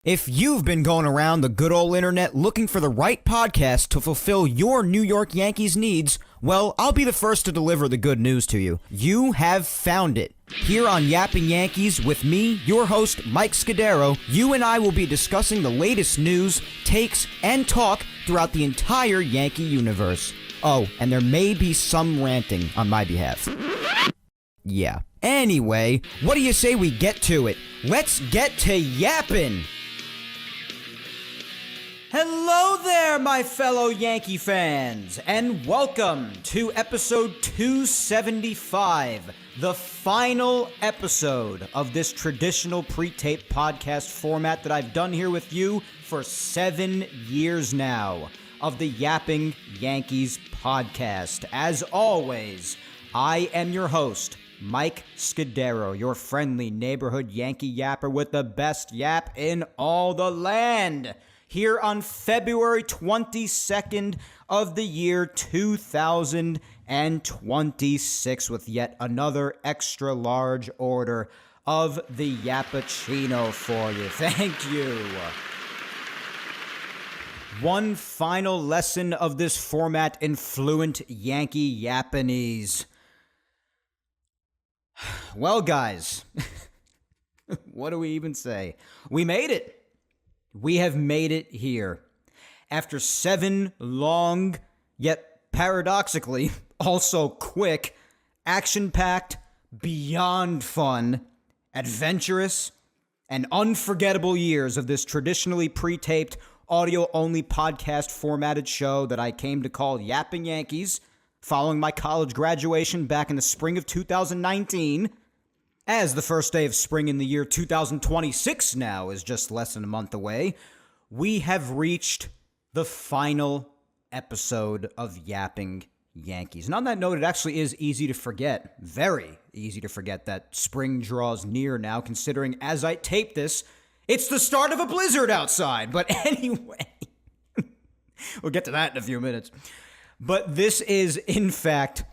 If you've been going around the good old internet looking for the right podcast to fulfill your New York Yankees needs, well, I'll be the first to deliver the good news to you. You have found it. Here on Yapping Yankees with me, your host, Mike Scudero, you and I will be discussing the latest news, takes, and talk throughout the entire Yankee universe. Oh, and there may be some ranting on my behalf. Yeah. Anyway, what do you say we get to it? Let's get to yapping! Hello there, my fellow Yankee fans, and welcome to episode 275, the final episode of this traditional pre-taped podcast format that I've done here with you for 7 years now of the Yapping Yankees podcast. As always, I am your host, Mike Scudero, your friendly neighborhood Yankee yapper with the best yap in all the land. Here on February 22nd of the year 2026 with yet another extra large order of the Yappuccino for you. Thank you. One final lesson of this format in fluent Yankee Japanese. Well, guys, what do we even say? We made it. We have made it here. After 7 long, yet paradoxically, also quick, action-packed, beyond fun, adventurous, and unforgettable years of this traditionally pre-taped, audio-only podcast formatted show that I came to call Yapping Yankees, following my college graduation back in the spring of 2019, as the first day of spring in the year 2026 now is just less than a month away, we have reached the final episode of Yapping Yankees. And on that note, it actually is easy to forget, very easy to forget that spring draws near now, considering as I tape this, it's the start of a blizzard outside. But anyway, we'll get to that in a few minutes. But this is, in fact,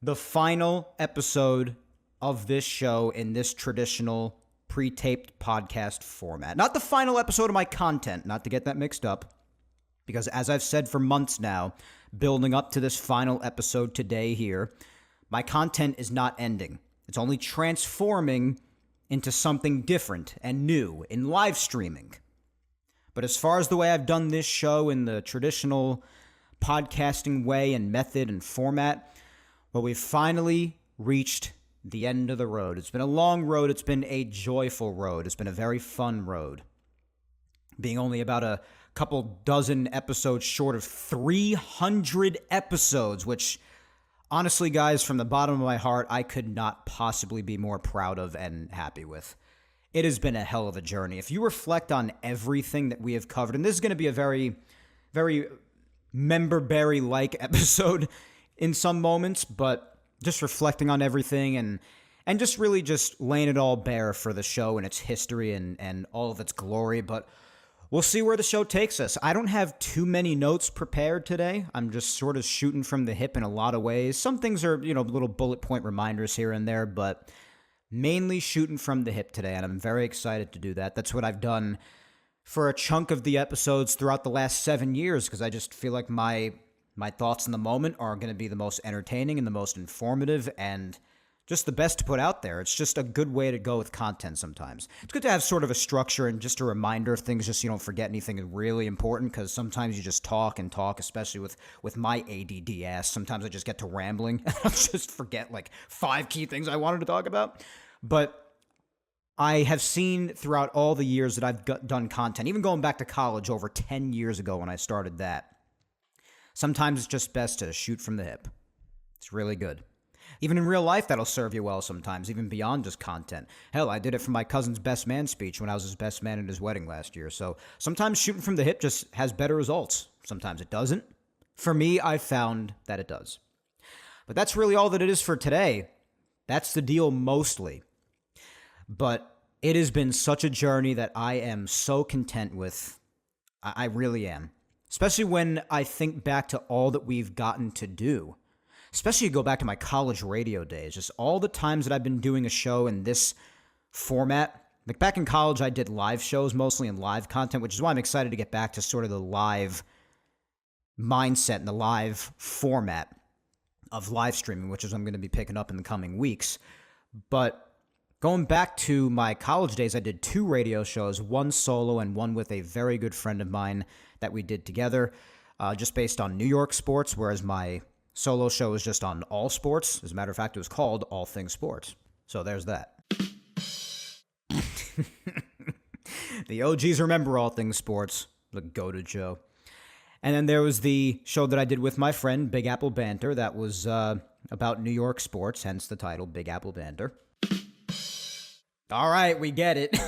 the final episode of this show in this traditional pre-taped podcast format. Not the final episode of my content, not to get that mixed up, because as I've said for months now, building up to this final episode today here, my content is not ending. It's only transforming into something different and new in live streaming. But as far as the way I've done this show in the traditional podcasting way and method and format, well, we've finally reached the end of the road. It's been a long road. It's been a joyful road. It's been a very fun road. Being only about a couple dozen episodes short of 300 episodes, which honestly, guys, from the bottom of my heart, I could not possibly be more proud of and happy with. It has been a hell of a journey. If you reflect on everything that we have covered, and this is going to be a very, very member-berry-like episode in some moments, but just reflecting on everything and just really just laying it all bare for the show and its history and all of its glory. But we'll see where the show takes us. I don't have too many notes prepared today. I'm just sort of shooting from the hip in a lot of ways. Some things are, little bullet point reminders here and there, but mainly shooting from the hip today, and I'm very excited to do that. That's what I've done for a chunk of the episodes throughout the last 7 years, because I just feel like my thoughts in the moment are going to be the most entertaining and the most informative and just the best to put out there. It's just a good way to go with content sometimes. It's good to have sort of a structure and just a reminder of things just so you don't forget anything really important, because sometimes you just talk and talk, especially with my ADD ass. Sometimes I just get to rambling and I'll just forget like 5 key things I wanted to talk about. But I have seen throughout all the years that I've done content, even going back to college over 10 years ago when I started that, sometimes it's just best to shoot from the hip. It's really good. Even in real life, that'll serve you well sometimes, even beyond just content. Hell, I did it for my cousin's best man speech when I was his best man at his wedding last year. So sometimes shooting from the hip just has better results. Sometimes it doesn't. For me, I've found that it does. But that's really all that it is for today. That's the deal mostly. But it has been such a journey that I am so content with. I really am. Especially when I think back to all that we've gotten to do. Especially go back to my college radio days. Just all the times that I've been doing a show in this format Like back in college, I did live shows mostly and live content, which is why I'm excited to get back to sort of the live mindset and the live format of live streaming, which is I'm going to be picking up in the coming weeks. But going back to my college days, I did 2 radio shows, one solo and one with a very good friend of mine that we did together, just based on New York sports, whereas my solo show was just on all sports. As a matter of fact, it was called All Things Sports. So there's that. The OGs remember All Things Sports. The goated show. And then there was the show that I did with my friend, Big Apple Banter, that was about New York sports, hence the title, Big Apple Banter. All right, we get it.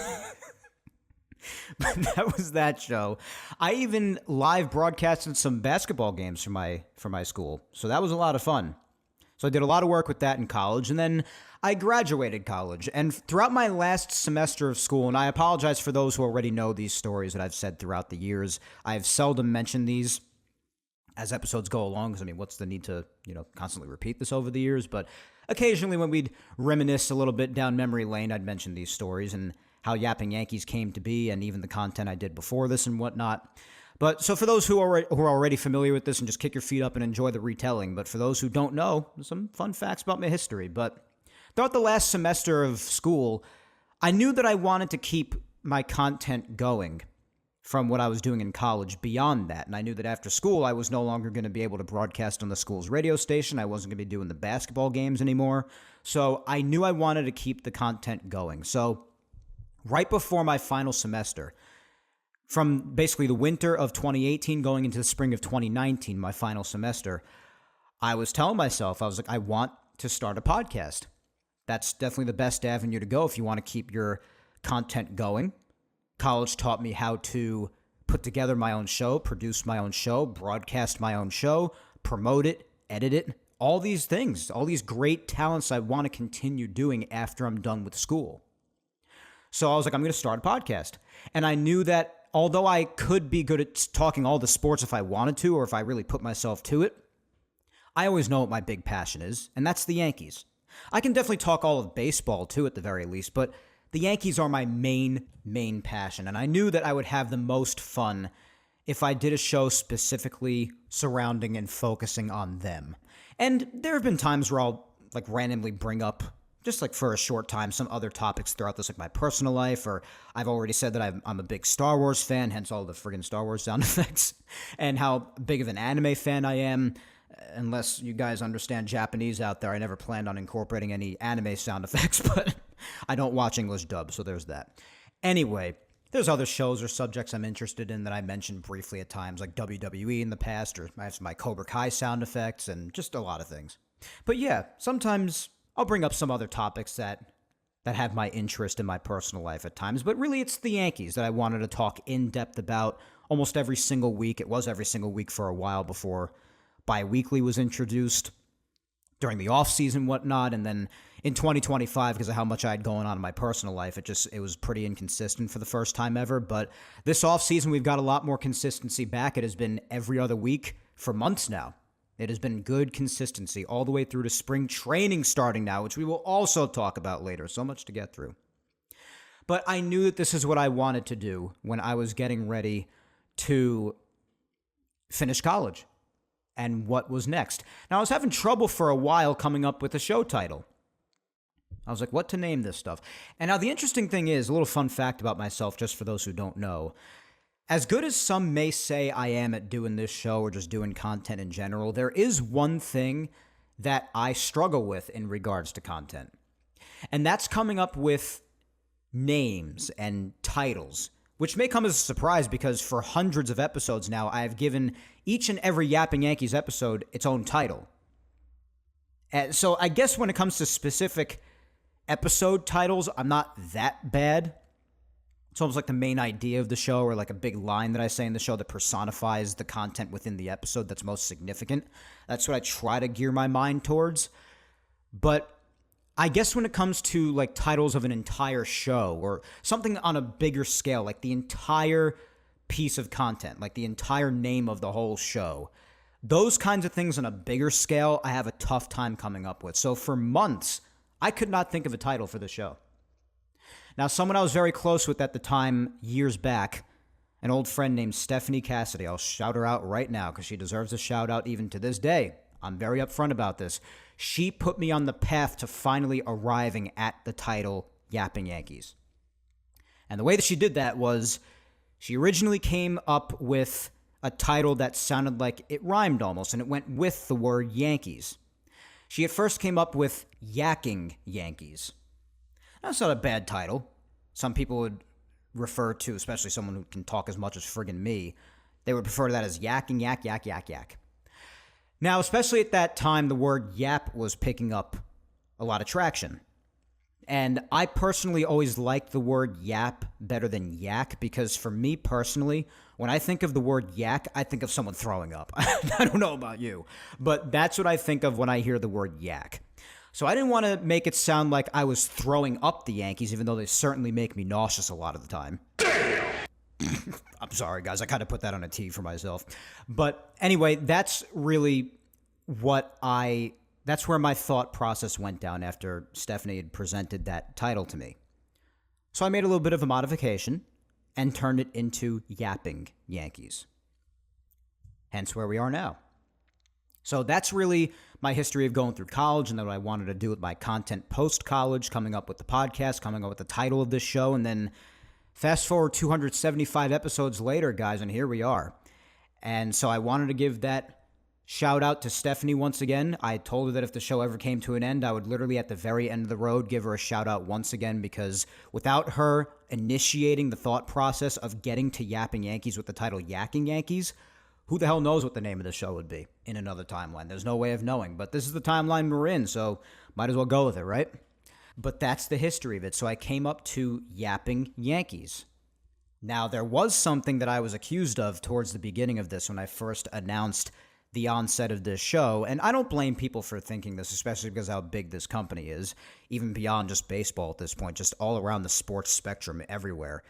But that was that show. I even live broadcasted some basketball games for my school, so that was a lot of fun. So I did a lot of work with that in college, and then I graduated college. And throughout my last semester of school, and I apologize for those who already know these stories that I've said throughout the years, I have seldom mentioned these as episodes go along, because, I mean, what's the need to, constantly repeat this over the years? But occasionally when we'd reminisce a little bit down memory lane, I'd mention these stories and how Yapping Yankees came to be, and even the content I did before this and whatnot. But so for those who are already familiar with this, and just kick your feet up and enjoy the retelling. But for those who don't know, some fun facts about my history. But throughout the last semester of school, I knew that I wanted to keep my content going from what I was doing in college beyond that. And I knew that after school, I was no longer going to be able to broadcast on the school's radio station. I wasn't going to be doing the basketball games anymore. So I knew I wanted to keep the content going. So right before my final semester, from basically the winter of 2018 going into the spring of 2019, my final semester, I was telling myself, I was like, I want to start a podcast. That's definitely the best avenue to go if you want to keep your content going. College taught me how to put together my own show, produce my own show, broadcast my own show, promote it, edit it, all these things, all these great talents I want to continue doing after I'm done with school. So I was like, I'm going to start a podcast. And I knew that although I could be good at talking all the sports if I wanted to, or if I really put myself to it, I always know what my big passion is, and that's the Yankees. I can definitely talk all of baseball too, at the very least, but the Yankees are my main passion, and I knew that I would have the most fun if I did a show specifically surrounding and focusing on them. And there have been times where I'll randomly bring up, just for a short time, some other topics throughout this, like my personal life, or I've already said that I'm a big Star Wars fan, hence all the friggin' Star Wars sound effects, and how big of an anime fan I am. Unless you guys understand Japanese out there, I never planned on incorporating any anime sound effects, but I don't watch English dub, so there's that. Anyway, there's other shows or subjects I'm interested in that I mentioned briefly at times, like WWE in the past, or I have my Cobra Kai sound effects, and just a lot of things. But yeah, sometimes I'll bring up some other topics that have my interest in my personal life at times, but really it's the Yankees that I wanted to talk in depth about almost every single week. It was every single week for a while before bi-weekly was introduced during the off-season and whatnot, and then in 2025, because of how much I had going on in my personal life, it was pretty inconsistent for the first time ever. But this off-season, we've got a lot more consistency back. It has been every other week for months now. It has been good consistency all the way through to spring training starting now, which we will also talk about later. So much to get through. But I knew that this is what I wanted to do when I was getting ready to finish college. And what was next. Now, I was having trouble for a while coming up with a show title. I was like, what to name this stuff? And now the interesting thing is, a little fun fact about myself, just for those who don't know, as good as some may say I am at doing this show or just doing content in general, there is one thing that I struggle with in regards to content. And that's coming up with names and titles, which may come as a surprise because for hundreds of episodes now, I have given each and every Yapping Yankees episode its own title. And so I guess when it comes to specific episode titles, I'm not that bad. It's almost like the main idea of the show, or like a big line that I say in the show that personifies the content within the episode that's most significant. That's what I try to gear my mind towards. But I guess when it comes to titles of an entire show or something on a bigger scale, like the entire piece of content, like the entire name of the whole show, those kinds of things on a bigger scale, I have a tough time coming up with. So for months, I could not think of a title for the show. Now, someone I was very close with at the time, years back, an old friend named Stephanie Cassidy. I'll shout her out right now because she deserves a shout out even to this day. I'm very upfront about this. She put me on the path to finally arriving at the title Yapping Yankees. And the way that she did that was she originally came up with a title that sounded like it rhymed almost, and it went with the word Yankees. She at first came up with Yapping Yankees. That's not a bad title. Some people would refer to, especially someone who can talk as much as friggin' me, they would prefer that as yakking, yak. Now, especially at that time, the word yap was picking up a lot of traction. And I personally always liked the word yap better than yak because for me personally, when I think of the word yak, I think of someone throwing up. I don't know about you, but that's what I think of when I hear the word yak. So I didn't want to make it sound like I was throwing up the Yankees, even though they certainly make me nauseous a lot of the time. I'm sorry, guys. I kind of put that on a tee for myself. But anyway, that's really that's where my thought process went down after Stephanie had presented that title to me. So I made a little bit of a modification and turned it into Yapping Yankees. Hence where we are now. So that's really my history of going through college and then what I wanted to do with my content post-college, coming up with the podcast, coming up with the title of this show, and then fast forward 275 episodes later, guys, and here we are. And so I wanted to give that shout out to Stephanie once again. I told her that if the show ever came to an end, I would literally at the very end of the road give her a shout out once again because without her initiating the thought process of getting to Yapping Yankees with the title Yapping Yankees, who the hell knows what the name of the show would be in another timeline? There's no way of knowing, but this is the timeline we're in, so might as well go with it, right? But that's the history of it. So I came up to Yapping Yankees. Now, there was something that I was accused of towards the beginning of this when I first announced the onset of this show, and I don't blame people for thinking this, especially because how big this company is, even beyond just baseball at this point, just all around the sports spectrum everywhere.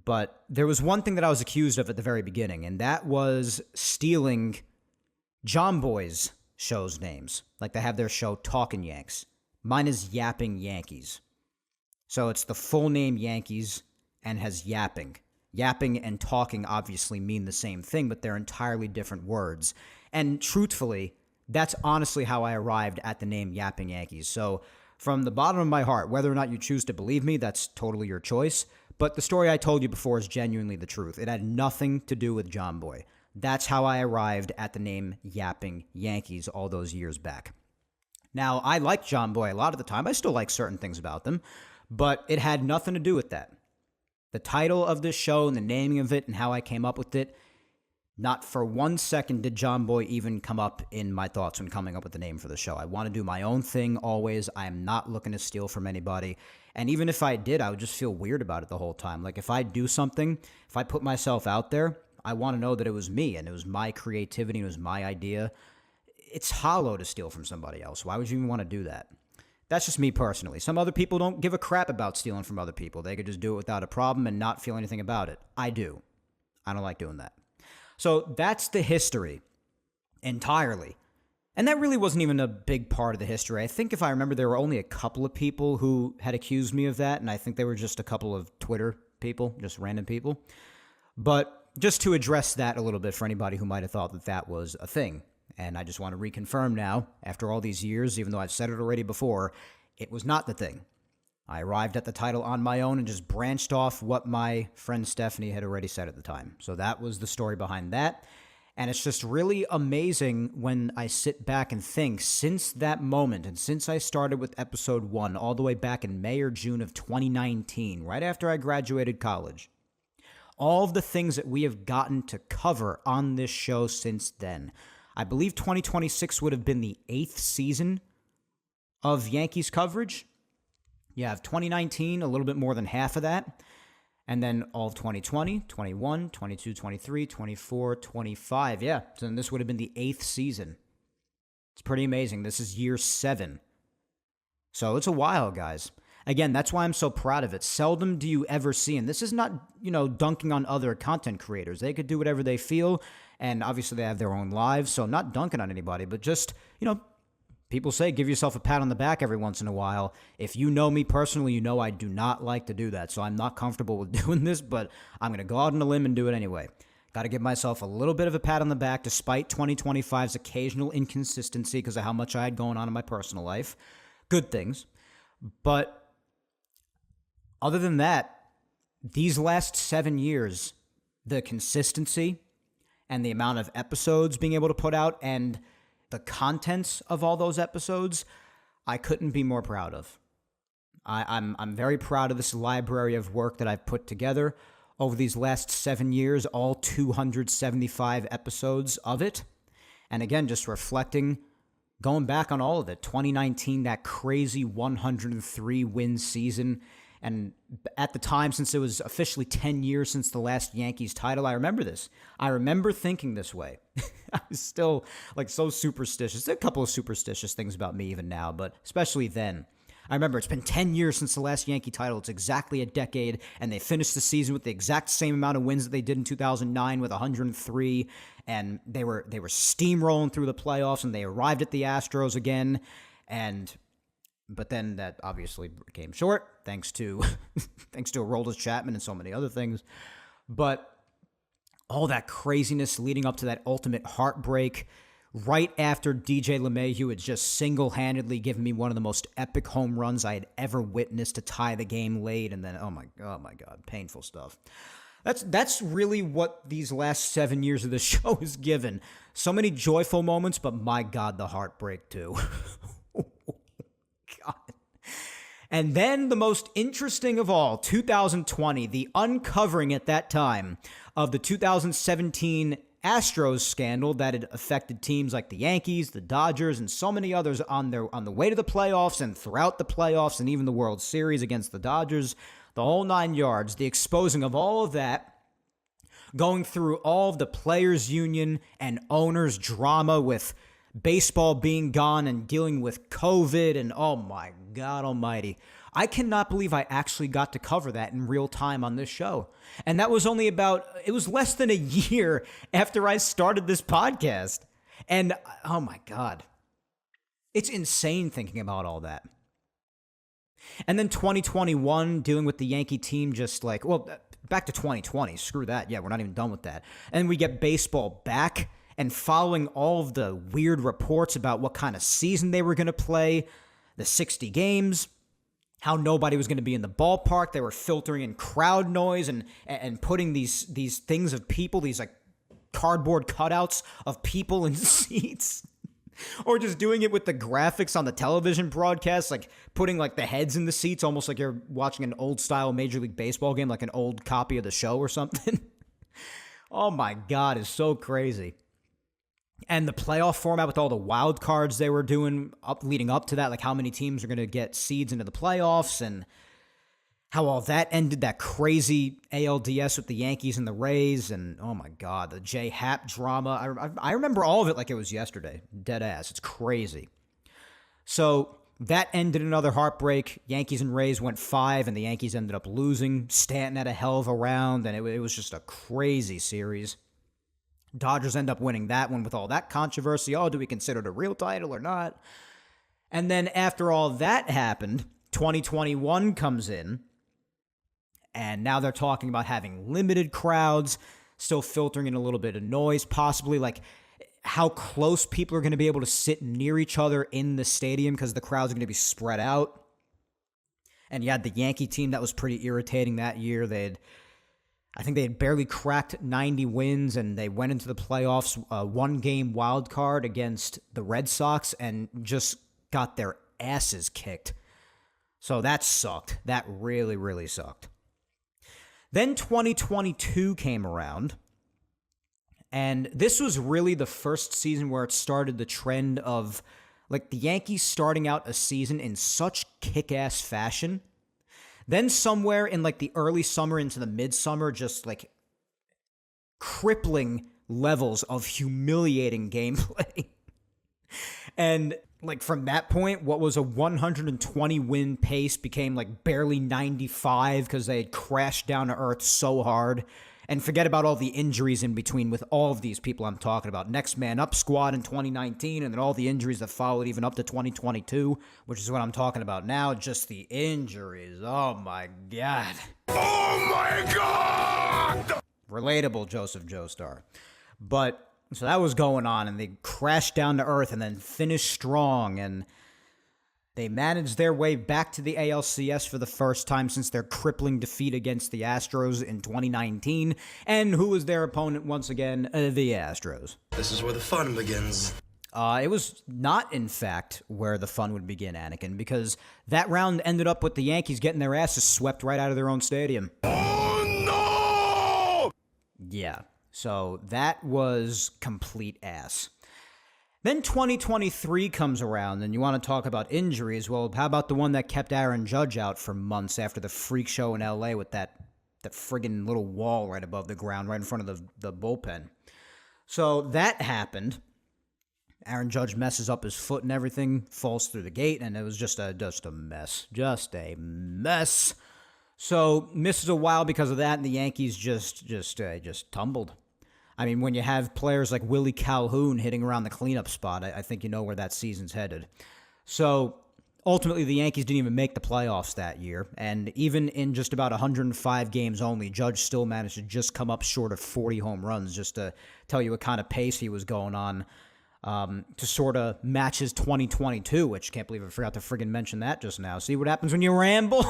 But there was one thing that I was accused of at the very beginning, and that was stealing John Boy's show's names. Like they have their show Talkin' Yanks. Mine is Yapping Yankees. So it's the full name Yankees and has yapping. Yapping and talking obviously mean the same thing, but they're entirely different words. And truthfully, that's honestly how I arrived at the name Yapping Yankees. So from the bottom of my heart, whether or not you choose to believe me, that's totally your choice. But the story I told you before is genuinely the truth. It had nothing to do with John Boy. That's how I arrived at the name Yapping Yankees all those years back. Now, I liked John Boy a lot of the time. I still like certain things about them, but it had nothing to do with that. The title of this show and the naming of it and how I came up with it, not for 1 second did John Boy even come up in my thoughts when coming up with the name for the show. I want to do my own thing always. I am not looking to steal from anybody. And even if I did, I would just feel weird about it the whole time. Like if I do something, if I put myself out there, I want to know that it was me and it was my creativity, it was my idea. It's hollow to steal from somebody else. Why would you even want to do that? That's just me personally. Some other people don't give a crap about stealing from other people. They could just do it without a problem and not feel anything about it. I do. I don't like doing that. So that's the history entirely. And that really wasn't even a big part of the history. I think if I remember, there were only a couple of people who had accused me of that, and I think they were just a couple of Twitter people, just random people. But just to address that a little bit for anybody who might have thought that that was a thing. And I just want to reconfirm now, after all these years, even though I've said it already before, it was not the thing. I arrived at the title on my own and just branched off what my friend Stephanie had already said at the time. So that was the story behind that. And it's just really amazing when I sit back and think, since that moment and since I started with episode 1 all the way back in May or June of 2019, right after I graduated college, all of the things that we have gotten to cover on this show since then. I believe 2026 would have been the 8th season of Yankees coverage. You have 2019, a little bit more than half of that. And then all of 2020, 21, 22, 23, 24, 25. Yeah, so then this would have been the 8th season. It's pretty amazing. This is year 7. So it's a while, guys. Again, that's why I'm so proud of it. Seldom do you ever see, and this is not, dunking on other content creators. They could do whatever they feel, and obviously they have their own lives, so not dunking on anybody, but just, people say give yourself a pat on the back every once in a while. If you know me personally, you know I do not like to do that. So I'm not comfortable with doing this, but I'm going to go out on a limb and do it anyway. Got to give myself a little bit of a pat on the back despite 2025's occasional inconsistency because of how much I had going on in my personal life. Good things. But other than that, these last 7 years, the consistency and the amount of episodes being able to put out and the contents of all those episodes, I couldn't be more proud of. I'm very proud of this library of work that I've put together over these last 7 years, all 275 episodes of it. And again, just reflecting, going back on all of it, 2019, that crazy 103-win season. And at the time, since it was officially 10 years since the last Yankees title, I remember this. I remember thinking this way. I was still like so superstitious. There are a couple of superstitious things about me even now, but especially then. I remember it's been 10 years since the last Yankee title. It's exactly a decade, and they finished the season with the exact same amount of wins that they did in 2009 with 103, and they were steamrolling through the playoffs, and they arrived at the Astros again, but then that obviously came short, thanks to Aroldis Chapman and so many other things. But all that craziness leading up to that ultimate heartbreak, right after DJ LeMahieu had just single-handedly given me one of the most epic home runs I had ever witnessed to tie the game late, and then oh my God, painful stuff. That's really what these last 7 years of the show has given. So many joyful moments, but my God, the heartbreak too. God. And then the most interesting of all, 2020, the uncovering at that time of the 2017 Astros scandal that had affected teams like the Yankees, the Dodgers, and so many others on the way to the playoffs and throughout the playoffs and even the World Series against the Dodgers, the whole 9 yards, the exposing of all of that, going through all of the players' union and owners' drama with baseball being gone and dealing with COVID, and oh my God almighty. I cannot believe I actually got to cover that in real time on this show. And that was it was less than a year after I started this podcast. And oh my God. It's insane thinking about all that. And then 2021, dealing with the Yankee team back to 2020. Screw that. Yeah, we're not even done with that. And we get baseball back. And following all of the weird reports about what kind of season they were going to play, the 60 games, how nobody was going to be in the ballpark. They were filtering in crowd noise and putting these things of people, these like cardboard cutouts of people in seats. Or just doing it with the graphics on the television broadcast, like putting like the heads in the seats, almost like you're watching an old style Major League Baseball game, like an old copy of the show or something. Oh my God, it's so crazy. And the playoff format with all the wild cards they were doing leading up to that, like how many teams are going to get seeds into the playoffs and how all that ended, that crazy ALDS with the Yankees and the Rays. And oh my God, the J Happ drama. I remember all of it like it was yesterday. Dead ass. It's crazy. So that ended another heartbreak. Yankees and Rays went 5 and the Yankees ended up losing. Stanton had a hell of a round and it was just a crazy series. Dodgers end up winning that one with all that controversy. Oh, do we consider it a real title or not? And then after all that happened, 2021 comes in, and now they're talking about having limited crowds, still filtering in a little bit of noise, possibly like how close people are going to be able to sit near each other in the stadium because the crowds are going to be spread out. And you had the Yankee team that was pretty irritating that year. I think they had barely cracked 90 wins, and they went into the playoffs, one-game wild card against the Red Sox, and just got their asses kicked. So that sucked. That really, really sucked. Then 2022 came around, and this was really the first season where it started the trend of like the Yankees starting out a season in such kick-ass fashion. Then somewhere in like the early summer into the midsummer, just like crippling levels of humiliating gameplay. And like from that point, what was a 120 win pace became like barely 95 because they had crashed down to earth so hard. And forget about all the injuries in between with all of these people I'm talking about. Next man up squad in 2019, and then all the injuries that followed even up to 2022, which is what I'm talking about now. Just the injuries. Oh, my God. Oh, my God! Relatable, Joseph Joestar. But, so that was going on, and they crashed down to earth and then finished strong, and they managed their way back to the ALCS for the first time since their crippling defeat against the Astros in 2019. And who was their opponent once again? The Astros. This is where the fun begins. It was not, in fact, where the fun would begin, Anakin, because that round ended up with the Yankees getting their asses swept right out of their own stadium. Oh, no! Yeah, so that was complete ass. Then 2023 comes around, and you want to talk about injuries. Well, how about the one that kept Aaron Judge out for months after the freak show in L.A. with that friggin' little wall right above the ground, right in front of the bullpen? So that happened. Aaron Judge messes up his foot and everything, falls through the gate, and it was just a mess. Just a mess. So misses a while because of that, and the Yankees just tumbled. I mean, when you have players like Willie Calhoun hitting around the cleanup spot, I think you know where that season's headed. So ultimately, the Yankees didn't even make the playoffs that year. And even in just about 105 games only, Judge still managed to just come up short of 40 home runs, just to tell you what kind of pace he was going on to sort of match his 2022, which can't believe I forgot to friggin' mention that just now. See what happens when you ramble?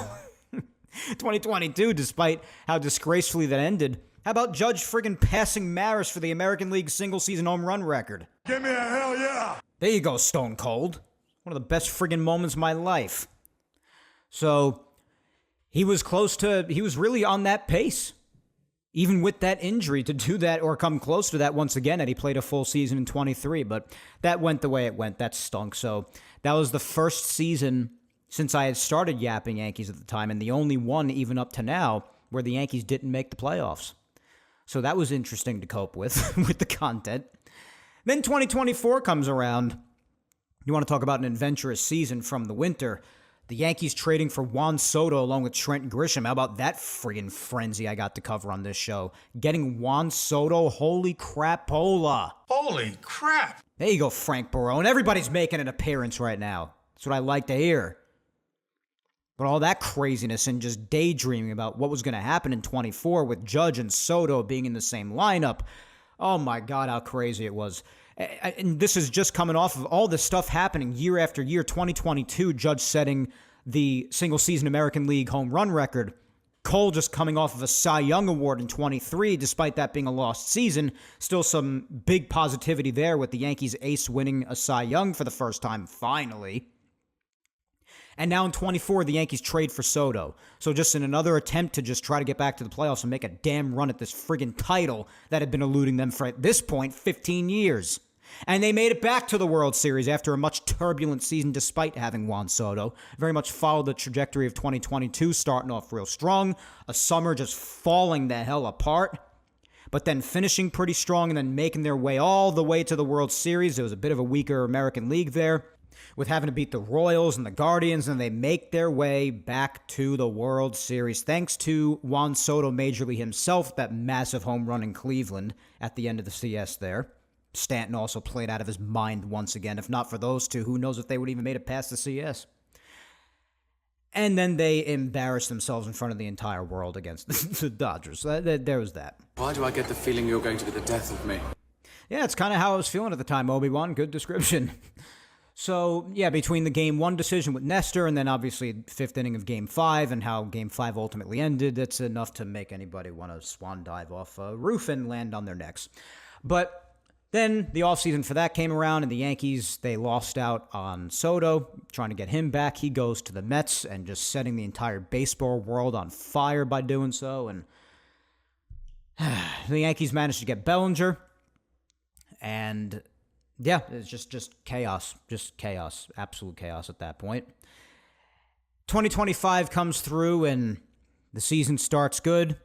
2022, despite how disgracefully that ended. How about Judge friggin' passing Maris for the American League single-season home run record? Give me a hell yeah! There you go, Stone Cold. One of the best friggin' moments of my life. So, he was really on that pace. Even with that injury, to do that or come close to that once again, had he played a full season in 23. But that went the way it went. That stunk. So, that was the first season since I had started Yapping Yankees at the time, and the only one even up to now where the Yankees didn't make the playoffs. So that was interesting to cope with, with the content. Then 2024 comes around. You want to talk about an adventurous season from the winter. The Yankees trading for Juan Soto along with Trent Grisham. How about that friggin' frenzy I got to cover on this show? Getting Juan Soto, holy crapola. Holy crap! There you go, Frank Barone. Everybody's making an appearance right now. That's what I like to hear. But all that craziness and just daydreaming about what was going to happen in 24 with Judge and Soto being in the same lineup. Oh my God, how crazy it was. And this is just coming off of all this stuff happening year after year. 2022, Judge setting the single-season American League home run record. Cole just coming off of a Cy Young Award in 23, despite that being a lost season. Still some big positivity there with the Yankees ace winning a Cy Young for the first time, finally. And now in 24, the Yankees trade for Soto. So just in another attempt to just try to get back to the playoffs and make a damn run at this friggin' title that had been eluding them for, at this point, 15 years. And they made it back to the World Series after a much turbulent season despite having Juan Soto. Very much followed the trajectory of 2022, starting off real strong. A summer just falling the hell apart. But then finishing pretty strong and then making their way all the way to the World Series. It was a bit of a weaker American League there, with having to beat the Royals and the Guardians, and they make their way back to the World Series thanks to Juan Soto majorly himself, that massive home run in Cleveland at the end of the CS there. Stanton also played out of his mind once again. If not for those two, who knows if they would even made it past the CS. And then they embarrassed themselves in front of the entire world against the Dodgers. So there was that. Why do I get the feeling you're going to be the death of me? Yeah, it's kind of how I was feeling at the time, Obi-Wan. Good description. So, yeah, between the Game 1 decision with Nestor and then obviously fifth inning of Game 5 and how Game 5 ultimately ended, that's enough to make anybody want to swan dive off a roof and land on their necks. But then the offseason for that came around, and the Yankees, they lost out on Soto, trying to get him back. He goes to the Mets and just setting the entire baseball world on fire by doing so. And the Yankees managed to get Bellinger, and yeah, it's just chaos. Just chaos. Absolute chaos at that point. 2025 comes through, and the season starts good.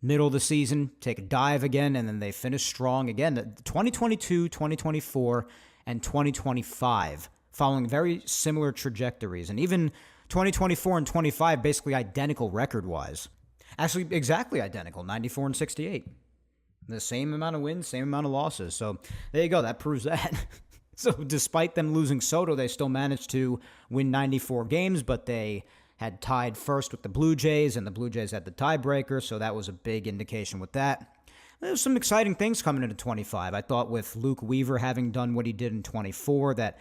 Middle of the season, take a dive again, and then they finish strong again. 2022, 2024, and 2025, following very similar trajectories. And even 2024 and 25 basically identical record-wise. Actually, exactly identical, 94 and 68. The same amount of wins, same amount of losses. So there you go. That proves that. So despite them losing Soto, they still managed to win 94 games, but they had tied first with the Blue Jays, and the Blue Jays had the tiebreaker, so that was a big indication with that. There's some exciting things coming into 25. I thought with Luke Weaver having done what he did in 24, that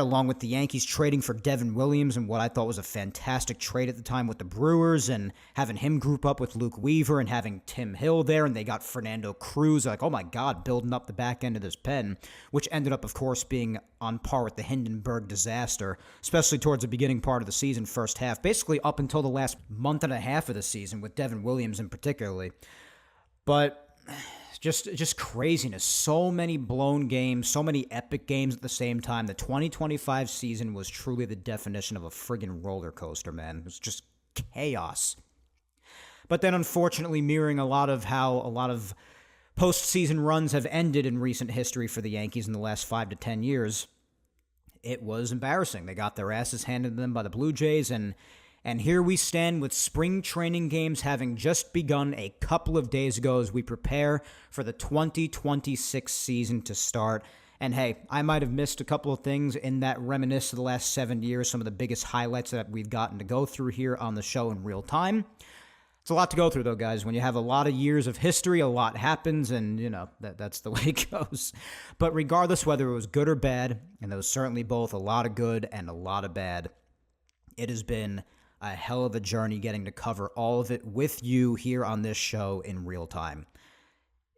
along with the Yankees trading for Devin Williams and what I thought was a fantastic trade at the time with the Brewers, and having him group up with Luke Weaver and having Tim Hill there, and they got Fernando Cruz, like, oh my God, building up the back end of this pen, which ended up, of course, being on par with the Hindenburg disaster, especially towards the beginning part of the season, first half, basically up until the last month and a half of the season with Devin Williams in particularly. But just craziness. So many blown games, so many epic games at the same time. The 2025 season was truly the definition of a friggin' roller coaster, man. It was just chaos. But then, unfortunately, mirroring a lot of how a lot of postseason runs have ended in recent history for the Yankees in the last 5 to 10 years, it was embarrassing. They got their asses handed to them by the Blue Jays, and here we stand with spring training games having just begun a couple of days ago as we prepare for the 2026 season to start. And hey, I might have missed a couple of things in that reminisce of the last 7 years, some of the biggest highlights that we've gotten to go through here on the show in real time. It's a lot to go through, though, guys. When you have a lot of years of history, a lot happens, and, that's the way it goes. But regardless whether it was good or bad, and there was certainly both a lot of good and a lot of bad, it has been a hell of a journey getting to cover all of it with you here on this show in real time.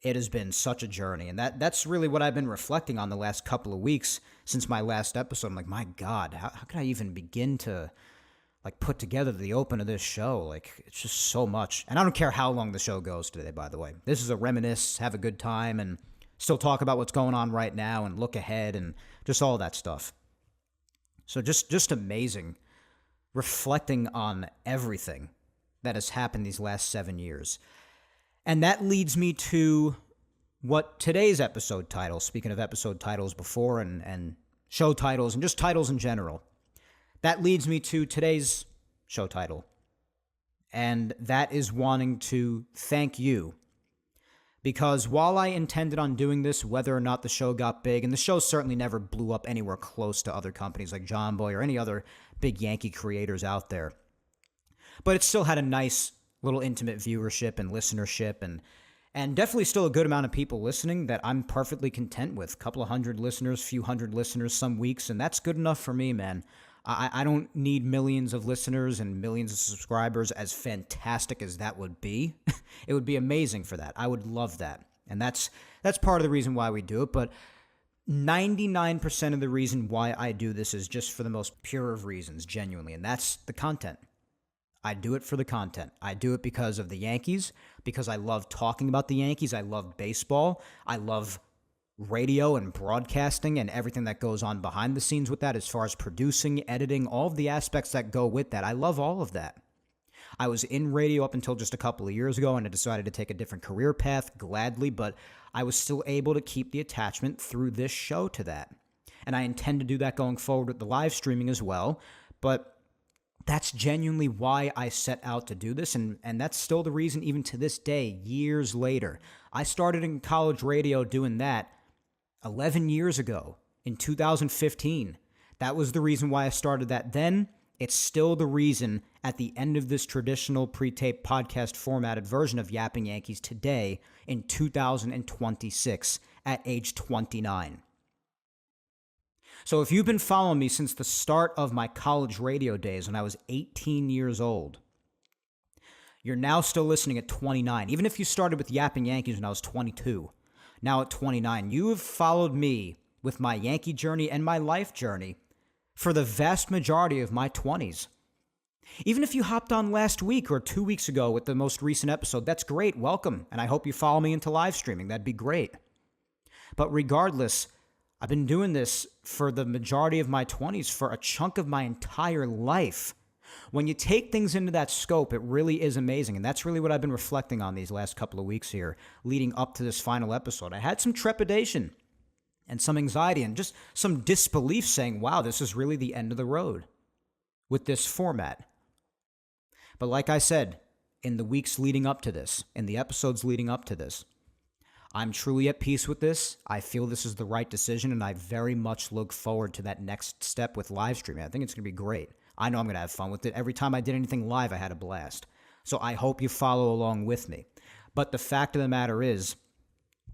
It has been such a journey, and that's really what I've been reflecting on the last couple of weeks since my last episode. I'm like, my God, how can I even begin to put together the open of this show? It's just so much. And I don't care how long the show goes today, by the way. This is a reminisce, have a good time, and still talk about what's going on right now and look ahead and just all that stuff. So just amazing. Reflecting on everything that has happened these last 7 years. And that leads me to what today's episode title, speaking of episode titles before and show titles and just titles in general, that leads me to today's show title. And that is wanting to thank you. Because while I intended on doing this, whether or not the show got big, and the show certainly never blew up anywhere close to other companies like John Boy or any other big Yankee creators out there, but it still had a nice little intimate viewership and listenership, and definitely still a good amount of people listening that I'm perfectly content with. A couple of hundred listeners, few hundred listeners some weeks, and that's good enough for me, man. I don't need millions of listeners and millions of subscribers, as fantastic as that would be. It would be amazing for that. I would love that. And that's part of the reason why we do it. But 99% of the reason why I do this is just for the most pure of reasons, genuinely. And that's the content. I do it for the content. I do it because of the Yankees, because I love talking about the Yankees. I love baseball. I love radio and broadcasting and everything that goes on behind the scenes with that, as far as producing, editing, all of the aspects that go with that. I love all of that. I was in radio up until just a couple of years ago, and I decided to take a different career path, gladly, but I was still able to keep the attachment through this show to that. And I intend to do that going forward with the live streaming as well, but that's genuinely why I set out to do this, and that's still the reason even to this day, years later. I started in college radio doing that 11 years ago, in 2015. That was the reason why I started that then. It's still the reason at the end of this traditional pre-taped podcast formatted version of Yapping Yankees today in 2026 at age 29. So if you've been following me since the start of my college radio days when I was 18 years old, you're now still listening at 29. Even if you started with Yapping Yankees when I was 22, now at 29, you have followed me with my Yankee journey and my life journey for the vast majority of my 20s. Even if you hopped on last week or 2 weeks ago with the most recent episode, that's great. Welcome. And I hope you follow me into live streaming. That'd be great. But regardless, I've been doing this for the majority of my 20s, for a chunk of my entire life. When you take things into that scope, it really is amazing. And that's really what I've been reflecting on these last couple of weeks here, leading up to this final episode. I had some trepidation and some anxiety and just some disbelief, saying, wow, this is really the end of the road with this format. But like I said, in the weeks leading up to this, in the episodes leading up to this. I'm truly at peace with this. I feel this is the right decision, and I very much look forward to that next step with live streaming. I think it's going to be great. I know I'm going to have fun with it. Every time I did anything live, I had a blast. So I hope you follow along with me. But the fact of the matter is,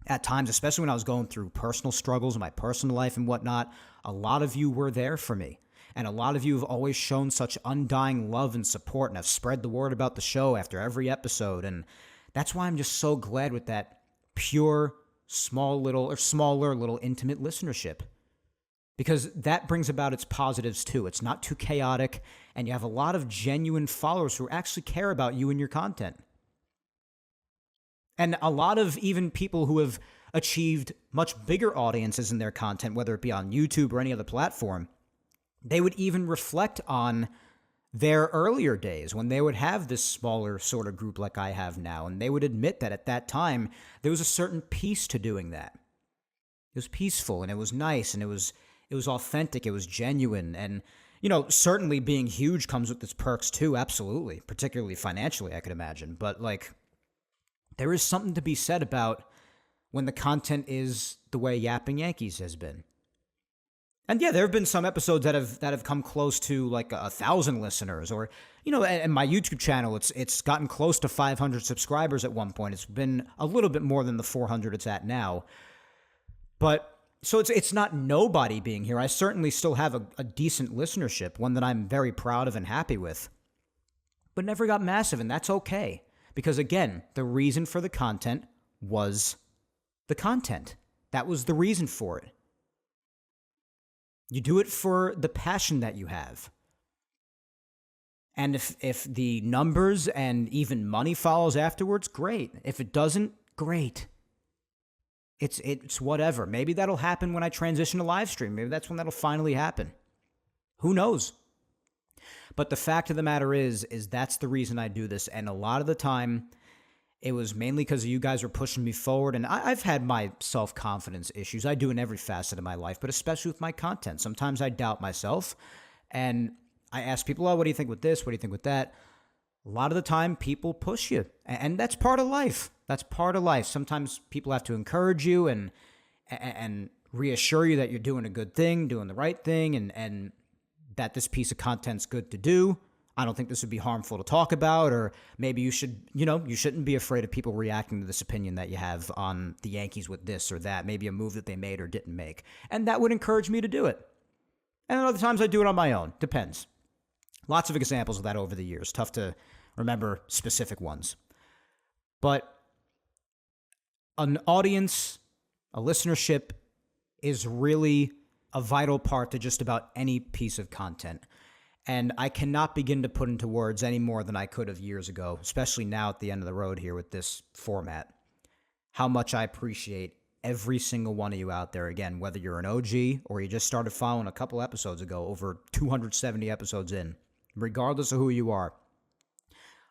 at times, especially when I was going through personal struggles in my personal life and whatnot, a lot of you were there for me. And a lot of you have always shown such undying love and support and have spread the word about the show after every episode. And that's why I'm just so glad with that pure, smaller little intimate listenership. Because that brings about its positives too. It's not too chaotic, and you have a lot of genuine followers who actually care about you and your content. And a lot of even people who have achieved much bigger audiences in their content, whether it be on YouTube or any other platform, they would even reflect on their earlier days when they would have this smaller sort of group like I have now. And they would admit that at that time, there was a certain peace to doing that. It was peaceful, and it was nice, and it was authentic, it was genuine. And, you know, certainly being huge comes with its perks too, absolutely. Particularly financially, I could imagine. But, like, there is something to be said about when the content is the way Yapping Yankees has been. And yeah, there have been some episodes that have come close to like 1,000 listeners, or, you know, and my YouTube channel, it's gotten close to 500 subscribers at one point. It's been a little bit more than the 400 it's at now. But so it's not nobody being here. I certainly still have a decent listenership, one that I'm very proud of and happy with, but never got massive, and that's okay. Because again, the reason for the content was the content. That was the reason for it. You do it for the passion that you have. And if the numbers and even money follows afterwards, great. If it doesn't, great. It's whatever. Maybe that'll happen when I transition to live stream. Maybe that's when that'll finally happen. Who knows? But the fact of the matter is that's the reason I do this. And a lot of the time, it was mainly because you guys were pushing me forward. And I've had my self-confidence issues. I do in every facet of my life, but especially with my content. Sometimes I doubt myself. And I ask people, oh, what do you think with this? What do you think with that? A lot of the time, people push you. And that's part of life. That's part of life. Sometimes people have to encourage you and reassure you that you're doing a good thing, doing the right thing, and that this piece of content's good to do. I don't think this would be harmful to talk about, or maybe you shouldn't be afraid of people reacting to this opinion that you have on the Yankees with this or that, maybe a move that they made or didn't make. And that would encourage me to do it. And other times I do it on my own. Depends. Lots of examples of that over the years. Tough to remember specific ones. But an audience, a listenership is really a vital part to just about any piece of content. And I cannot begin to put into words any more than I could have years ago, especially now at the end of the road here with this format, how much I appreciate every single one of you out there. Again, whether you're an OG or you just started following a couple episodes ago, over 270 episodes in, regardless of who you are,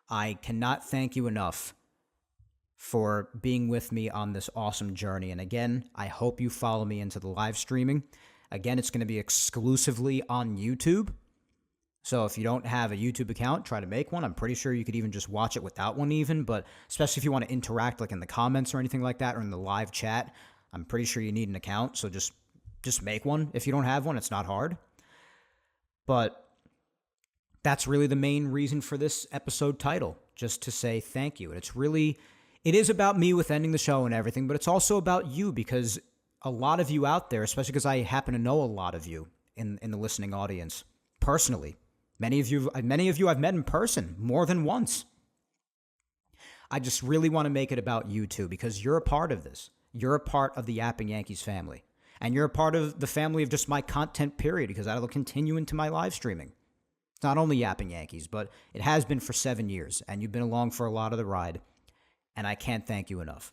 I cannot thank you enough for being with me on this awesome journey. And again, I hope you follow me into the live streaming. Again, it's going to be exclusively on YouTube. So if you don't have a YouTube account, try to make one. I'm pretty sure you could even just watch it without one even, but especially if you want to interact like in the comments or anything like that, or in the live chat, I'm pretty sure you need an account. So just make one. If you don't have one, it's not hard. But that's really the main reason for this episode title, just to say thank you. And it is about me with ending the show and everything, but it's also about you, because a lot of you out there, especially because I happen to know a lot of you in the listening audience personally. Many of you I've met in person more than once. I just really want to make it about you too, because you're a part of this. You're a part of the Yapping Yankees family. And you're a part of the family of just my content period, because that'll continue into my live streaming. It's not only Yapping Yankees, but it has been for 7 years, and you've been along for a lot of the ride, and I can't thank you enough.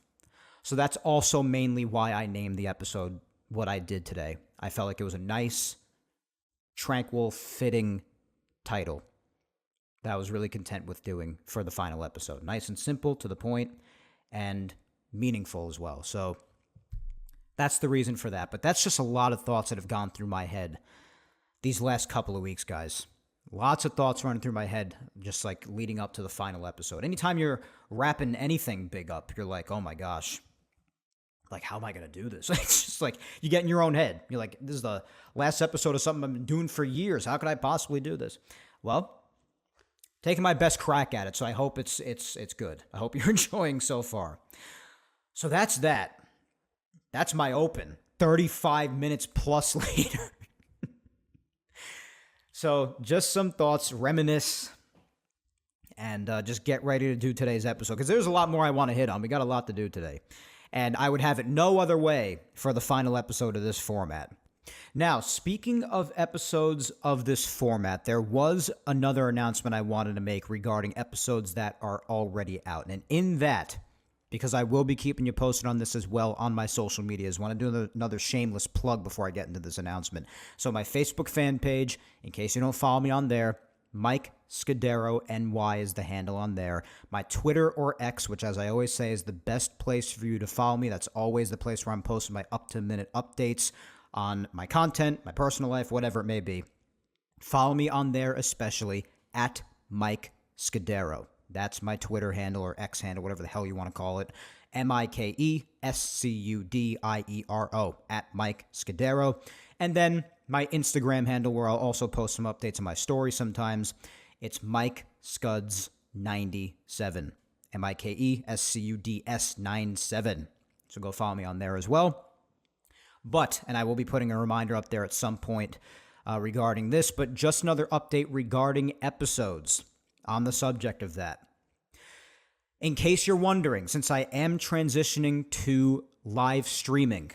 So that's also mainly why I named the episode what I did today. I felt like it was a nice, tranquil, fitting title that I was really content with doing for the final episode. Nice and simple, to the point, and meaningful as well. So that's the reason for that. But that's just a lot of thoughts that have gone through my head these last couple of weeks, guys. Lots of thoughts running through my head, just like leading up to the final episode. Anytime you're wrapping anything big up, you're like, oh my gosh, like, how am I going to do this? It's just like you get in your own head. You're like, this is the last episode of something I've been doing for years. How could I possibly do this? Well, taking my best crack at it, so I hope it's good. I hope you're enjoying so far. So that's that. That's my open. 35 minutes plus later. So just some thoughts, reminisce, and just get ready to do today's episode, because there's a lot more I want to hit on. We got a lot to do today. And I would have it no other way for the final episode of this format. Now, speaking of episodes of this format, there was another announcement I wanted to make regarding episodes that are already out. And in that, because I will be keeping you posted on this as well on my social medias, I want to do another shameless plug before I get into this announcement. So my Facebook fan page, in case you don't follow me on there, Mike Scudero NY is the handle on there. My Twitter or X, which as I always say is the best place for you to follow me. That's always the place where I'm posting my up-to-minute updates on my content, my personal life, whatever it may be. Follow me on there, especially at Mike Scudero. That's my Twitter handle or X handle, whatever the hell you want to call it. MikeScudiero at Mike Scudero. And then my Instagram handle, where I'll also post some updates on my story sometimes. It's Mike Scuds 97. MikeScuds 97. So go follow me on there as well. But, and I will be putting a reminder up there at some point regarding this, but just another update regarding episodes on the subject of that. In case you're wondering, since I am transitioning to live streaming,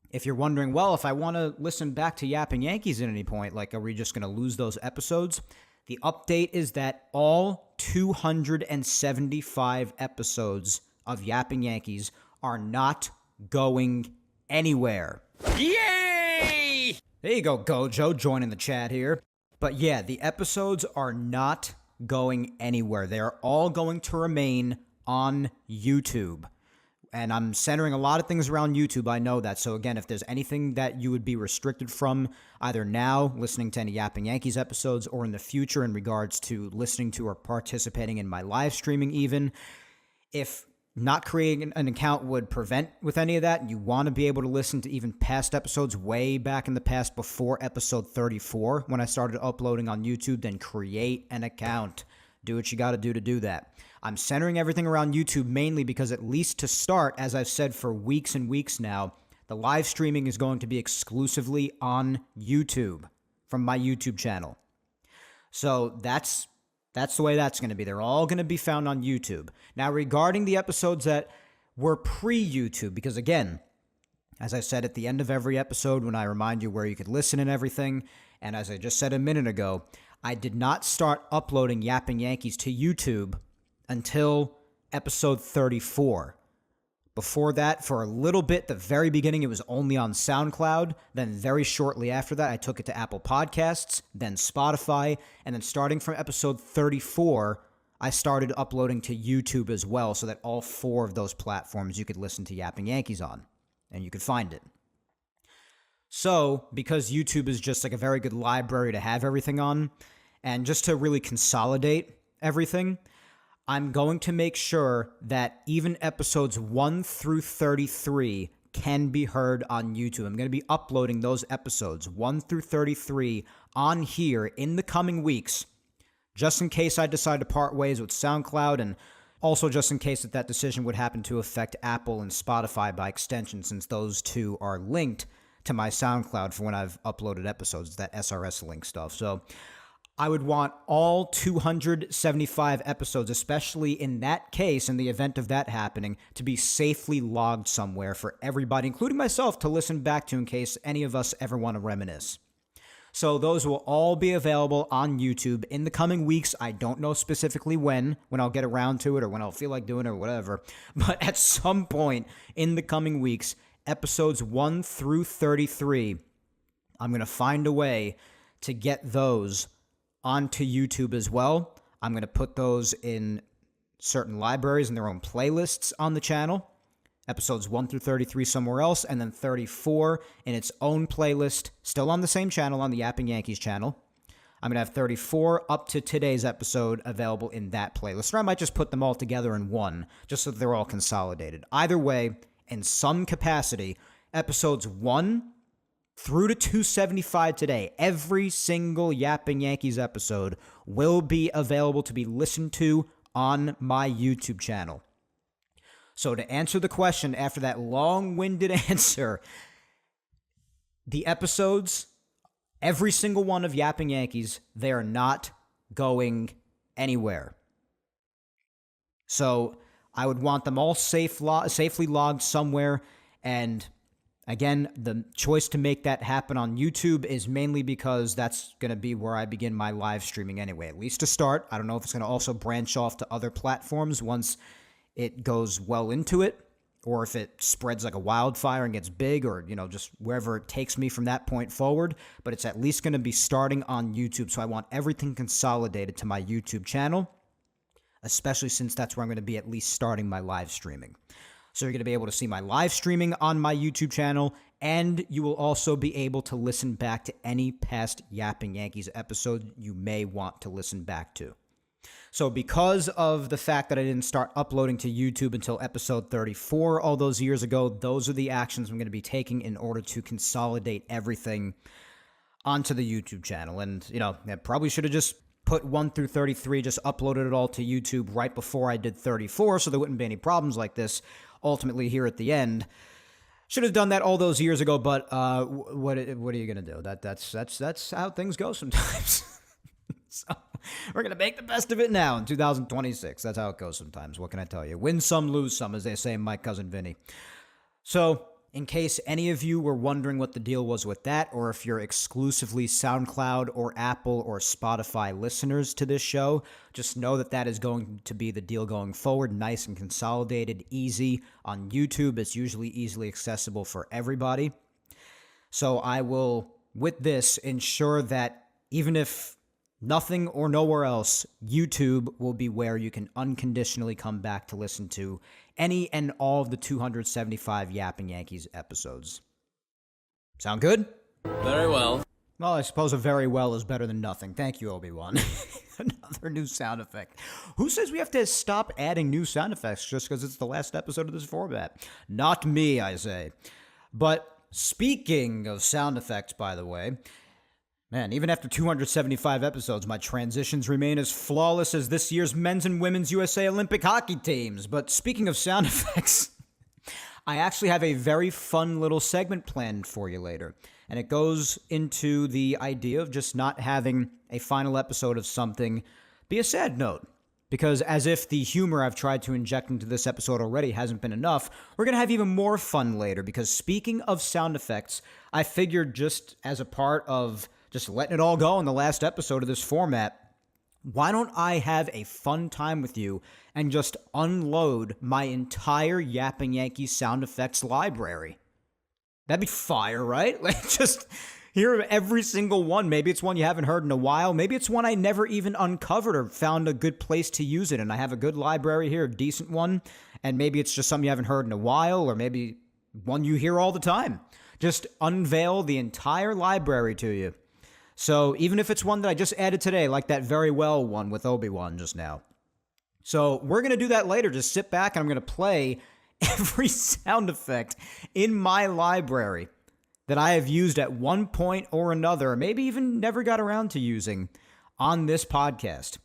if you're wondering, well, if I want to listen back to Yapping Yankees at any point, like, are we just going to lose those episodes? The update is that all 275 episodes of Yapping Yankees are not going anywhere. Yay! There you go, Gojo, joining the chat here. But yeah, the episodes are not going anywhere. They are all going to remain on YouTube. And I'm centering a lot of things around YouTube, I know that. So again, if there's anything that you would be restricted from, either now, listening to any Yapping Yankees episodes, or in the future in regards to listening to or participating in my live streaming even, if not creating an account would prevent with any of that, and you want to be able to listen to even past episodes way back in the past before episode 34, when I started uploading on YouTube, then create an account. Do what you got to do that. I'm centering everything around YouTube mainly because, at least to start, as I've said for weeks and weeks now, the live streaming is going to be exclusively on YouTube from my YouTube channel. So that's the way that's going to be. They're all going to be found on YouTube. Now, regarding the episodes that were pre-YouTube, because again, as I said at the end of every episode when I remind you where you could listen and everything, and as I just said a minute ago, I did not start uploading Yapping Yankees to YouTube until episode 34. Before that, for a little bit, the very beginning, it was only on SoundCloud. Then very shortly after that, I took it to Apple Podcasts, then Spotify, and then starting from episode 34, I started uploading to YouTube as well, so that all 4 of those platforms you could listen to Yapping Yankees on, and you could find it. So, because YouTube is just like a very good library to have everything on, and just to really consolidate everything, I'm going to make sure that even episodes 1 through 33 can be heard on YouTube. I'm going to be uploading those episodes 1 through 33 on here in the coming weeks, just in case I decide to part ways with SoundCloud, and also just in case that decision would happen to affect Apple and Spotify by extension, since those two are linked to my SoundCloud for when I've uploaded episodes, that SRS link stuff. So I would want all 275 episodes, especially in that case, in the event of that happening, to be safely logged somewhere for everybody, including myself, to listen back to in case any of us ever want to reminisce. So those will all be available on YouTube in the coming weeks. I don't know specifically when I'll get around to it or when I'll feel like doing it or whatever. But at some point in the coming weeks, episodes 1 through 33, I'm going to find a way to get those onto YouTube as well. I'm going to put those in certain libraries and their own playlists on the channel. Episodes 1 through 33 somewhere else, and then 34 in its own playlist, still on the same channel, on the Yapping Yankees channel. I'm going to have 34 up to today's episode available in that playlist. Or I might just put them all together in one, just so that they're all consolidated. Either way, in some capacity, episodes 1 through to 275 today, every single Yapping Yankees episode will be available to be listened to on my YouTube channel. So to answer the question after that long-winded answer, the episodes, every single one of Yapping Yankees, they are not going anywhere. So I would want them all safely logged somewhere. And again, the choice to make that happen on YouTube is mainly because that's going to be where I begin my live streaming anyway, at least to start. I don't know if it's going to also branch off to other platforms once it goes well into it, or if it spreads like a wildfire and gets big, or, just wherever it takes me from that point forward. But it's at least going to be starting on YouTube. So I want everything consolidated to my YouTube channel, especially since that's where I'm going to be at least starting my live streaming. So you're going to be able to see my live streaming on my YouTube channel, and you will also be able to listen back to any past Yapping Yankees episode you may want to listen back to. So because of the fact that I didn't start uploading to YouTube until episode 34 all those years ago, those are the actions I'm going to be taking in order to consolidate everything onto the YouTube channel. And, I probably should have just put 1 through 33, just uploaded it all to YouTube right before I did 34, so there wouldn't be any problems like this ultimately here at the end. Should have done that all those years ago, but what are you going to do? That's how things go sometimes. So we're going to make the best of it now in 2026. That's how it goes sometimes. What can I tell you? Win some, lose some, as they say in My Cousin Vinny. So in case any of you were wondering what the deal was with that, or if you're exclusively SoundCloud or Apple or Spotify listeners to this show, just know that that is going to be the deal going forward. Nice and consolidated, easy on YouTube. It's usually easily accessible for everybody. So I will, with this, ensure that even if nothing or nowhere else, YouTube will be where you can unconditionally come back to listen to any and all of the 275 Yapping Yankees episodes. Sound good? Very well. Well, I suppose a very well is better than nothing. Thank you, Obi-Wan. Another new sound effect. Who says we have to stop adding new sound effects just because it's the last episode of this format? Not me, I say. But speaking of sound effects, by the way, man, even after 275 episodes, my transitions remain as flawless as this year's men's and women's USA Olympic hockey teams. But speaking of sound effects, I actually have a very fun little segment planned for you later. And it goes into the idea of just not having a final episode of something be a sad note. Because as if the humor I've tried to inject into this episode already hasn't been enough, we're going to have even more fun later. Because speaking of sound effects, I figured just as a part of just letting it all go in the last episode of this format, why don't I have a fun time with you and just unload my entire Yapping Yankees sound effects library? That'd be fire, right? Like, just hear every single one. Maybe it's one you haven't heard in a while. Maybe it's one I never even uncovered or found a good place to use it, and I have a good library here, a decent one, and maybe it's just something you haven't heard in a while, or maybe one you hear all the time. Just unveil the entire library to you. So even if it's one that I just added today, like that very well one with Obi-Wan just now. So we're going to do that later. Just sit back and I'm going to play every sound effect in my library that I have used at one point or another, or maybe even never got around to using on this podcast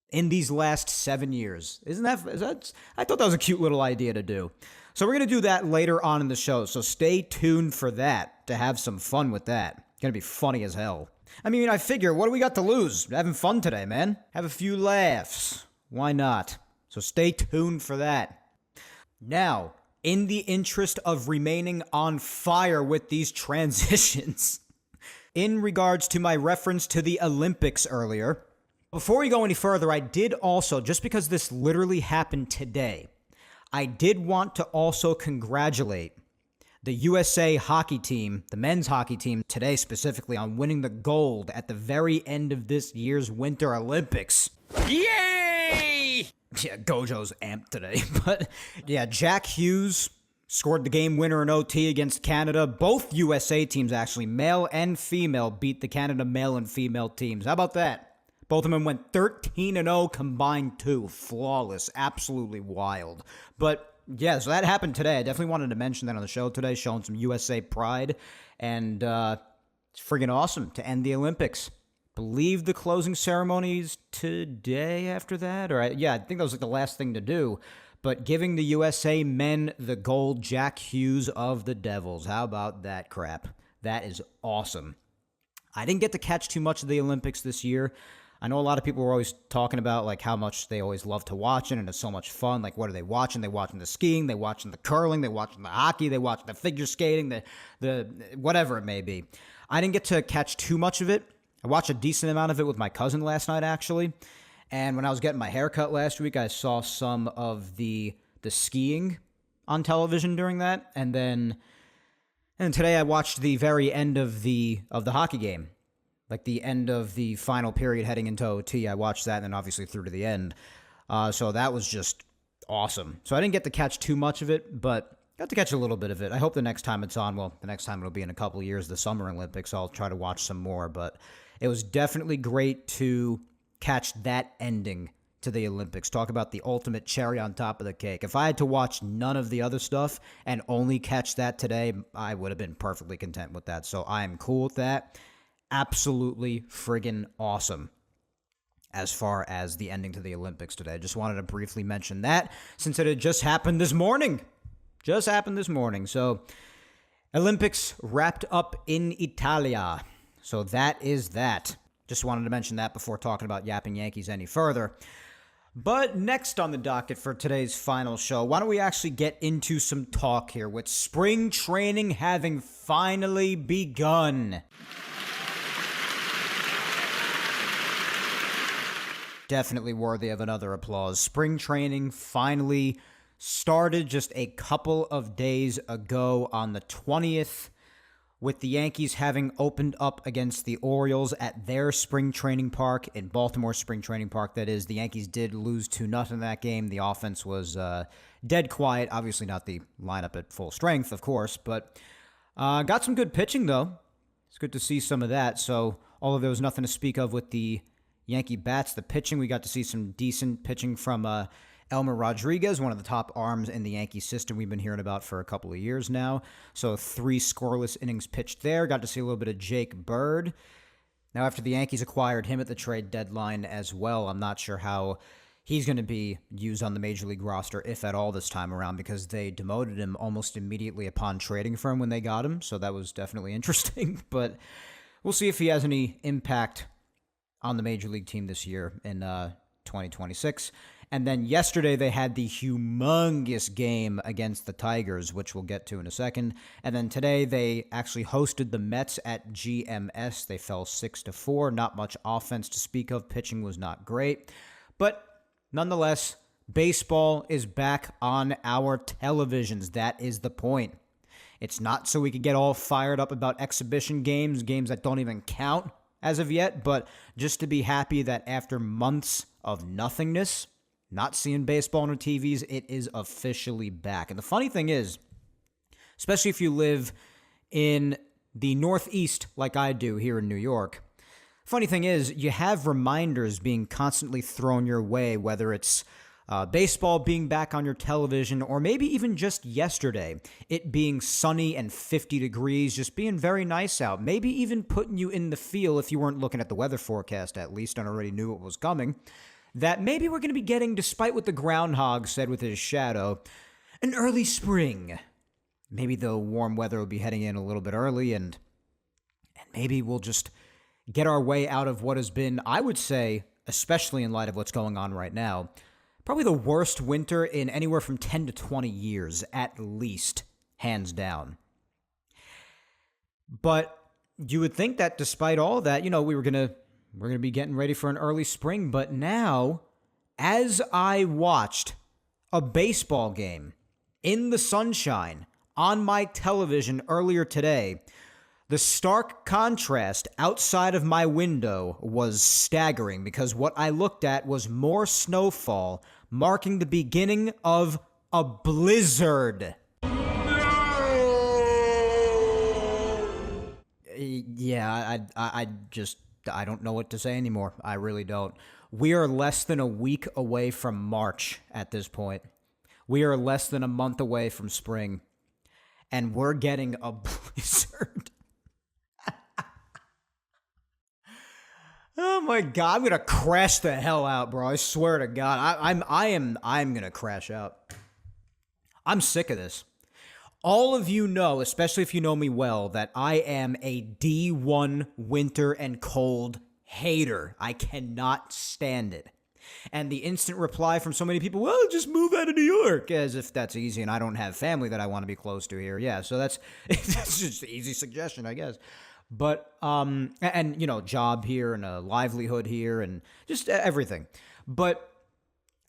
in these last 7 years. Is that I thought that was a cute little idea to do. So we're going to do that later on in the show. So stay tuned for that, to have some fun with that. It's going to be funny as hell. I mean, I figure, what do we got to lose? Having fun today, man. Have a few laughs. Why not? So stay tuned for that. Now, in the interest of remaining on fire with these transitions, in regards to my reference to the Olympics earlier, before we go any further, I did also, just because this literally happened today, I did want to also congratulate the USA hockey team, the men's hockey team today specifically, on winning the gold at the very end of this year's Winter Olympics. Yay! Yeah, Gojo's amped today. But yeah, Jack Hughes scored the game winner in OT against Canada. Both USA teams, actually, male and female, beat the Canada male and female teams. How about that? Both of them went 13-0 combined too. Flawless. Absolutely wild. But yeah, so that happened today. I definitely wanted to mention that on the show today, showing some USA pride. And it's friggin' awesome to end the Olympics. Believe the closing ceremonies today after that? I think that was like the last thing to do. But giving the USA men the gold, Jack Hughes of the Devils. How about that crap? That is awesome. I didn't get to catch too much of the Olympics this year. I know a lot of people were always talking about like how much they always love to watch it, and it's so much fun. Like, what are they watching? They watching the skiing, they watching the curling, they watching the hockey, they watching the figure skating, the whatever it may be. I didn't get to catch too much of it. I watched a decent amount of it with my cousin last night, actually. And when I was getting my haircut last week, I saw some of the skiing on television during that, and today I watched the very end of the hockey game. Like the end of the final period heading into OT, I watched that and then obviously through to the end. So that was just awesome. So I didn't get to catch too much of it, but got to catch a little bit of it. I hope the next time it's on, the next time it'll be in a couple of years, the Summer Olympics, I'll try to watch some more. But it was definitely great to catch that ending to the Olympics. Talk about the ultimate cherry on top of the cake. If I had to watch none of the other stuff and only catch that today, I would have been perfectly content with that. So I am cool with that. Absolutely friggin' awesome as far as the ending to the Olympics today. Just wanted to briefly mention that since it had just happened this morning. So Olympics wrapped up in Italia. So that is that. Just wanted to mention that before talking about Yapping Yankees any further. But next on the docket for today's final show, why don't we actually get into some talk here with spring training having finally begun. Definitely worthy of another applause. Spring training finally started just a couple of days ago on the 20th, with the Yankees having opened up against the Orioles at their spring training park, in Baltimore Spring Training Park, that is. The Yankees did lose 2-0 in that game. The offense was dead quiet. Obviously not the lineup at full strength, of course, but got some good pitching, though. It's good to see some of that. So although there was nothing to speak of with the Yankee bats, the pitching, we got to see some decent pitching from Elmer Rodriguez, one of the top arms in the Yankee system we've been hearing about for a couple of years now. So 3 scoreless innings pitched there. Got to see a little bit of Jake Bird. Now, after the Yankees acquired him at the trade deadline as well, I'm not sure how he's going to be used on the Major League roster, if at all, this time around, because they demoted him almost immediately upon trading for him when they got him. So that was definitely interesting. But we'll see if he has any impact on the Major League team this year in 2026. And then yesterday they had the humongous game against the Tigers, which we'll get to in a second. And then today they actually hosted the Mets at GMS. They fell 6-4. Not much offense to speak of. Pitching was not great. But nonetheless, baseball is back on our televisions. That is the point. It's not so we could get all fired up about exhibition games that don't even count as of yet, but just to be happy that after months of nothingness, not seeing baseball on our TVs, it is officially back. And the funny thing is, especially if you live in the Northeast like I do here in New York, funny thing is, you have reminders being constantly thrown your way, whether it's baseball being back on your television, or maybe even just yesterday, it being sunny and 50 degrees, just being very nice out, maybe even putting you in the feel, if you weren't looking at the weather forecast at least and already knew it was coming, that maybe we're going to be getting, despite what the groundhog said with his shadow, an early spring. Maybe the warm weather will be heading in a little bit early, and maybe we'll just get our way out of what has been, I would say, especially in light of what's going on right now, probably the worst winter in anywhere from 10 to 20 years, at least, hands down. But you would think that despite all that, we're going to be getting ready for an early spring. But now, as I watched a baseball game in the sunshine on my television earlier today, the stark contrast outside of my window was staggering, because what I looked at was more snowfall, marking the beginning of a blizzard. I don't know what to say anymore. I really don't. We are less than a week away from March at this point. We are less than a month away from spring, and we're getting a blizzard. Oh my God, I'm gonna crash the hell out, bro. I swear to God, I'm gonna crash out. I'm sick of this. All of you know, especially if you know me well, that I am a D1 winter and cold hater. I cannot stand it. And the instant reply from so many people, well, just move out of New York, as if that's easy, and I don't have family that I want to be close to here. Yeah, so that's just an easy suggestion, I guess. But, and, you know, job here and a livelihood here and just everything. But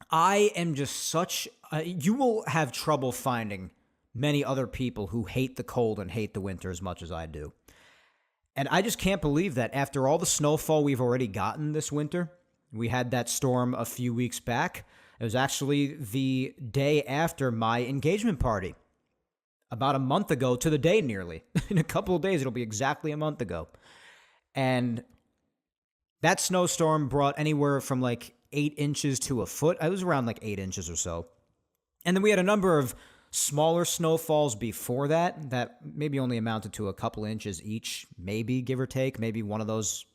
I am just such, you will have trouble finding many other people who hate the cold and hate the winter as much as I do. And I just can't believe that after all the snowfall we've already gotten this winter, we had that storm a few weeks back. It was actually the day after my engagement party. About a month ago to the day nearly. In a couple of days, it'll be exactly a month ago. And that snowstorm brought anywhere from like 8 inches to a foot. It was around like 8 inches or so. And then we had a number of smaller snowfalls before that maybe only amounted to a couple inches each, maybe, give or take. Maybe one of those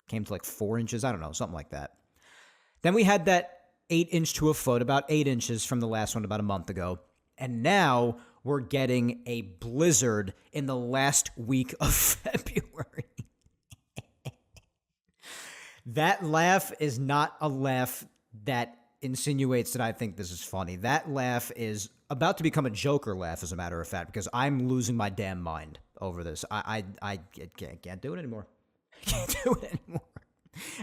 came to like 4 inches. I don't know, something like that. Then we had that 8 inch to a foot, about 8 inches from the last one about a month ago. And now we're getting a blizzard in the last week of February. That laugh is not a laugh that insinuates that I think this is funny. That laugh is about to become a Joker laugh, as a matter of fact, because I'm losing my damn mind over this. I can't do it anymore. I can't do it anymore.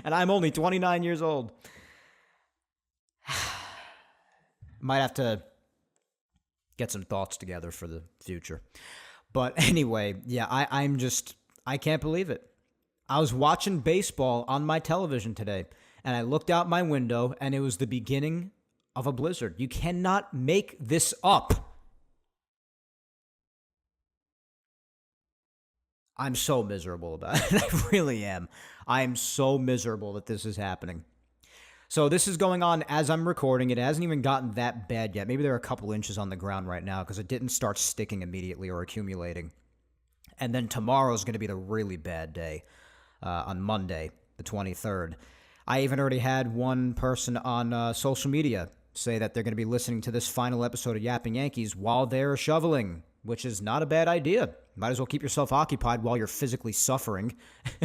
And I'm only 29 years old. Might have to get some thoughts together for the future. But anyway, yeah, I can't believe it. I was watching baseball on my television today, and I looked out my window, and it was the beginning of a blizzard. You cannot make this up. I'm so miserable about it. I really am. I am so miserable that this is happening. So this is going on as I'm recording. It hasn't even gotten that bad yet. Maybe there are a couple inches on the ground right now because it didn't start sticking immediately or accumulating. And then tomorrow is going to be the really bad day on Monday, the 23rd. I even already had one person on social media say that they're going to be listening to this final episode of Yapping Yankees while they're shoveling, which is not a bad idea. Might as well keep yourself occupied while you're physically suffering.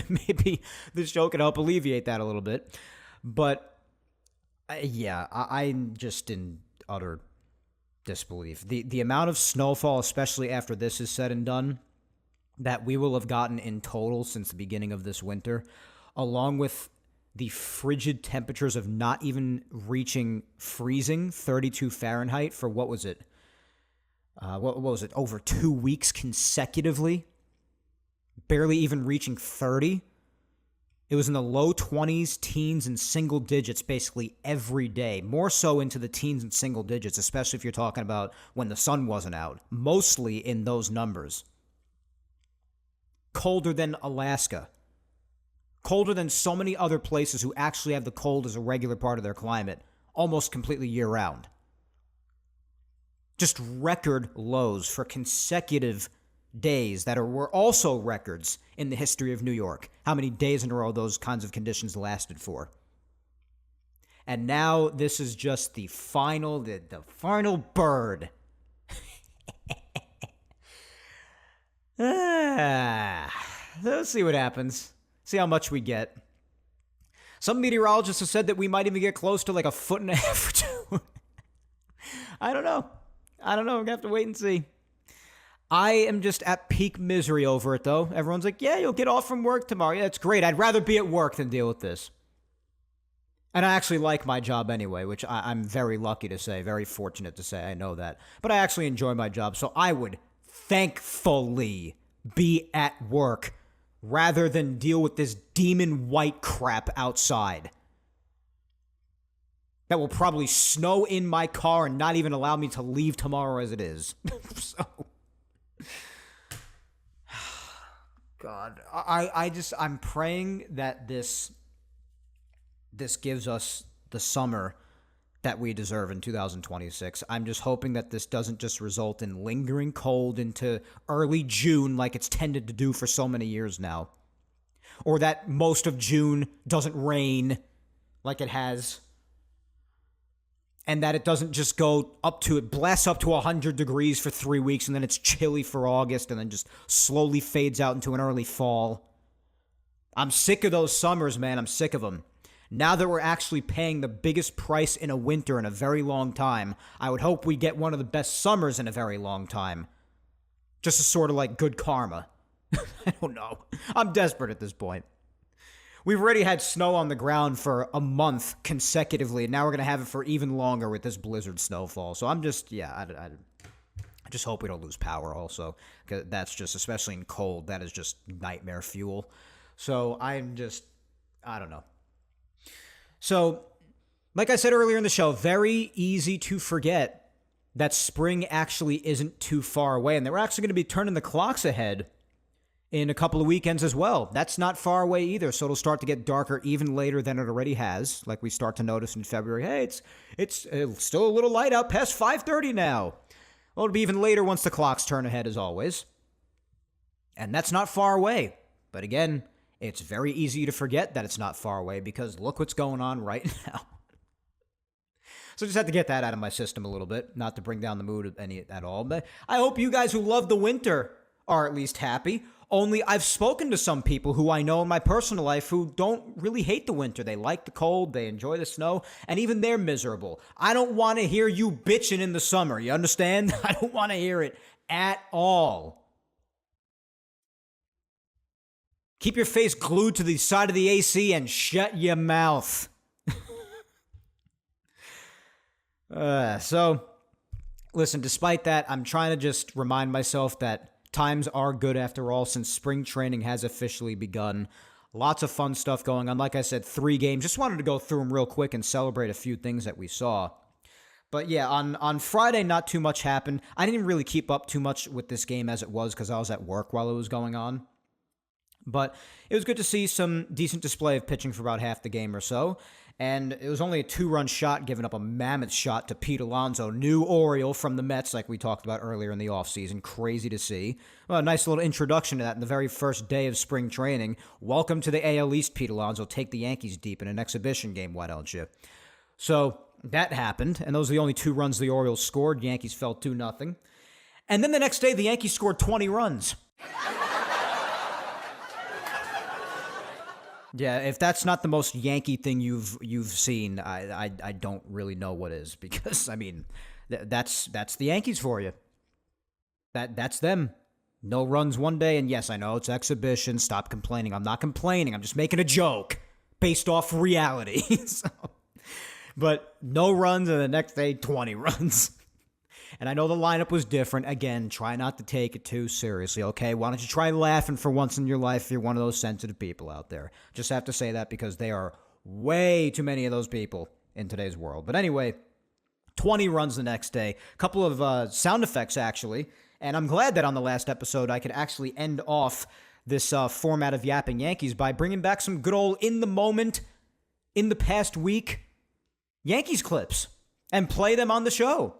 Maybe this show can help alleviate that a little bit. But yeah, I'm just in utter disbelief. The amount of snowfall, especially after this is said and done, that we will have gotten in total since the beginning of this winter, along with the frigid temperatures of not even reaching freezing, 32 Fahrenheit for what was it? What was it? Over 2 weeks consecutively? Barely even reaching 30. It was in the low 20s, teens, and single digits basically every day. More so into the teens and single digits, especially if you're talking about when the sun wasn't out. Mostly in those numbers. Colder than Alaska. Colder than so many other places who actually have the cold as a regular part of their climate, almost completely year-round. Just record lows for consecutive days that were also records in the history of New York. How many days in a row those kinds of conditions lasted for. And now this is just the final bird. Let's see what happens. See how much we get. Some meteorologists have said that we might even get close to like a foot and a half or two. I don't know. We're going to have to wait and see. I am just at peak misery over it, though. Everyone's like, yeah, you'll get off from work tomorrow. Yeah, that's great. I'd rather be at work than deal with this. And I actually like my job anyway, which I'm very lucky to say, very fortunate to say. I know that. But I actually enjoy my job, so I would thankfully be at work rather than deal with this demon white crap outside that will probably snow in my car and not even allow me to leave tomorrow as it is. So, God, I'm praying that this gives us the summer that we deserve in 2026. I'm just hoping that this doesn't just result in lingering cold into early June like it's tended to do for so many years now. Or that most of June doesn't rain like it has. And that it doesn't just go blasts up to 100 degrees for 3 weeks and then it's chilly for August and then just slowly fades out into an early fall. I'm sick of those summers, man. I'm sick of them. Now that we're actually paying the biggest price in a winter in a very long time, I would hope we get one of the best summers in a very long time. Just as sort of like good karma. I don't know. I'm desperate at this point. We've already had snow on the ground for a month consecutively, and now we're going to have it for even longer with this blizzard snowfall. So I'm just, I just hope we don't lose power also. Because that's just, especially in cold, that is just nightmare fuel. So I don't know. So, like I said earlier in the show, very easy to forget that spring actually isn't too far away. And that we're actually going to be turning the clocks ahead in a couple of weekends as well. That's not far away either. So it'll start to get darker even later than it already has. Like we start to notice in February, hey, it's still a little light out past 5:30 now. Well, it'll be even later once the clocks turn ahead as always. And that's not far away. But again, it's very easy to forget that it's not far away because look what's going on right now. So just have to get that out of my system a little bit, not to bring down the mood at all. But I hope you guys who love the winter are at least happy. Only I've spoken to some people who I know in my personal life who don't really hate the winter. They like the cold, they enjoy the snow, and even they're miserable. I don't want to hear you bitching in the summer, you understand? I don't want to hear it at all. Keep your face glued to the side of the AC and shut your mouth. So, listen, despite that, I'm trying to just remind myself that times are good after all since spring training has officially begun. Lots of fun stuff going on. Like I said, 3 games. Just wanted to go through them real quick and celebrate a few things that we saw. But yeah, on Friday, not too much happened. I didn't really keep up too much with this game as it was because I was at work while it was going on. But it was good to see some decent display of pitching for about half the game or so. And it was only a 2-run shot, giving up a mammoth shot to Pete Alonso, new Oriole from the Mets, like we talked about earlier in the offseason. Crazy to see. Well, a nice little introduction to that in the very first day of spring training. Welcome to the AL East, Pete Alonso. Take the Yankees deep in an exhibition game, why don't you? So that happened, and those are the only 2 runs the Orioles scored. Yankees fell 2-0. And then the next day, the Yankees scored 20 runs. Yeah, if that's not the most Yankee thing you've seen, I don't really know what is, because I mean, that's the Yankees for you. That's them. No runs one day, and yes, I know it's exhibition. Stop complaining. I'm not complaining. I'm just making a joke based off reality. But no runs, and the next day 20 runs. And I know the lineup was different. Again, try not to take it too seriously, okay? Why don't you try laughing for once in your life if you're one of those sensitive people out there? Just have to say that because there are way too many of those people in today's world. But anyway, 20 runs the next day. A couple of sound effects, actually. And I'm glad that on the last episode I could actually end off this format of Yapping Yankees by bringing back some good old in-the-moment, in the past week Yankees clips and play them on the show.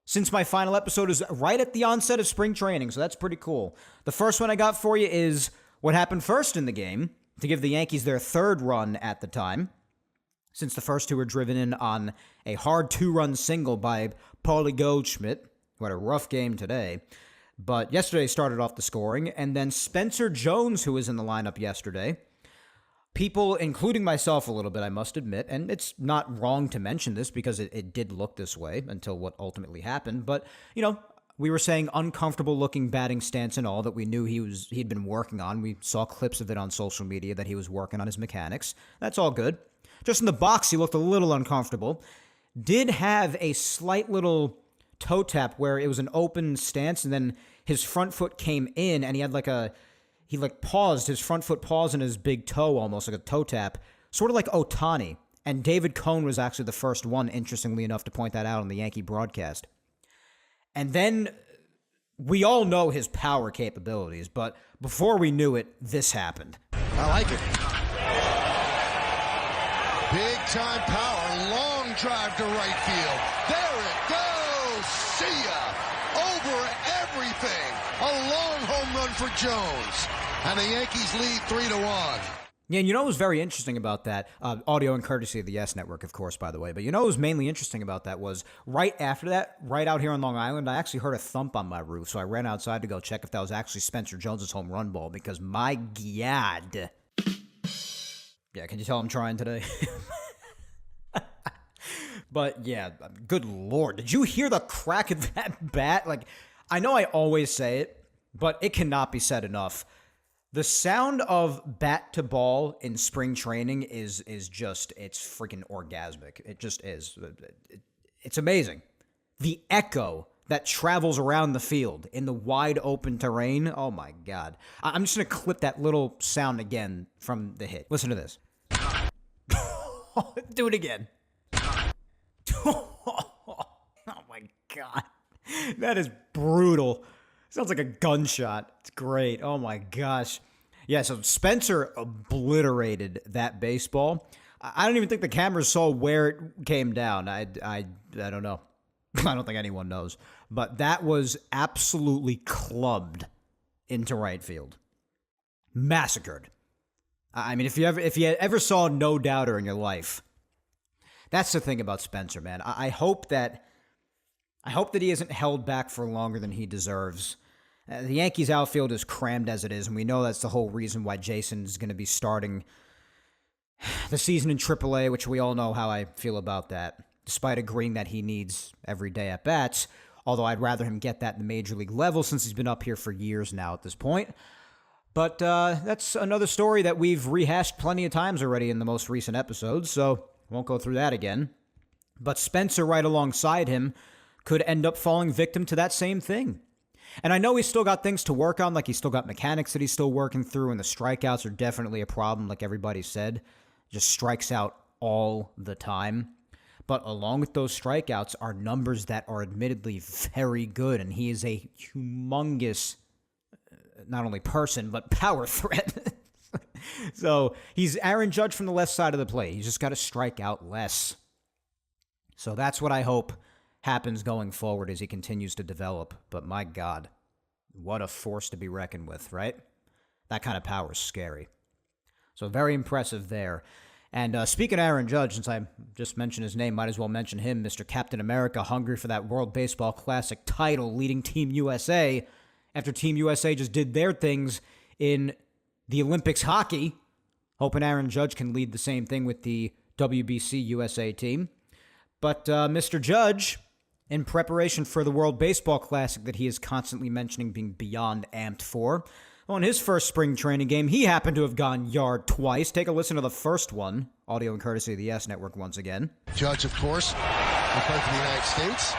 Since my final episode is right at the onset of spring training, so that's pretty cool. The first one I got for you is what happened first in the game to give the Yankees their 3rd run at the time, since the first 2 were driven in on a hard 2-run single by Paulie Goldschmidt, who had a rough game today. But yesterday started off the scoring, and then Spencer Jones, who was in the lineup yesterday. People, including myself a little bit, I must admit, and it's not wrong to mention this because it did look this way until what ultimately happened, but, you know, we were saying uncomfortable looking batting stance and all that we knew he'd been working on. We saw clips of it on social media that he was working on his mechanics. That's all good. Just in the box, he looked a little uncomfortable. Did have a slight little toe tap where it was an open stance and then his front foot came in and he had he paused, his front foot paused in his big toe, almost like a toe tap, sort of like Ohtani. And David Cohn was actually the first one, interestingly enough, to point that out on the Yankee broadcast. And then we all know his power capabilities, but before we knew it, this happened. I like it. Big time power, long drive to right field. There it goes. See ya. Over everything. A long home run for Jones. And the Yankees lead 3-1. Yeah, and you know what was very interesting about that? Audio and courtesy of the Yes Network, of course, by the way. But you know what was mainly interesting about that was right after that, right out here on Long Island, I actually heard a thump on my roof. So I ran outside to go check if that was actually Spencer Jones's home run ball because my God. Yeah, can you tell I'm trying today? But yeah, good Lord. Did you hear the crack of that bat? Like, I know I always say it, but it cannot be said enough. The sound of bat to ball in spring training is just, it's freaking orgasmic. It just is. It's amazing. The echo that travels around the field in the wide open terrain. Oh my God. I'm just going to clip that little sound again from the hit. Listen to this. Do it again. Oh my God. That is brutal. Sounds like a gunshot. It's great. Oh my gosh. Yeah, so Spencer obliterated that baseball. I don't even think the cameras saw where it came down. I don't know. I don't think anyone knows. But that was absolutely clubbed into right field. Massacred. I mean, if you ever saw No Doubter in your life, that's the thing about Spencer, man. I hope that he isn't held back for longer than he deserves. The Yankees outfield is crammed as it is, and we know that's the whole reason why Jason's going to be starting the season in AAA, which we all know how I feel about that, despite agreeing that he needs everyday at-bats, although I'd rather him get that in the major league level since he's been up here for years now at this point. But that's another story that we've rehashed plenty of times already in the most recent episodes, so won't go through that again. But Spencer right alongside him could end up falling victim to that same thing. And I know he's still got things to work on, like he's still got mechanics that he's still working through, and the strikeouts are definitely a problem, like everybody said. Just strikes out all the time. But along with those strikeouts are numbers that are admittedly very good, and he is a humongous, not only person, but power threat. So he's Aaron Judge from the left side of the plate. He's just got to strike out less. So that's what I hope happens going forward as he continues to develop. But my God, what a force to be reckoned with, right? That kind of power is scary. So very impressive there. And speaking of Aaron Judge, since I just mentioned his name, might as well mention him, Mr. Captain America, hungry for that World Baseball Classic title, leading Team USA after Team USA just did their things in the Olympics hockey. Hoping Aaron Judge can lead the same thing with the WBC USA team. But Mr. Judge, in preparation for the World Baseball Classic that he is constantly mentioning being beyond amped for, on his first spring training game, he happened to have gone yard twice. Take a listen to the first one. Audio and courtesy of the Yes Network once again. Judge, of course, will play for the United States.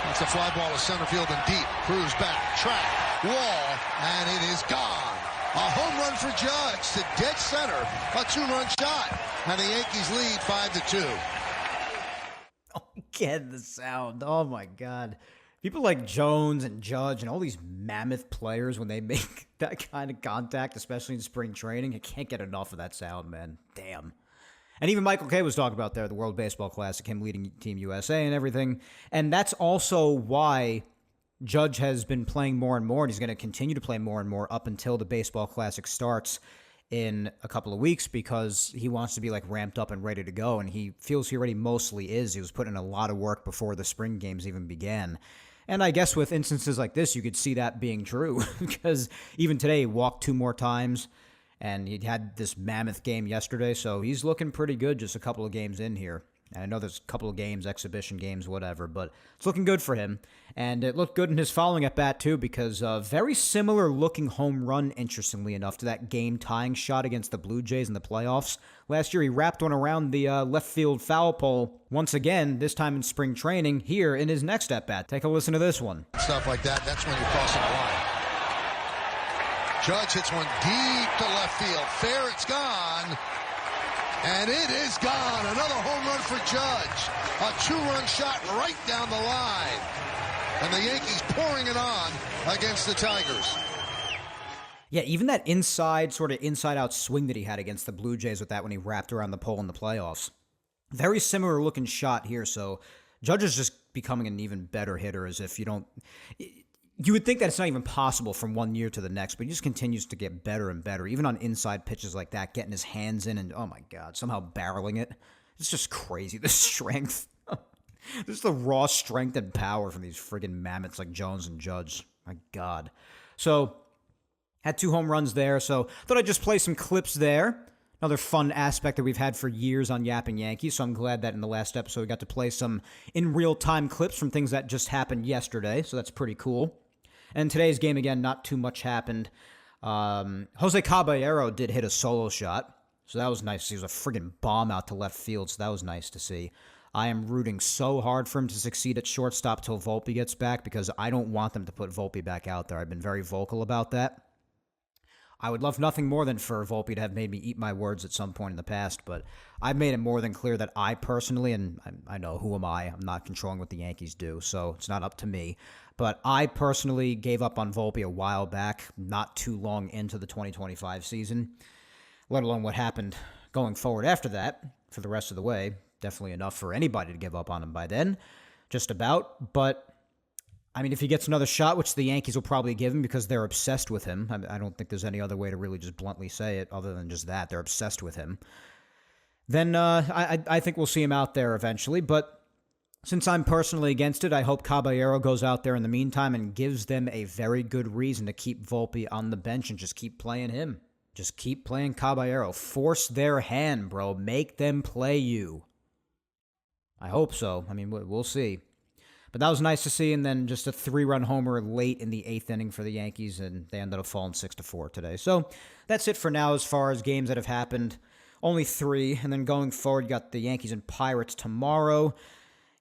It's a fly ball to center field and deep. Cruz back, track, wall, and it is gone. A home run for Judge to dead center. A two-run shot. And the Yankees lead 5-2. Get the sound. Oh, my God. People like Jones and Judge and all these mammoth players, when they make that kind of contact, especially in spring training, I can't get enough of that sound, man. Damn. And even Michael Kay was talking about there, the World Baseball Classic, him leading Team USA and everything. And that's also why Judge has been playing more and more, and he's going to continue to play more and more up until the Baseball Classic starts in a couple of weeks, because he wants to be like ramped up and ready to go, and he feels he already mostly is. He was putting in a lot of work before the spring games even began. And I guess with instances like this, you could see that being true, because even today he walked 2 more times, and he had this mammoth game yesterday, so he's looking pretty good just a couple of games in here. And I know there's a couple of games, exhibition games, whatever, but it's looking good for him. And it looked good in his following at bat, too, because very similar looking home run, interestingly enough, to that game-tying shot against the Blue Jays in the playoffs. Last year, he wrapped one around the left field foul pole once again, this time in spring training, here in his next at-bat. Take a listen to this one. Stuff like that, that's when you're crossing the line. Judge hits one deep to left field. Fair, it's gone. And it is gone. Another home run for Judge. A 2-run shot right down the line. and the Yankees pouring it on against the Tigers. Yeah, even that sort of inside-out swing that he had against the Blue Jays with that when he wrapped around the pole in the playoffs. Very similar looking shot here, so Judge is just becoming an even better hitter as if you would think that it's not even possible from one year to the next, but he just continues to get better and better, even on inside pitches like that, getting his hands in and, oh my God, somehow barreling it. It's just crazy, the strength. Just the raw strength and power from these friggin' mammoths like Jones and Judge. My God. So, had 2 home runs there, so thought I'd just play some clips there. Another fun aspect that we've had for years on Yapping Yankees, so I'm glad that in the last episode we got to play some in real-time clips from things that just happened yesterday, so that's pretty cool. And today's game, again, not too much happened. Jose Caballero did hit a solo shot, so that was nice. He was a friggin' bomb out to left field, so that was nice to see. I am rooting so hard for him to succeed at shortstop till Volpe gets back because I don't want them to put Volpe back out there. I've been very vocal about that. I would love nothing more than for Volpe to have made me eat my words at some point in the past, but I've made it more than clear that I personally, and I know who am I, I'm not controlling what the Yankees do, so it's not up to me, but I personally gave up on Volpe a while back, not too long into the 2025 season, let alone what happened going forward after that for the rest of the way. Definitely enough for anybody to give up on him by then, just about, but I mean, if he gets another shot, which the Yankees will probably give him because they're obsessed with him. I don't think there's any other way to really just bluntly say it other than just that. They're obsessed with him. Then I think we'll see him out there eventually. But since I'm personally against it, I hope Caballero goes out there in the meantime and gives them a very good reason to keep Volpe on the bench and just keep playing him. Just keep playing Caballero. Force their hand, bro. Make them play you. I hope so. I mean, we'll see. But that was nice to see, and then just a 3-run homer late in the 8th inning for the Yankees, and they ended up falling 6-4 today. So that's it for now as far as games that have happened. Only 3, and then going forward, you got the Yankees and Pirates tomorrow,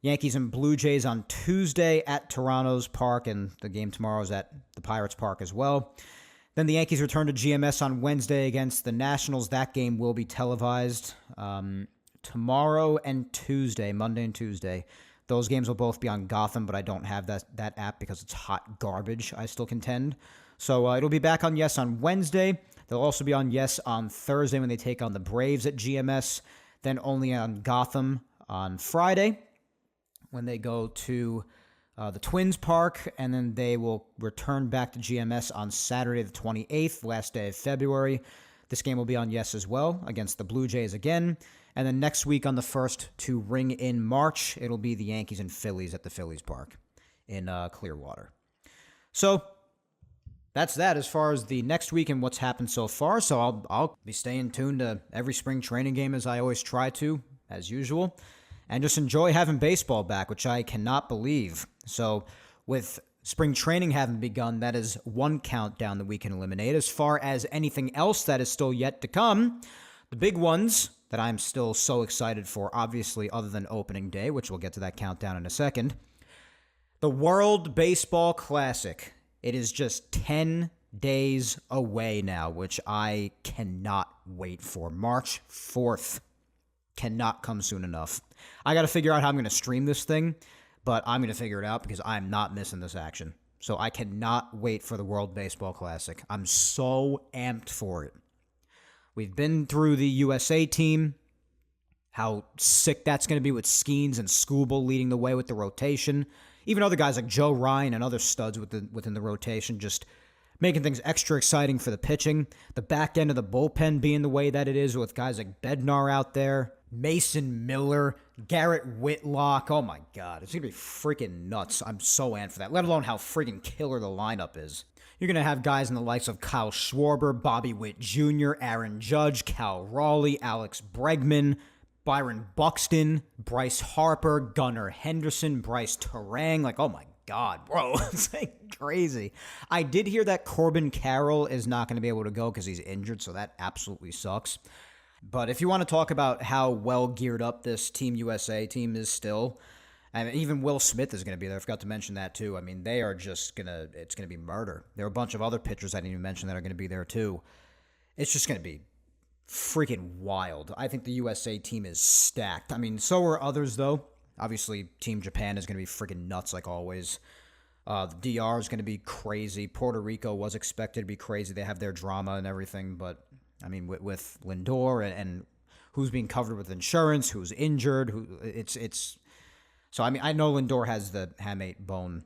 Yankees and Blue Jays on Tuesday at Toronto's Park, and the game tomorrow is at the Pirates Park as well. Then the Yankees return to GMS on Wednesday against the Nationals. That game will be televised tomorrow and Tuesday, Monday and Tuesday. Those games will both be on Gotham, but I don't have that app because it's hot garbage, I still contend. So it'll be back on Yes on Wednesday. They'll also be on Yes on Thursday when they take on the Braves at GMS. Then only on Gotham on Friday when they go to the Twins Park. And then they will return back to GMS on Saturday the 28th, last day of February. This game will be on Yes as well against the Blue Jays again. And then next week on the 1st to ring in March, it'll be the Yankees and Phillies at the Phillies Park in Clearwater. So that's that as far as the next week and what's happened so far. So I'll be staying tuned to every spring training game as I always try to, as usual, and just enjoy having baseball back, which I cannot believe. So with spring training having begun, that is one countdown that we can eliminate. As far as anything else that is still yet to come, the big ones that I'm still so excited for, obviously, other than opening day, which we'll get to that countdown in a second. The World Baseball Classic. It is just 10 days away now, which I cannot wait for. March 4th. Cannot come soon enough. I got to figure out how I'm going to stream this thing, but I'm going to figure it out because I'm not missing this action. So I cannot wait for the World Baseball Classic. I'm so amped for it. We've been through the USA team, how sick that's going to be with Skeens and Skubal leading the way with the rotation. Even other guys like Joe Ryan and other studs within the rotation just making things extra exciting for the pitching. The back end of the bullpen being the way that it is with guys like Bednar out there, Mason Miller, Garrett Whitlock. Oh my God, it's going to be freaking nuts. I'm so amped for that, let alone how freaking killer the lineup is. You're going to have guys in the likes of Kyle Schwarber, Bobby Witt Jr., Aaron Judge, Cal Raleigh, Alex Bregman, Byron Buxton, Bryce Harper, Gunnar Henderson, Bryce Terang. Like, oh my God, bro. It's like crazy. I did hear that Corbin Carroll is not going to be able to go because he's injured, so that absolutely sucks. But if you want to talk about how well geared up this Team USA team is still, and even Will Smith is going to be there. I forgot to mention that, too. I mean, they are just it's going to be murder. There are a bunch of other pitchers I didn't even mention that are going to be there, too. It's just going to be freaking wild. I think the USA team is stacked. I mean, so are others, though. Obviously, Team Japan is going to be freaking nuts, like always. The DR is going to be crazy. Puerto Rico was expected to be crazy. They have their drama and everything, but I mean, with Lindor and who's being covered with insurance, who's injured, it's. So I mean, I know Lindor has the hamate bone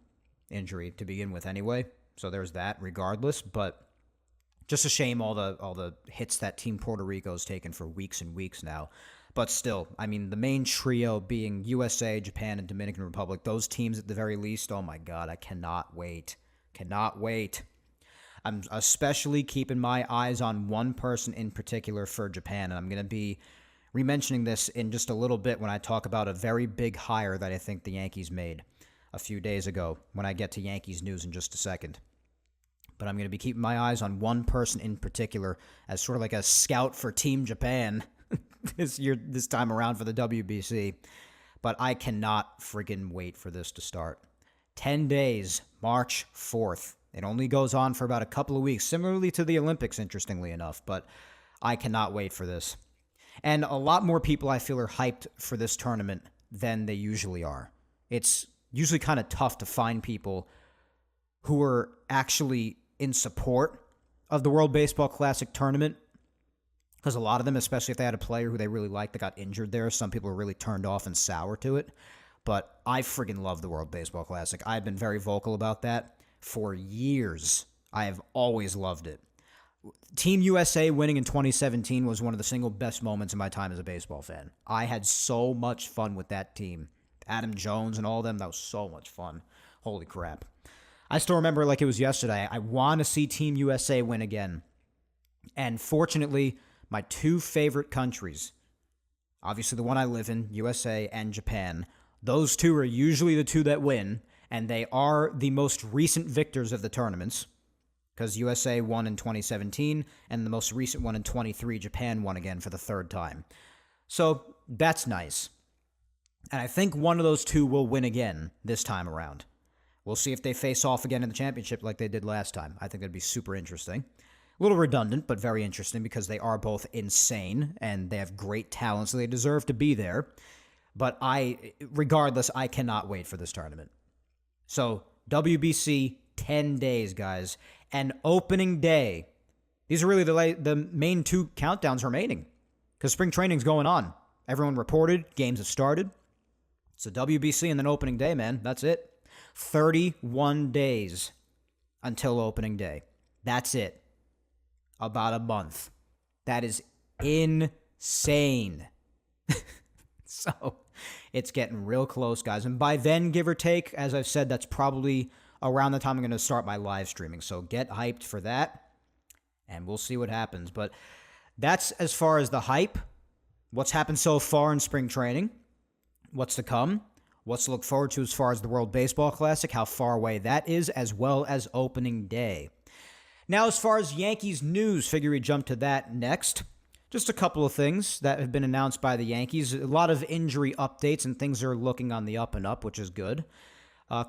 injury to begin with anyway, so there's that. Regardless, but just a shame all the hits that Team Puerto Rico's taken for weeks and weeks now. But still, I mean, the main trio being USA, Japan, and Dominican Republic, those teams at the very least, oh my God, I cannot wait. Cannot wait. I'm especially keeping my eyes on one person in particular for Japan, and I'm going to be re-mentioning this in just a little bit when I talk about a very big hire that I think the Yankees made a few days ago when I get to Yankees news in just a second. But I'm going to be keeping my eyes on one person in particular as sort of like a scout for Team Japan this time around for the WBC. But I cannot friggin' wait for this to start. 10 days, March 4th. It only goes on for about a couple of weeks, similarly to the Olympics, interestingly enough. But I cannot wait for this. And a lot more people, I feel, are hyped for this tournament than they usually are. It's usually kind of tough to find people who are actually in support of the World Baseball Classic tournament, because a lot of them, especially if they had a player who they really liked that got injured there, some people are really turned off and sour to it. But I friggin' love the World Baseball Classic. I've been very vocal about that for years. I have always loved it. Team USA winning in 2017 was one of the single best moments in my time as a baseball fan. I had so much fun with that team. Adam Jones and all of them, that was so much fun. Holy crap. I still remember like it was yesterday. I want to see Team USA win again. And fortunately, my two favorite countries, obviously the one I live in, USA and Japan, those two are usually the two that win, and they are the most recent victors of the tournaments, because USA won in 2017, and the most recent one in 23, Japan won again for the third time. So that's nice. And I think one of those two will win again this time around. We'll see if they face off again in the championship like they did last time. I think that'd be super interesting. A little redundant, but very interesting because they are both insane and they have great talent, so they deserve to be there. But regardless, I cannot wait for this tournament. So, WBC, 10 days, guys. And opening day. These are really the main two countdowns remaining because spring training's going on. Everyone reported. Games have started. So, WBC and then opening day, man. That's it. 31 days until opening day. That's it. About a month. That is insane. So, it's getting real close, guys. And by then, give or take, as I've said, that's probably around the time I'm going to start my live streaming. So, get hyped for that, and we'll see what happens. But that's as far as the hype. What's happened so far in spring training. What's to come. What's to look forward to as far as the World Baseball Classic, how far away that is, as well as opening day. Now, as far as Yankees news, figure we jump to that next. Just a couple of things that have been announced by the Yankees. A lot of injury updates, and things are looking on the up and up, which is good.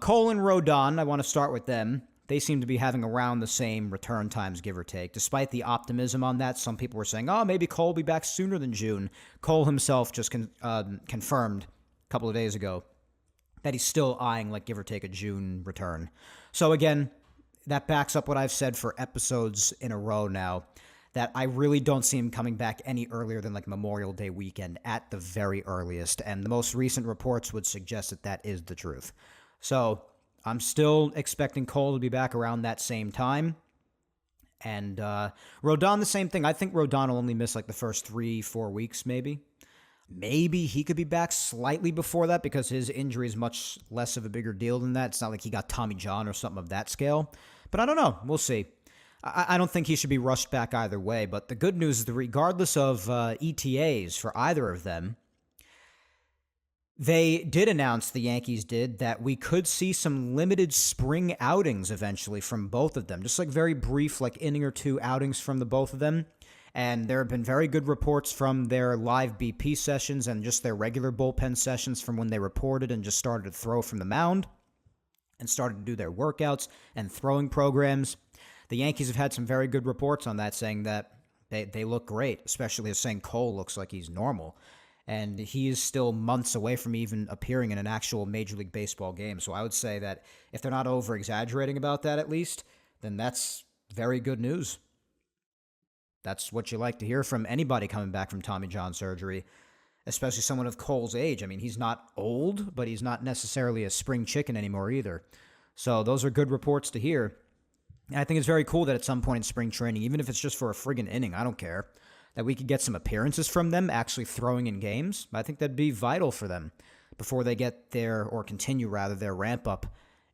Cole and Rodon, I want to start with them. They seem to be having around the same return times, give or take. Despite the optimism on that, some people were saying, oh, maybe Cole will be back sooner than June. Cole himself just confirmed a couple of days ago that he's still eyeing, like, give or take, a June return. So, again, that backs up what I've said for episodes in a row now, that I really don't see him coming back any earlier than, like, Memorial Day weekend at the very earliest. And the most recent reports would suggest that that is the truth. So, I'm still expecting Cole to be back around that same time. And Rodon, the same thing. I think Rodon will only miss, like, the first 3-4 weeks, maybe. Maybe he could be back slightly before that because his injury is much less of a bigger deal than that. It's not like he got Tommy John or something of that scale. But I don't know. We'll see. I don't think he should be rushed back either way. But the good news is that regardless of ETAs for either of them, they did announce, the Yankees did, that we could see some limited spring outings eventually from both of them. Just like very brief, like inning or two outings from the both of them. And there have been very good reports from their live BP sessions and just their regular bullpen sessions from when they reported and just started to throw from the mound and started to do their workouts and throwing programs. The Yankees have had some very good reports on that, saying that they look great, especially as saying Cole looks like he's normal. And he is still months away from even appearing in an actual Major League Baseball game. So I would say that if they're not over-exaggerating about that at least, then that's very good news. That's what you like to hear from anybody coming back from Tommy John surgery, especially someone of Cole's age. I mean, he's not old, but he's not necessarily a spring chicken anymore either. So those are good reports to hear. And I think it's very cool that at some point in spring training, even if it's just for a friggin' inning, I don't care, that we could get some appearances from them actually throwing in games. I think that'd be vital for them before they get their, or continue rather, their ramp up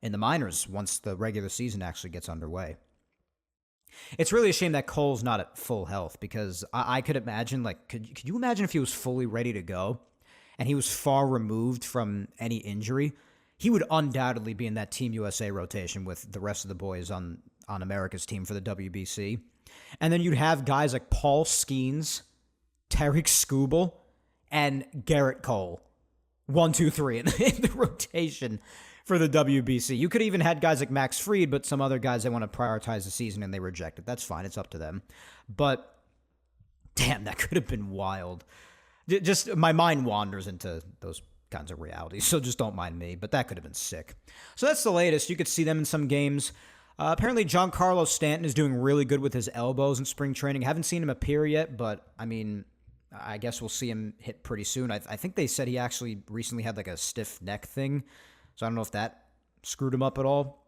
in the minors once the regular season actually gets underway. It's really a shame that Cole's not at full health because I could imagine, like, could you imagine if he was fully ready to go and he was far removed from any injury? He would undoubtedly be in that Team USA rotation with the rest of the boys on America's team for the WBC. And then you'd have guys like Paul Skeens, Tarek Skubal, and Garrett Cole. 1, 2, 3 in the rotation for the WBC. You could even had guys like Max Fried, but some other guys they want to prioritize the season and they reject it. That's fine. It's up to them. But damn, that could have been wild. Just my mind wanders into those kinds of realities, so just don't mind me. But that could have been sick. So that's the latest. You could see them in some games. Apparently, Giancarlo Stanton is doing really good with his elbows in spring training. Haven't seen him appear yet, but I mean, I guess we'll see him hit pretty soon. I think they said he actually recently had like a stiff neck thing. So I don't know if that screwed him up at all.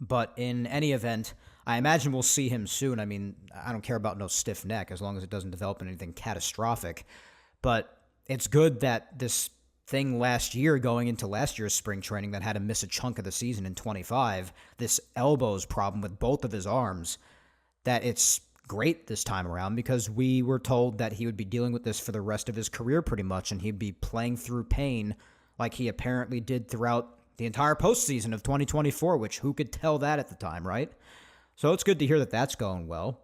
But in any event, I imagine we'll see him soon. I mean, I don't care about no stiff neck as long as it doesn't develop into anything catastrophic. But it's good that this thing last year going into last year's spring training that had him miss a chunk of the season in 25, this elbows problem with both of his arms, that it's great this time around because we were told that he would be dealing with this for the rest of his career pretty much, and he'd be playing through pain like he apparently did throughout the entire postseason of 2024, which who could tell that at the time, right? So it's good to hear that that's going well.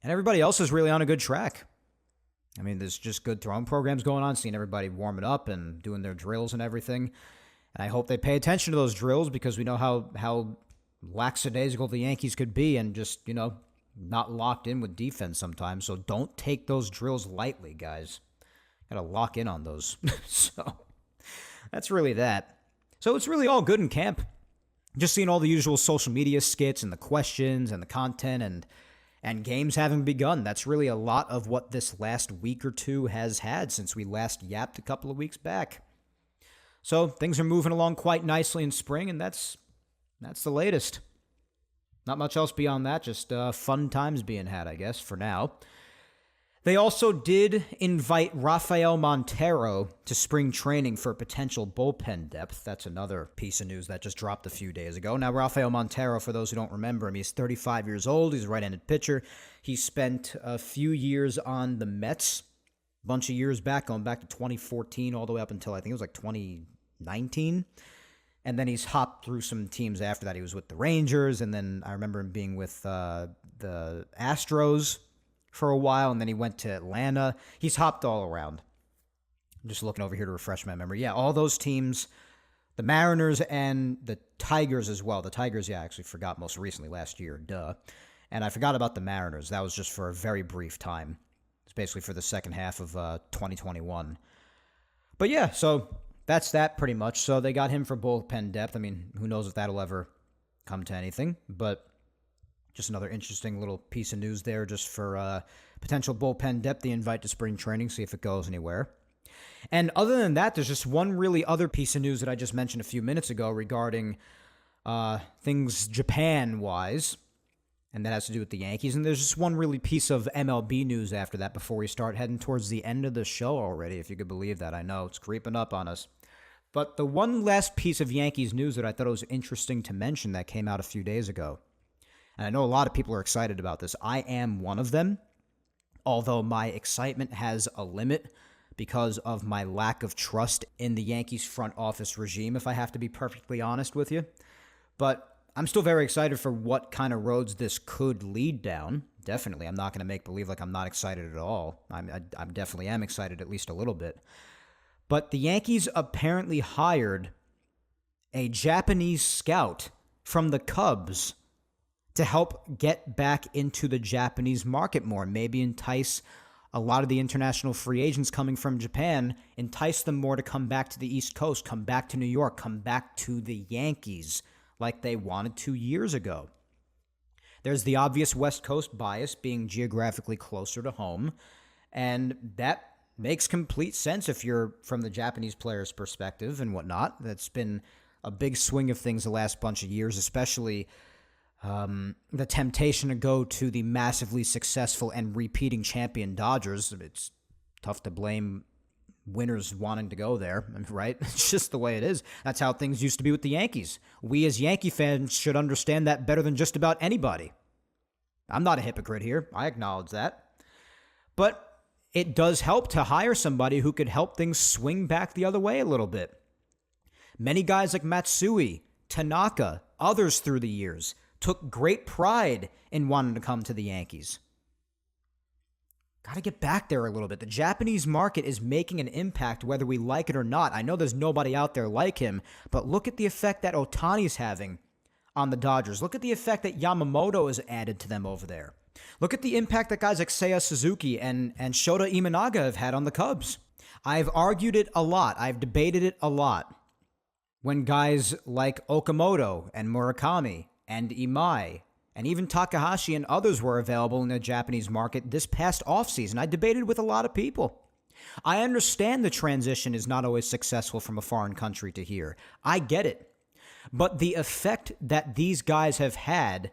And everybody else is really on a good track. I mean, there's just good throwing programs going on, seeing everybody warming up and doing their drills and everything. And I hope they pay attention to those drills because we know how lackadaisical the Yankees could be and just, not locked in with defense sometimes. So don't take those drills lightly, guys. Got to lock in on those. So that's really that. So it's really all good in camp. Just seeing all the usual social media skits and the questions and the content and games having begun. That's really a lot of what this last week or two has had since we last yapped a couple of weeks back. So things are moving along quite nicely in spring, and that's the latest. Not much else beyond that, just fun times being had, I guess, for now. They also did invite Rafael Montero to spring training for potential bullpen depth. That's another piece of news that just dropped a few days ago. Now, Rafael Montero, for those who don't remember him, he's 35 years old. He's a right-handed pitcher. He spent a few years on the Mets, a bunch of years back, going back to 2014 all the way up until I think it was like 2019. And then he's hopped through some teams after that. He was with the Rangers, and then I remember him being with the Astros for a while, and then he went to Atlanta. He's hopped all around. I'm just looking over here to refresh my memory. Yeah, all those teams, the Mariners and the Tigers as well. The Tigers, I actually forgot most recently last year, duh. And I forgot about the Mariners. That was just for a very brief time. It's basically for the second half of 2021. But yeah, so that's that pretty much. So they got him for bullpen depth. I mean, who knows if that'll ever come to anything, but just another interesting little piece of news there just for potential bullpen depth, the invite to spring training, see if it goes anywhere. And other than that, there's just one really other piece of news that I just mentioned a few minutes ago regarding things Japan-wise, and that has to do with the Yankees. And there's just one really piece of MLB news after that before we start heading towards the end of the show already, if you could believe that. I know, it's creeping up on us. But the one last piece of Yankees news that I thought it was interesting to mention that came out a few days ago, and I know a lot of people are excited about this. I am one of them, although my excitement has a limit because of my lack of trust in the Yankees front office regime, if I have to be perfectly honest with you. But I'm still very excited for what kind of roads this could lead down. Definitely. I'm not going to make believe like I'm not excited at all. I definitely am excited at least a little bit. But the Yankees apparently hired a Japanese scout from the Cubs to help get back into the Japanese market more, maybe entice a lot of the international free agents coming from Japan entice them more to come back to the East Coast, come back to New York, come back to the Yankees like they wanted 2 years ago. There's the obvious West Coast bias being geographically closer to home, and that makes complete sense if you're from the Japanese player's perspective and whatnot. That's been a big swing of things the last bunch of years, especially the temptation to go to the massively successful and repeating champion Dodgers. It's tough to blame winners wanting to go there, right? It's just the way it is. That's how things used to be with the Yankees. We as Yankee fans should understand that better than just about anybody. I'm not a hypocrite here. I acknowledge that. But it does help to hire somebody who could help things swing back the other way a little bit. Many guys like Matsui, Tanaka, others through the years took great pride in wanting to come to the Yankees. Got to get back there a little bit. The Japanese market is making an impact whether we like it or not. I know there's nobody out there like him, but look at the effect that Ohtani's having on the Dodgers. Look at the effect that Yamamoto has added to them over there. Look at the impact that guys like Seiya Suzuki and Shota Imanaga have had on the Cubs. I've argued it a lot. I've debated it a lot. When guys like Okamoto and Murakami and Imai and even Takahashi and others were available in the Japanese market this past offseason, I debated with a lot of people. I understand the transition is not always successful from a foreign country to here. I get it. But the effect that these guys have had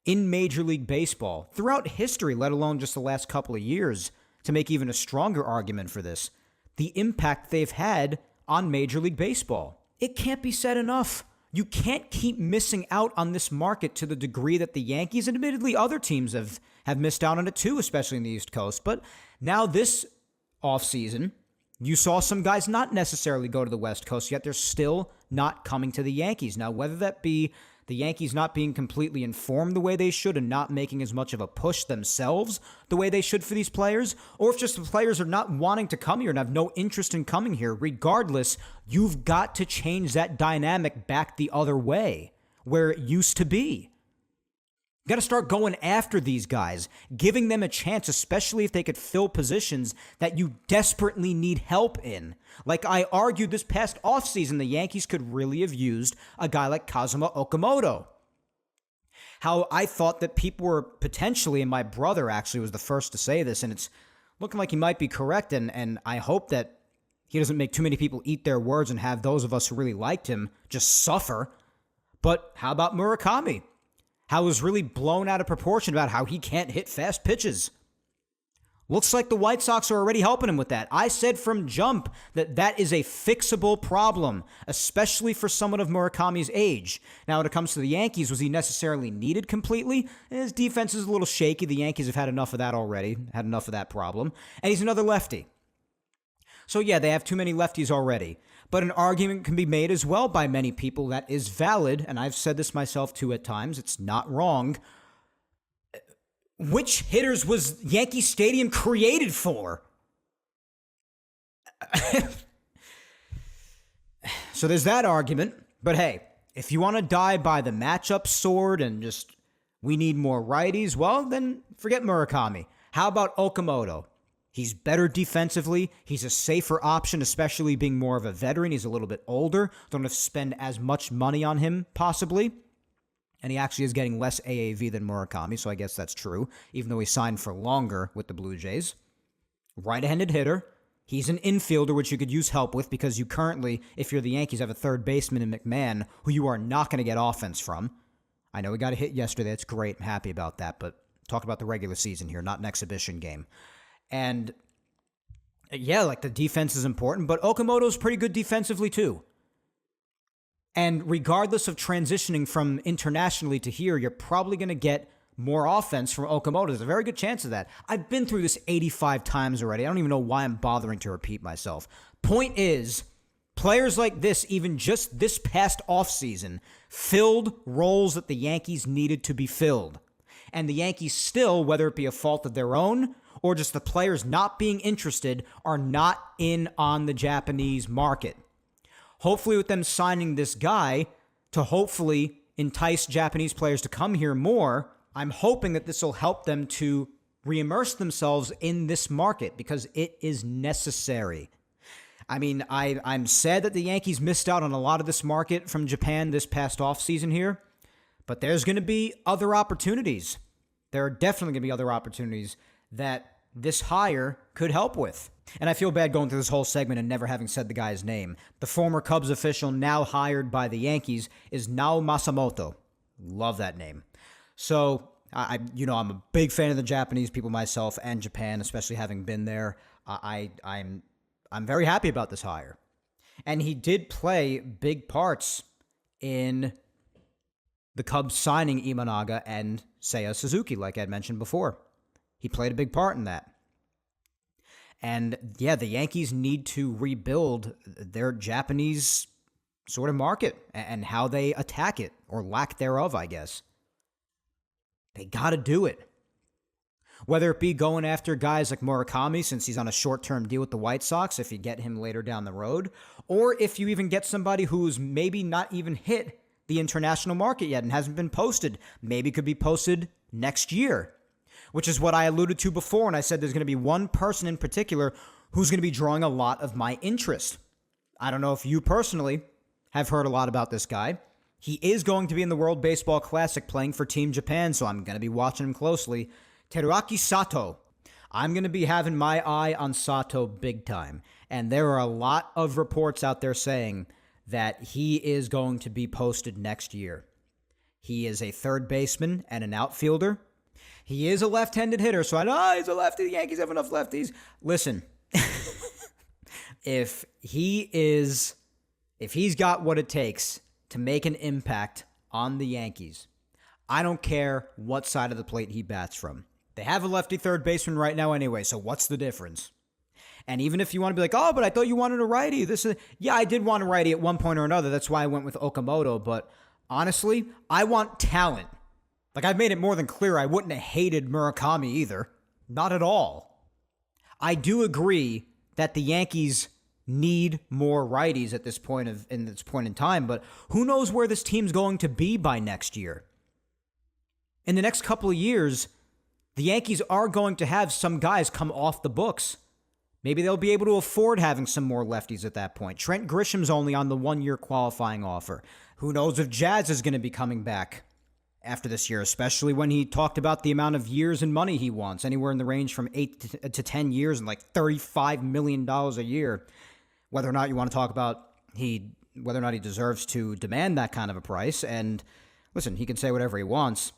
in Major League Baseball throughout history, let alone just the last couple of years, to make even a stronger argument for this, the impact they've had on Major League Baseball. It can't be said enough. You can't keep missing out on this market to the degree that the Yankees and admittedly other teams have missed out on it too, especially in the East Coast. But now this offseason, you saw some guys not necessarily go to the West Coast, yet they're still not coming to the Yankees. Now, whether that be the Yankees not being completely informed the way they should and not making as much of a push themselves the way they should for these players, or if just the players are not wanting to come here and have no interest in coming here, regardless, you've got to change that dynamic back the other way where it used to be. You got to start going after these guys, giving them a chance, especially if they could fill positions that you desperately need help in. Like I argued this past offseason, the Yankees could really have used a guy like Kazuma Okamoto. How I thought that people were potentially, and my brother actually was the first to say this, and it's looking like he might be correct, and I hope that he doesn't make too many people eat their words and have those of us who really liked him just suffer. But how about Murakami? How it was really blown out of proportion about how he can't hit fast pitches. Looks like the White Sox are already helping him with that. I said from jump that that is a fixable problem, especially for someone of Murakami's age. Now, when it comes to the Yankees, was he necessarily needed completely? His defense is a little shaky. The Yankees have had enough of that already, had enough of that problem. And he's another lefty. So yeah, they have too many lefties already. But an argument can be made as well by many people that is valid, and I've said this myself too at times, it's not wrong. Which hitters was Yankee Stadium created for? So there's that argument. But hey, if you want to die by the matchup sword and just we need more righties, well, then forget Murakami. How about Okamoto? He's better defensively. He's a safer option, especially being more of a veteran. He's a little bit older. Don't have to spend as much money on him, possibly. And he actually is getting less AAV than Murakami, so I guess that's true, even though he signed for longer with the Blue Jays. Right-handed hitter. He's an infielder, which you could use help with because you currently, if you're the Yankees, have a third baseman in McMahon who you are not going to get offense from. I know we got a hit yesterday. That's great. I'm happy about that, but talk about the regular season here, not an exhibition game. And yeah, like the defense is important, but Okamoto's pretty good defensively too. And regardless of transitioning from internationally to here, you're probably going to get more offense from Okamoto. There's a very good chance of that. I've been through this 85 times already. I don't even know why I'm bothering to repeat myself. Point is, players like this, even just this past offseason, filled roles that the Yankees needed to be filled. And the Yankees still, whether it be a fault of their own or just the players not being interested, are not in on the Japanese market. Hopefully with them signing this guy to hopefully entice Japanese players to come here more, I'm hoping that this will help them to re-immerse themselves in this market because it is necessary. I mean, I'm sad that the Yankees missed out on a lot of this market from Japan this past offseason here, but there's going to be other opportunities. There are definitely going to be other opportunities that this hire could help with. And I feel bad going through this whole segment and never having said the guy's name. The former Cubs official now hired by the Yankees is Nao Masamoto. Love that name. So, I'm a big fan of the Japanese people myself and Japan, especially having been there. I'm very happy about this hire. And he did play big parts in the Cubs signing Imanaga and Seiya Suzuki, like I'd mentioned before. He played a big part in that. And yeah, the Yankees need to rebuild their Japanese sort of market and how they attack it, or lack thereof, I guess. They got to do it. Whether it be going after guys like Murakami, since he's on a short-term deal with the White Sox, if you get him later down the road, or if you even get somebody who's maybe not even hit the international market yet and hasn't been posted, maybe could be posted next year, which is what I alluded to before, and I said there's going to be one person in particular who's going to be drawing a lot of my interest. I don't know if you personally have heard a lot about this guy. He is going to be in the World Baseball Classic playing for Team Japan, so I'm going to be watching him closely. Teruaki Sato. I'm going to be having my eye on Sato big time. And there are a lot of reports out there saying that he is going to be posted next year. He is a third baseman and an outfielder. He is a left-handed hitter, so I know he's a lefty. The Yankees have enough lefties. Listen, if he's got what it takes to make an impact on the Yankees, I don't care what side of the plate he bats from. They have a lefty third baseman right now anyway, so what's the difference? And even if you want to be like, oh, but I thought you wanted a righty. Yeah, I did want a righty at one point or another. That's why I went with Okamoto. But honestly, I want talent. Like, I've made it more than clear I wouldn't have hated Murakami either. Not at all. I do agree that the Yankees need more righties at this point in time, but who knows where this team's going to be by next year? In the next couple of years, the Yankees are going to have some guys come off the books. Maybe they'll be able to afford having some more lefties at that point. Trent Grisham's only on the 1-year qualifying offer. Who knows if Jazz is going to be coming back after this year, especially when he talked about the amount of years and money he wants, anywhere in the range from 8 to 10 years and like $35 million a year. Whether or not you want to talk about whether or not he deserves to demand that kind of a price. And listen, he can say whatever he wants.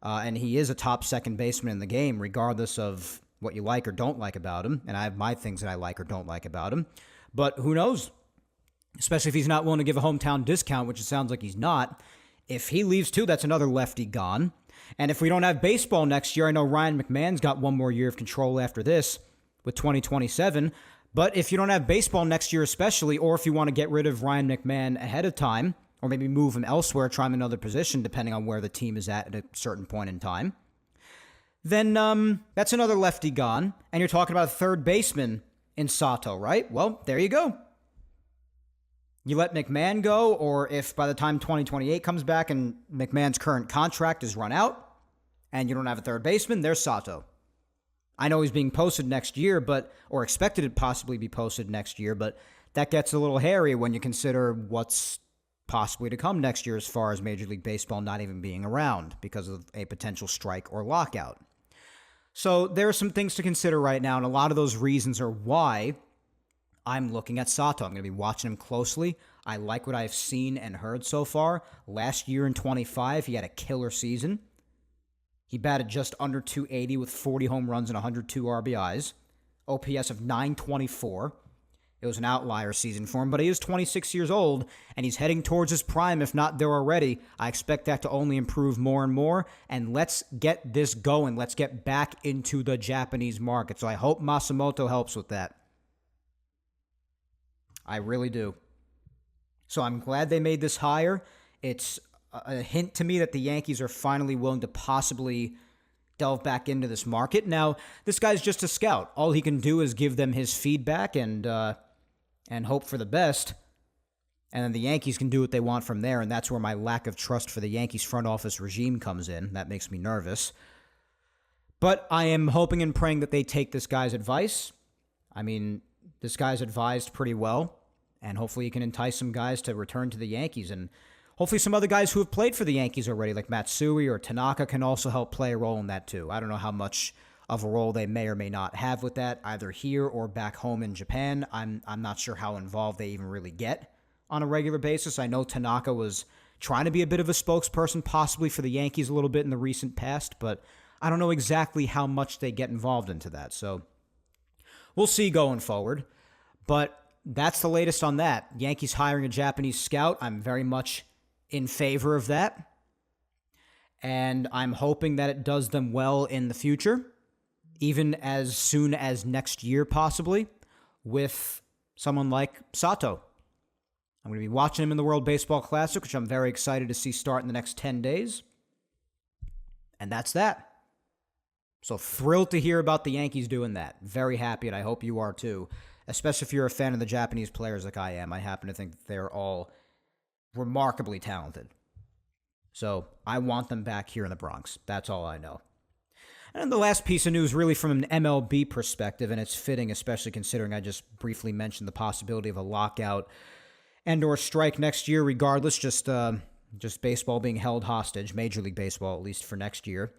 And he is a top second baseman in the game, regardless of what you like or don't like about him. And I have my things that I like or don't like about him. But who knows? Especially if he's not willing to give a hometown discount, which it sounds like he's not. If he leaves too, that's another lefty gone. And if we don't have baseball next year, I know Ryan McMahon's got one more year of control after this with 2027. But if you don't have baseball next year especially, or if you want to get rid of Ryan McMahon ahead of time, or maybe move him elsewhere, try him another position, depending on where the team is at a certain point in time, then that's another lefty gone. And you're talking about a third baseman in Sato, right? Well, there you go. You let McMahon go, or if by the time 2028 comes back and McMahon's current contract is run out and you don't have a third baseman, there's Sato. I know he's being posted next year, or expected to possibly be posted next year, but that gets a little hairy when you consider what's possibly to come next year as far as Major League Baseball not even being around because of a potential strike or lockout. So there are some things to consider right now, and a lot of those reasons are why I'm looking at Sato. I'm going to be watching him closely. I like what I've seen and heard so far. Last year in 25, he had a killer season. He batted just under 280 with 40 home runs and 102 RBIs. OPS of 924. It was an outlier season for him, but he is 26 years old, and he's heading towards his prime, if not there already. I expect that to only improve more and more, and let's get this going. Let's get back into the Japanese market. So I hope Masamoto helps with that. I really do. So I'm glad they made this hire. It's a hint to me that the Yankees are finally willing to possibly delve back into this market. Now, this guy's just a scout. All he can do is give them his feedback and hope for the best. And then the Yankees can do what they want from there, and that's where my lack of trust for the Yankees front office regime comes in. That makes me nervous. But I am hoping and praying that they take this guy's advice. I mean, this guy's advised pretty well, and hopefully he can entice some guys to return to the Yankees, and hopefully some other guys who have played for the Yankees already, like Matsui or Tanaka, can also help play a role in that too. I don't know how much of a role they may or may not have with that, either here or back home in Japan. I'm not sure how involved they even really get on a regular basis. I know Tanaka was trying to be a bit of a spokesperson, possibly for the Yankees a little bit in the recent past, but I don't know exactly how much they get involved into that. So we'll see going forward. But that's the latest on that. Yankees hiring a Japanese scout. I'm very much in favor of that. And I'm hoping that it does them well in the future, even as soon as next year, possibly, with someone like Sato. I'm going to be watching him in the World Baseball Classic, which I'm very excited to see start in the next 10 days. And that's that. So thrilled to hear about the Yankees doing that. Very happy, and I hope you are too, especially if you're a fan of the Japanese players like I am. I happen to think that they're all remarkably talented. So I want them back here in the Bronx. That's all I know. And the last piece of news, really from an MLB perspective, and it's fitting, especially considering I just briefly mentioned the possibility of a lockout and or strike next year, regardless, just baseball being held hostage, Major League Baseball, at least for next year.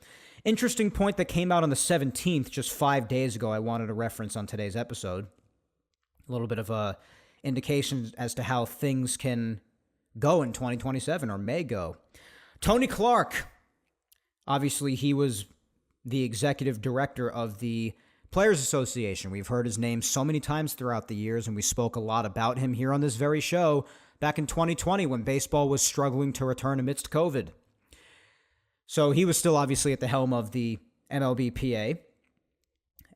Interesting point that came out on the 17th, just 5 days ago, I wanted to reference on today's episode. A little bit of a indication as to how things can go in 2027, or may go. Tony Clark, obviously he was the executive director of the Players Association. We've heard his name so many times throughout the years, and we spoke a lot about him here on this very show back in 2020 when baseball was struggling to return amidst COVID. So he was still obviously at the helm of the MLBPA,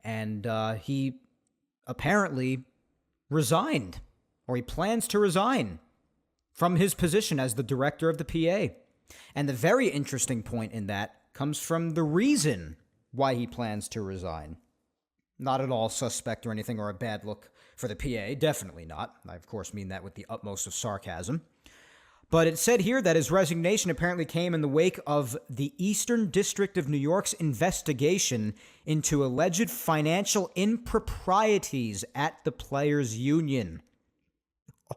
and he apparently resigned, or he plans to resign from his position as the director of the PA. And the very interesting point in that comes from the reason why he plans to resign. Not at all suspect or anything, or a bad look for the PA, definitely not. I, of course, mean that with the utmost of sarcasm. But it said here that his resignation apparently came in the wake of the Eastern District of New York's investigation into alleged financial improprieties at the Players Union. Oh,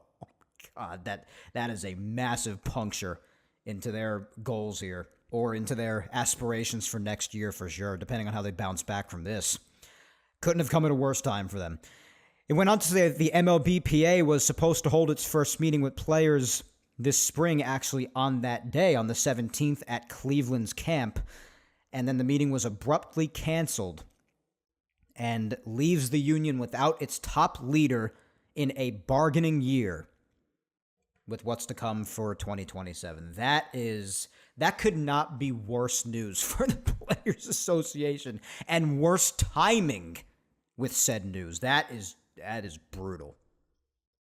God, that is a massive puncture into their goals here, or into their aspirations for next year for sure, depending on how they bounce back from this. Couldn't have come at a worse time for them. It went on to say that the MLBPA was supposed to hold its first meeting with players this spring, actually on that day, on the 17th at Cleveland's camp, and then the meeting was abruptly canceled and leaves the union without its top leader in a bargaining year with what's to come for 2027. That could not be worse news for the Players Association, and worse timing with said news. That is brutal.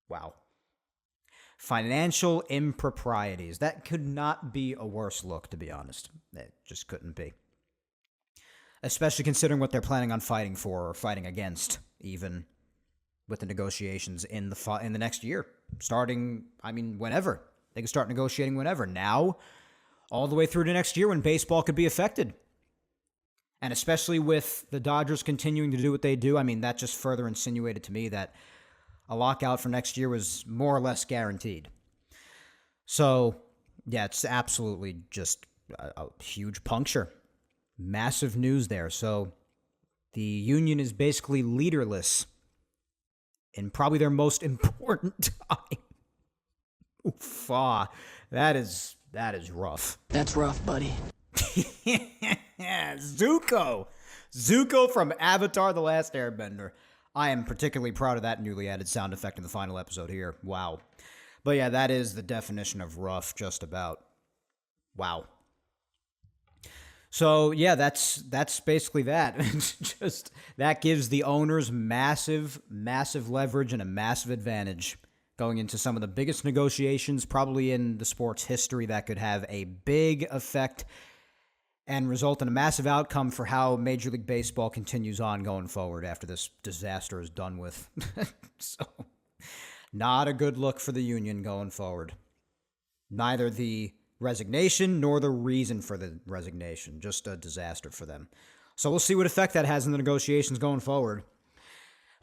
Wow. Financial improprieties. That could not be a worse look, to be honest. It just couldn't be. Especially considering what they're planning on fighting for, or fighting against, even with the negotiations in the next year. Starting, whenever. They can start negotiating whenever. Now, all the way through to next year when baseball could be affected. And especially with the Dodgers continuing to do what they do, that just further insinuated to me that a lockout for next year was more or less guaranteed. So, yeah, it's absolutely just a huge puncture. Massive news there. So, the union is basically leaderless in probably their most important time. Oof, that is rough. That's rough, buddy. Zuko from Avatar: The Last Airbender. I am particularly proud of that newly added sound effect in the final episode here. Wow. But yeah, that is the definition of rough, just about. Wow. So yeah, that's basically that. Just that gives the owners massive leverage and a massive advantage going into some of the biggest negotiations probably in the sport's history that could have a big effect and result in a massive outcome for how Major League Baseball continues on going forward after this disaster is done with. So, not a good look for the union going forward. Neither the resignation nor the reason for the resignation. Just a disaster for them. So we'll see what effect that has in the negotiations going forward.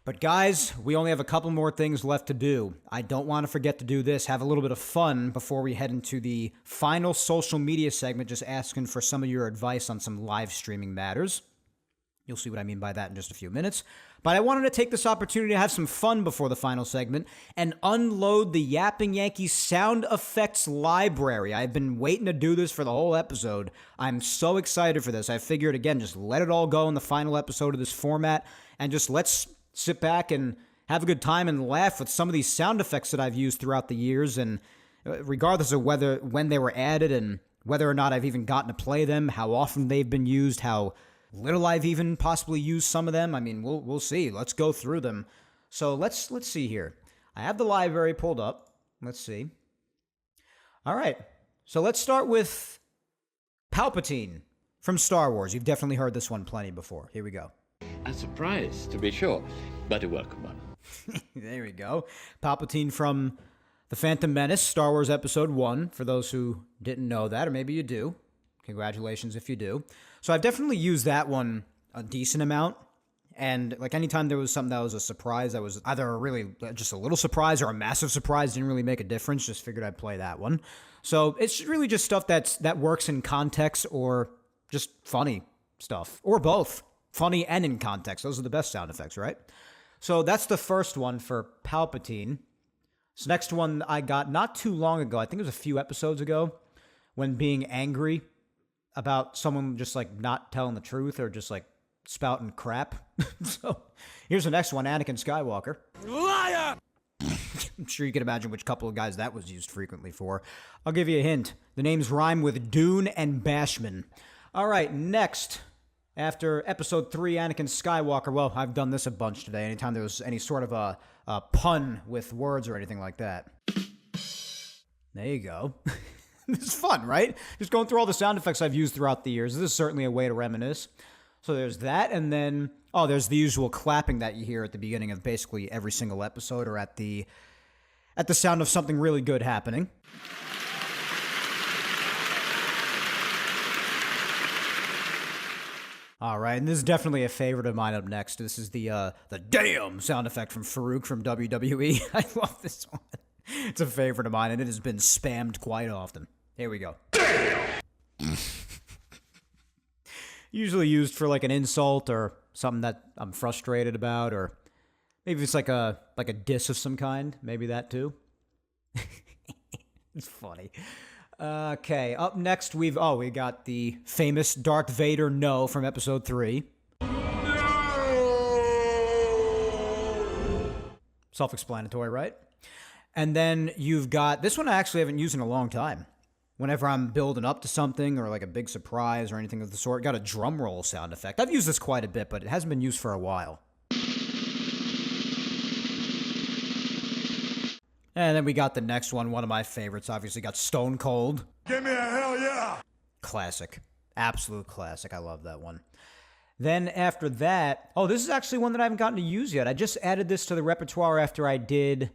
But guys, we only have a couple more things left to do. I don't want to forget to do this, have a little bit of fun before we head into the final social media segment, just asking for some of your advice on some live streaming matters. You'll see what I mean by that in just a few minutes. But I wanted to take this opportunity to have some fun before the final segment and unload the Yapping Yankees sound effects library. I've been waiting to do this for the whole episode. I'm so excited for this. I figured, again, just let it all go in the final episode of this format and just let's sit back and have a good time and laugh with some of these sound effects that I've used throughout the years, and regardless of when they were added and whether or not I've even gotten to play them, how often they've been used, how little I've even possibly used some of them. I mean, we'll see. Let's go through them. So let's see here. I have the library pulled up. Let's see. All right. So let's start with Palpatine from Star Wars. You've definitely heard this one plenty before. Here we go. A surprise, to be sure, but a welcome one. There we go. Palpatine from The Phantom Menace, Star Wars Episode 1, for those who didn't know that, or maybe you do. Congratulations if you do. So I've definitely used that one a decent amount, and like anytime there was something that was a surprise, that was either a really just a little surprise or a massive surprise, didn't really make a difference, just figured I'd play that one. So it's really just stuff that works in context or just funny stuff, or both. Funny and in context. Those are the best sound effects, right? So that's the first one for Palpatine. This next one I got not too long ago. I think it was a few episodes ago, when being angry about someone just like not telling the truth or just like spouting crap. So here's the next one, Anakin Skywalker. Liar! I'm sure you can imagine which couple of guys that was used frequently for. I'll give you a hint. The names rhyme with Dune and Bashman. All right, next. After Episode 3, Anakin Skywalker, well, I've done this a bunch today. Anytime there was any sort of a pun with words or anything like that. There you go. This is fun, right? Just going through all the sound effects I've used throughout the years. This is certainly a way to reminisce. So there's that, and then, there's the usual clapping that you hear at the beginning of basically every single episode, or at the sound of something really good happening. All right, and this is definitely a favorite of mine up next. This is the damn sound effect from Farouk from WWE. I love this one. It's a favorite of mine, and it has been spammed quite often. Here we go. Usually used for like an insult or something that I'm frustrated about, or maybe it's like a diss of some kind. Maybe that too. It's funny. Okay, up next we got the famous Darth Vader no from Episode 3. Self-explanatory, right? And then you've got, this one I actually haven't used in a long time. Whenever I'm building up to something or like a big surprise or anything of the sort, got a drum roll sound effect. I've used this quite a bit, but it hasn't been used for a while. And then we got the next one of my favorites, obviously got Stone Cold. Give me a hell yeah! Classic. Absolute classic. I love that one. Then after that, this is actually one that I haven't gotten to use yet. I just added this to the repertoire after I did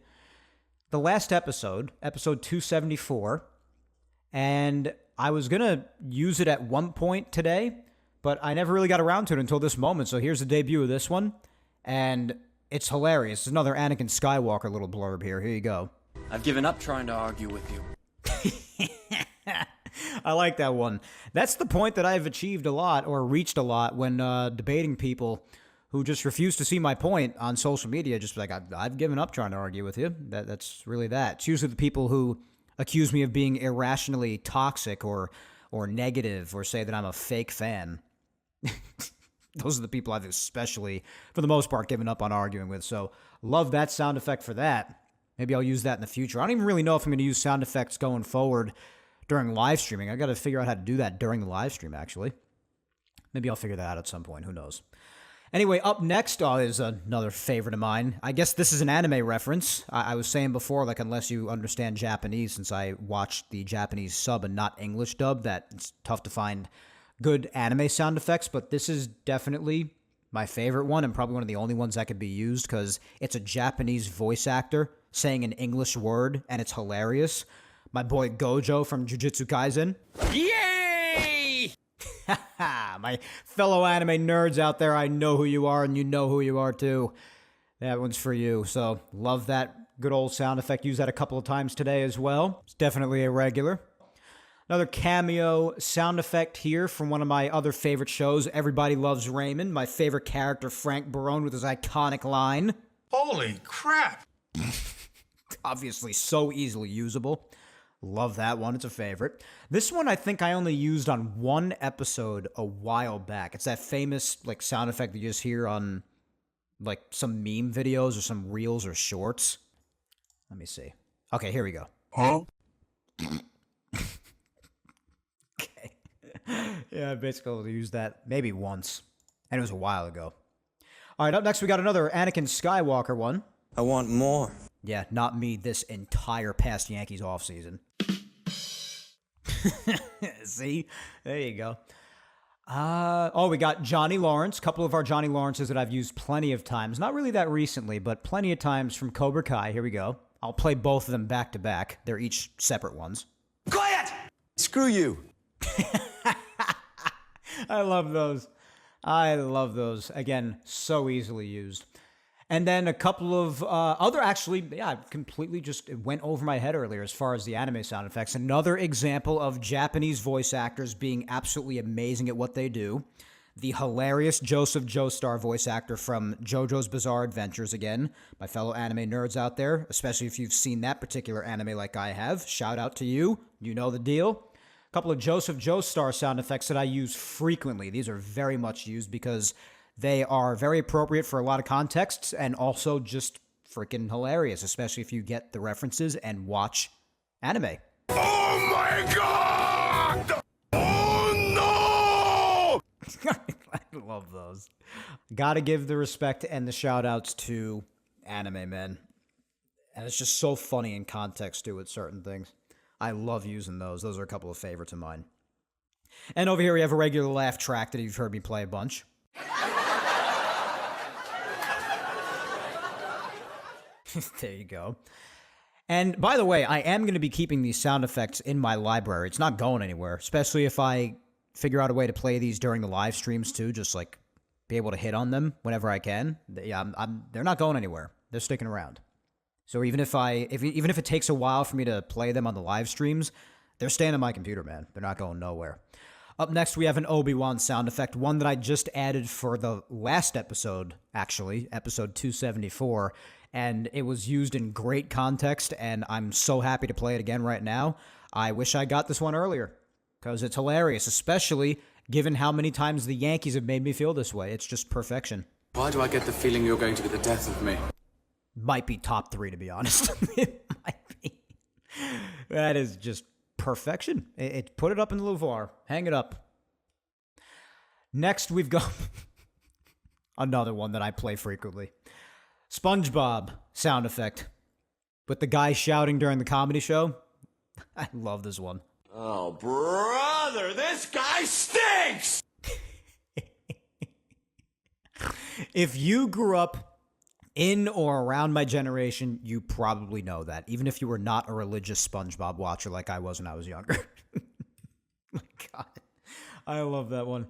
the last episode, episode 274, and I was going to use it at one point today, but I never really got around to it until this moment, so here's the debut of this one, and it's hilarious. It's another Anakin Skywalker little blurb here. Here you go. I've given up trying to argue with you. I like that one. That's the point that I've achieved a lot, or reached a lot, when debating people who just refuse to see my point on social media. Just like, I've given up trying to argue with you. That's really that. It's usually the people who accuse me of being irrationally toxic or negative, or say that I'm a fake fan. Those are the people I've especially, for the most part, given up on arguing with. So love that sound effect for that. Maybe I'll use that in the future. I don't even really know if I'm going to use sound effects going forward during live streaming. I got to figure out how to do that during the live stream, actually. Maybe I'll figure that out at some point. Who knows? Anyway, up next is another favorite of mine. I guess this is an anime reference. I was saying before, like, unless you understand Japanese, since I watched the Japanese sub and not English dub, that it's tough to find good anime sound effects, but this is definitely my favorite one, and probably one of the only ones that could be used, because it's a Japanese voice actor saying an English word, and it's hilarious. My boy Gojo from Jujutsu Kaisen. Yay! My fellow anime nerds out there, I know who you are, and you know who you are too. That one's for you. So, love that good old sound effect. Used that a couple of times today as well. It's definitely a regular. Another cameo sound effect here from one of my other favorite shows, Everybody Loves Raymond. My favorite character, Frank Barone, with his iconic line. Holy crap! Obviously so easily usable. Love that one. It's a favorite. This one I think I only used on one episode a while back. It's that famous like sound effect that you just hear on like some meme videos or some reels or shorts. Let me see. Okay, here we go. Huh? Okay. Yeah, basically I'll use that maybe once. And it was a while ago. All right, up next we got another Anakin Skywalker one. I want more. Yeah, not me this entire past Yankees offseason. See? There you go. We got Johnny Lawrence. A couple of our Johnny Lawrences that I've used plenty of times. Not really that recently, but plenty of times from Cobra Kai. Here we go. I'll play both of them back to back. They're each separate ones. Quiet! Screw you. I love those. I love those. Again, so easily used. And then a couple of other, actually, yeah, completely just went over my head earlier as far as the anime sound effects. Another example of Japanese voice actors being absolutely amazing at what they do. The hilarious Joseph Joestar voice actor from JoJo's Bizarre Adventures again. My fellow anime nerds out there, especially if you've seen that particular anime like I have, shout out to you. You know the deal. A couple of Joseph Joestar sound effects that I use frequently. These are very much used because they are very appropriate for a lot of contexts and also just freaking hilarious, especially if you get the references and watch anime. Oh my god! Oh no! I love those. Gotta give the respect and the shout outs to anime, man. And it's just so funny in context too with certain things. I love using those. Those are a couple of favorites of mine. And over here we have a regular laugh track that you've heard me play a bunch. There you go. And by the way, I am going to be keeping these sound effects in my library. It's not going anywhere, especially if I figure out a way to play these during the live streams too, just like be able to hit on them whenever I can. Yeah, they're not going anywhere. They're sticking around. So even if it takes a while for me to play them on the live streams, they're staying on my computer, man. They're not going nowhere. Up next, we have an Obi-Wan sound effect, one that I just added for the last episode, actually, episode 274, and it was used in great context, and I'm so happy to play it again right now. I wish I got this one earlier, because it's hilarious, especially given how many times the Yankees have made me feel this way. It's just perfection. Why do I get the feeling you're going to be the death of me? Might be top 3, to be honest. It might be. That is just perfection. Put it up in the Louvre. Hang it up. Next, we've got another one that I play frequently. SpongeBob sound effect. With the guy shouting during the comedy show. I love this one. Oh, brother, this guy stinks! If you grew up in or around my generation, you probably know that, even if you were not a religious SpongeBob watcher like I was when I was younger. My God. I love that one.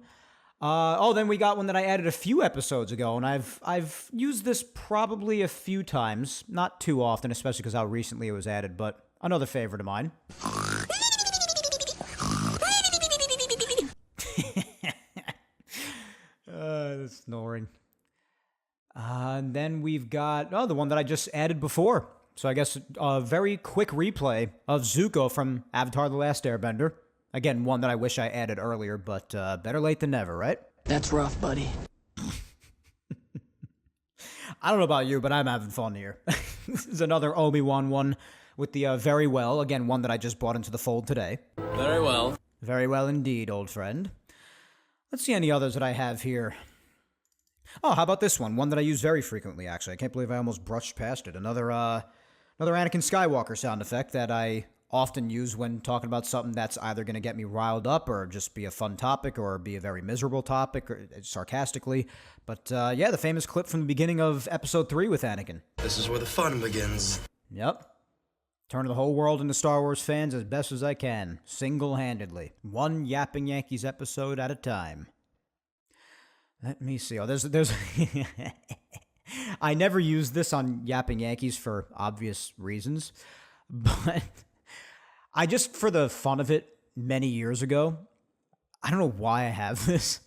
Then we got one that I added a few episodes ago, and I've used this probably a few times. Not too often, especially because how recently it was added, but another favorite of mine. The snoring. And then we've got, the one that I just added before. So I guess a very quick replay of Zuko from Avatar: The Last Airbender. Again, one that I wish I added earlier, but better late than never, right? That's rough, buddy. I don't know about you, but I'm having fun here. This is another Obi-Wan one with the very well. Again, one that I just brought into the fold today. Very well. Very well indeed, old friend. Let's see any others that I have here. Oh, how about this one? One that I use very frequently, actually. I can't believe I almost brushed past it. Another Anakin Skywalker sound effect that I often use when talking about something that's either going to get me riled up or just be a fun topic or be a very miserable topic, or sarcastically. But yeah, the famous clip from the beginning of episode 3 with Anakin. This is where the fun begins. Yep. Turn the whole world into Star Wars fans as best as I can, single-handedly. One Yapping Yankees episode at a time. Let me see. Oh, there's I never used this on Yapping Yankees for obvious reasons, but I just, for the fun of it, many years ago, I don't know why I have this.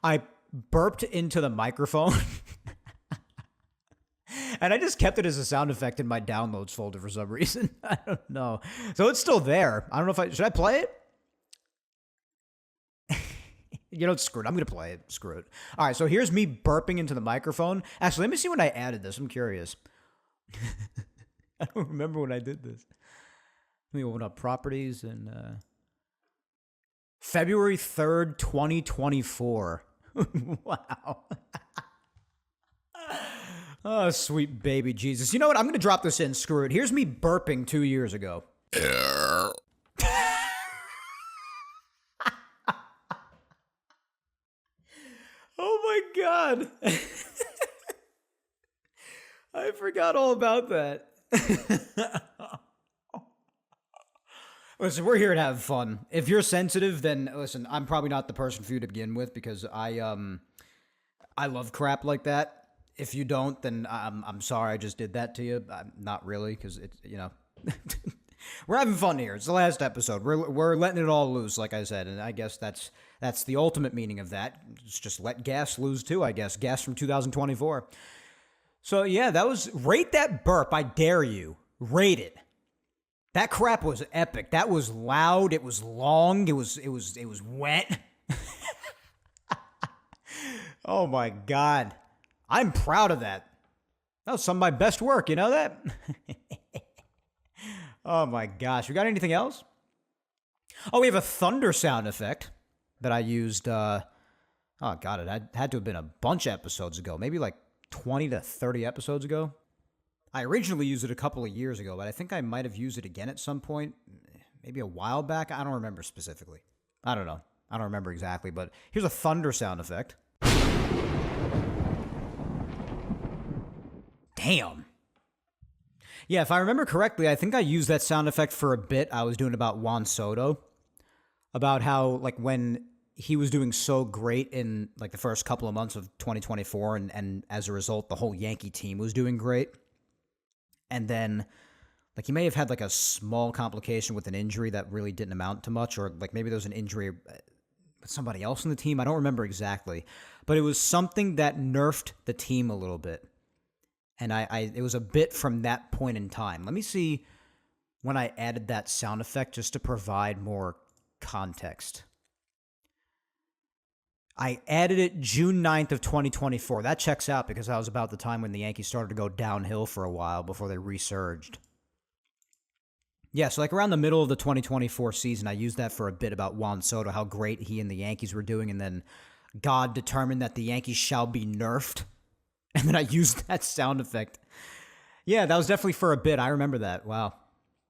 I burped into the microphone, and I just kept it as a sound effect in my downloads folder for some reason. I don't know. So it's still there. I don't know if should I play it? You know, screw it. I'm going to play it. Screw it. All right, so here's me burping into the microphone. Actually, let me see when I added this. I'm curious. I don't remember when I did this. Let me open up properties and February 3rd, 2024. Wow. Oh, sweet baby Jesus. You know what? I'm going to drop this in. Screw it. Here's me burping 2 years ago. Oh my God. I forgot all about that. Listen, we're here to have fun. If you're sensitive, then listen, I'm probably not the person for you to begin with because I love crap like that. If you don't, then I'm sorry I just did that to you. Not really, because it's, you know, we're having fun here. It's the last episode. We're letting it all loose, like I said, and I guess that's the ultimate meaning of that. It's just let gas loose too, I guess. Gas from 2024. So yeah, rate that burp. I dare you. Rate it. That crap was epic. That was loud. It was long. It was wet. Oh my God. I'm proud of that. That was some of my best work. You know that? Oh my gosh. We got anything else? Oh, we have a thunder sound effect that I used. Oh God, it had to have been a bunch of episodes ago. Maybe like 20 to 30 episodes ago. I originally used it a couple of years ago, but I think I might have used it again at some point. Maybe a while back. I don't remember specifically. I don't know. I don't remember exactly, but here's a thunder sound effect. Damn. Yeah, if I remember correctly, I think I used that sound effect for a bit I was doing about Juan Soto. About how, like, when he was doing so great in, like, the first couple of months of 2024, and as a result, the whole Yankee team was doing great. And then, like, he may have had, like, a small complication with an injury that really didn't amount to much, or, like, maybe there was an injury with somebody else on the team. I don't remember exactly. But it was something that nerfed the team a little bit. And it was a bit from that point in time. Let me see when I added that sound effect just to provide more context. I added it June 9th of 2024. That checks out because that was about the time when the Yankees started to go downhill for a while before they resurged. Yeah, so like around the middle of the 2024 season, I used that for a bit about Juan Soto, how great he and the Yankees were doing, and then God determined that the Yankees shall be nerfed. And then I used that sound effect. Yeah, that was definitely for a bit. I remember that. Wow.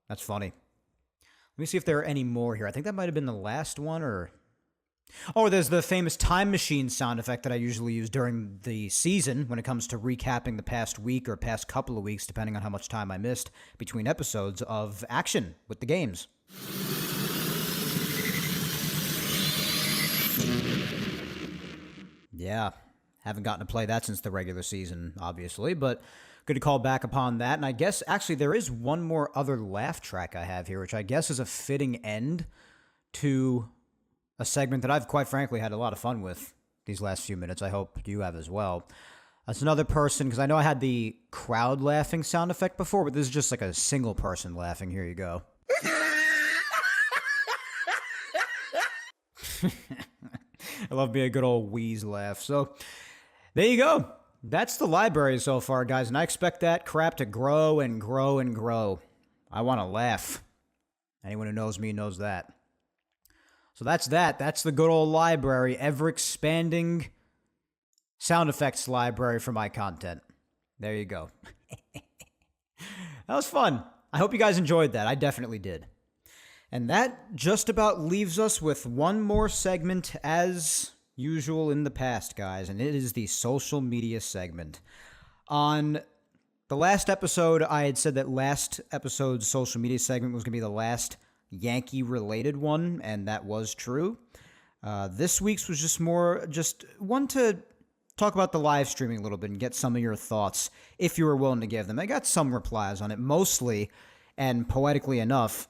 That's funny. Let me see if there are any more here. I think that might have been the last one, or... Oh, there's the famous time machine sound effect that I usually use during the season when it comes to recapping the past week or past couple of weeks, depending on how much time I missed between episodes of action with the games. Yeah. Haven't gotten to play that since the regular season, obviously, but good to call back upon that. And I guess, actually, there is one more other laugh track I have here, which I guess is a fitting end to a segment that I've, quite frankly, had a lot of fun with these last few minutes. I hope you have as well. That's another person, because I know I had the crowd laughing sound effect before, but this is just like a single person laughing. Here you go. I love being a good old wheeze laugh. So... there you go. That's the library so far, guys, and I expect that crap to grow and grow and grow. I want to laugh. Anyone who knows me knows that. So that's that. That's the good old library, ever-expanding sound effects library for my content. There you go. That was fun. I hope you guys enjoyed that. I definitely did. And that just about leaves us with one more segment as... usual in the past, guys, and it is the social media segment. On The last episode, I had said that last episode's social media segment was going to be the last Yankee-related one, and that was true. This week's was just one to talk about the live streaming a little bit and get some of your thoughts, if you were willing to give them. I got some replies on it, mostly, and poetically enough,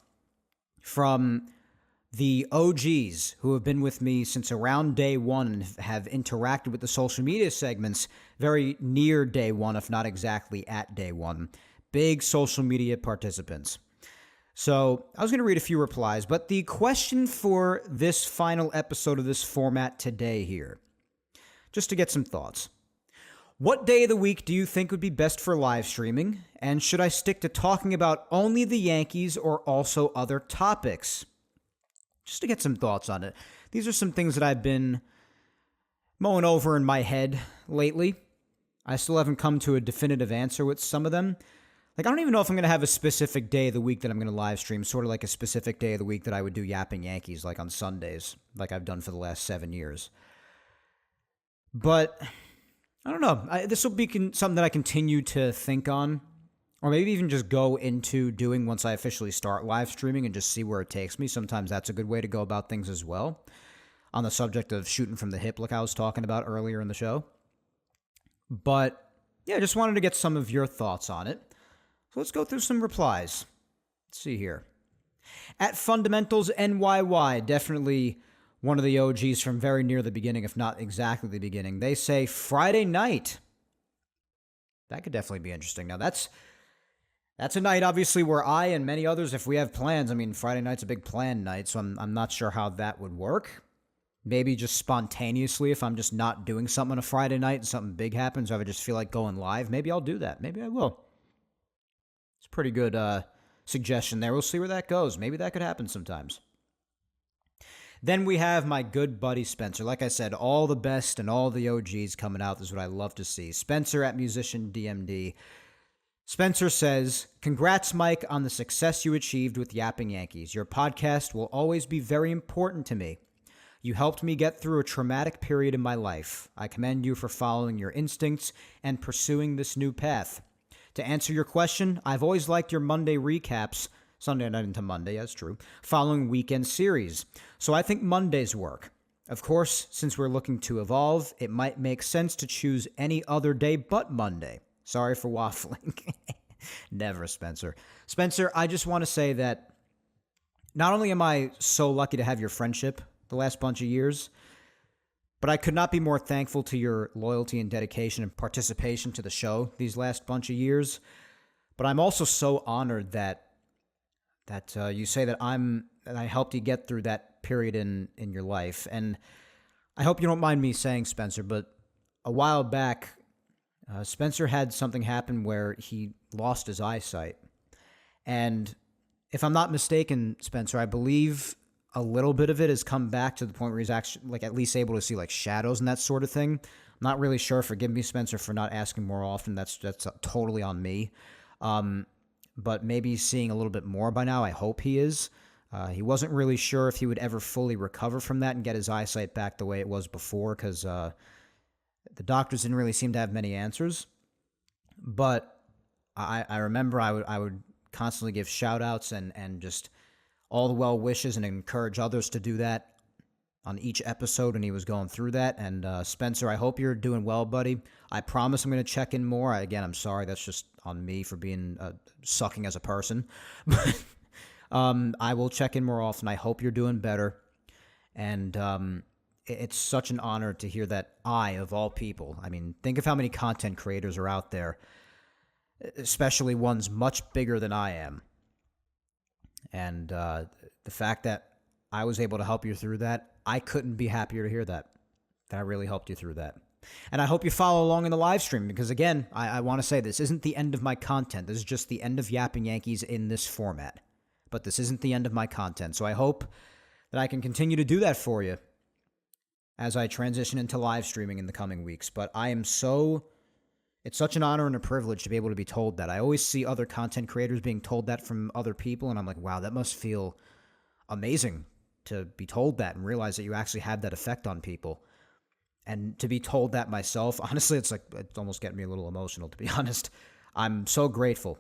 from the OGs who have been with me since around day one and have interacted with the social media segments very near day one, if not exactly at day one. Big social media participants. So I was going to read a few replies, but the question for this final episode of this format today here, just to get some thoughts. What day of the week do you think would be best for live streaming? And should I stick to talking about only the Yankees or also other topics? Just to get some thoughts on it. These are some things that I've been mulling over in my head lately. I still haven't come to a definitive answer with some of them. Like, I don't even know if I'm going to have a specific day of the week that I'm going to live stream, sort of like a specific day of the week that I would do Yapping Yankees, like on Sundays, like I've done for the last 7 years. But I don't know. This will be something that I continue to think on, or maybe even just go into doing once I officially start live streaming and just see where it takes me. Sometimes that's a good way to go about things as well. On the subject of shooting from the hip, like I was talking about earlier in the show. But yeah, just wanted to get some of your thoughts on it. So let's go through some replies. Let's see here. At Fundamentals NYY, definitely one of the OGs from very near the beginning, if not exactly the beginning. They say Friday night. That could definitely be interesting. Now, that's a night, obviously, where I and many others, if we have plans, I mean, Friday night's a big planned night, so I'm not sure how that would work. Maybe just spontaneously, if I'm just not doing something on a Friday night and something big happens, or if I just feel like going live, maybe I'll do that. Maybe I will. It's a pretty good suggestion there. We'll see where that goes. Maybe that could happen sometimes. Then we have my good buddy Spencer. Like I said, all the best and all the OGs coming out. This is what I love to see. Spencer at Musician DMD. Spencer says, "Congrats, Mike, on the success you achieved with Yapping Yankees. Your podcast will always be very important to me. You helped me get through a traumatic period in my life. I commend you for following your instincts and pursuing this new path. To answer your question, I've always liked your Monday recaps, Sunday night into Monday, that's true, following weekend series. So I think Mondays work. Of course, since we're looking to evolve, it might make sense to choose any other day but Monday. Sorry for waffling." Never, Spencer. Spencer, I just want to say that not only am I so lucky to have your friendship the last bunch of years, but I could not be more thankful to your loyalty and dedication and participation to the show these last bunch of years. But I'm also so honored that you say that I helped you get through that period in your life. And I hope you don't mind me saying, Spencer, but a while back, Spencer had something happen where he lost his eyesight. And if I'm not mistaken, Spencer, I believe a little bit of it has come back to the point where he's actually like at least able to see like shadows and that sort of thing. I'm not really sure. Forgive me, Spencer, for not asking more often. That's totally on me. But maybe he's seeing a little bit more by now. I hope he is. He wasn't really sure if he would ever fully recover from that and get his eyesight back the way it was before because the doctors didn't really seem to have many answers. But I remember I would constantly give shout-outs and just all the well wishes and encourage others to do that on each episode when he was going through that. And Spencer, I hope you're doing well, buddy. I promise I'm going to check in more. Again, I'm sorry. That's just on me for being sucking as a person. But I will check in more often. I hope you're doing better. And it's such an honor to hear that I, of all people, I mean, think of how many content creators are out there, especially ones much bigger than I am. And the fact that I was able to help you through that, I couldn't be happier to hear that I really helped you through that. And I hope you follow along in the live stream because, again, I want to say this isn't the end of my content. This is just the end of Yapping Yankees in this format. But this isn't the end of my content. So I hope that I can continue to do that for you as I transition into live streaming in the coming weeks. But it's such an honor and a privilege to be able to be told that. I always see other content creators being told that from other people, and I'm like, wow, that must feel amazing to be told that and realize that you actually have that effect on people. And to be told that myself, honestly, it's almost getting me a little emotional, to be honest. I'm so grateful.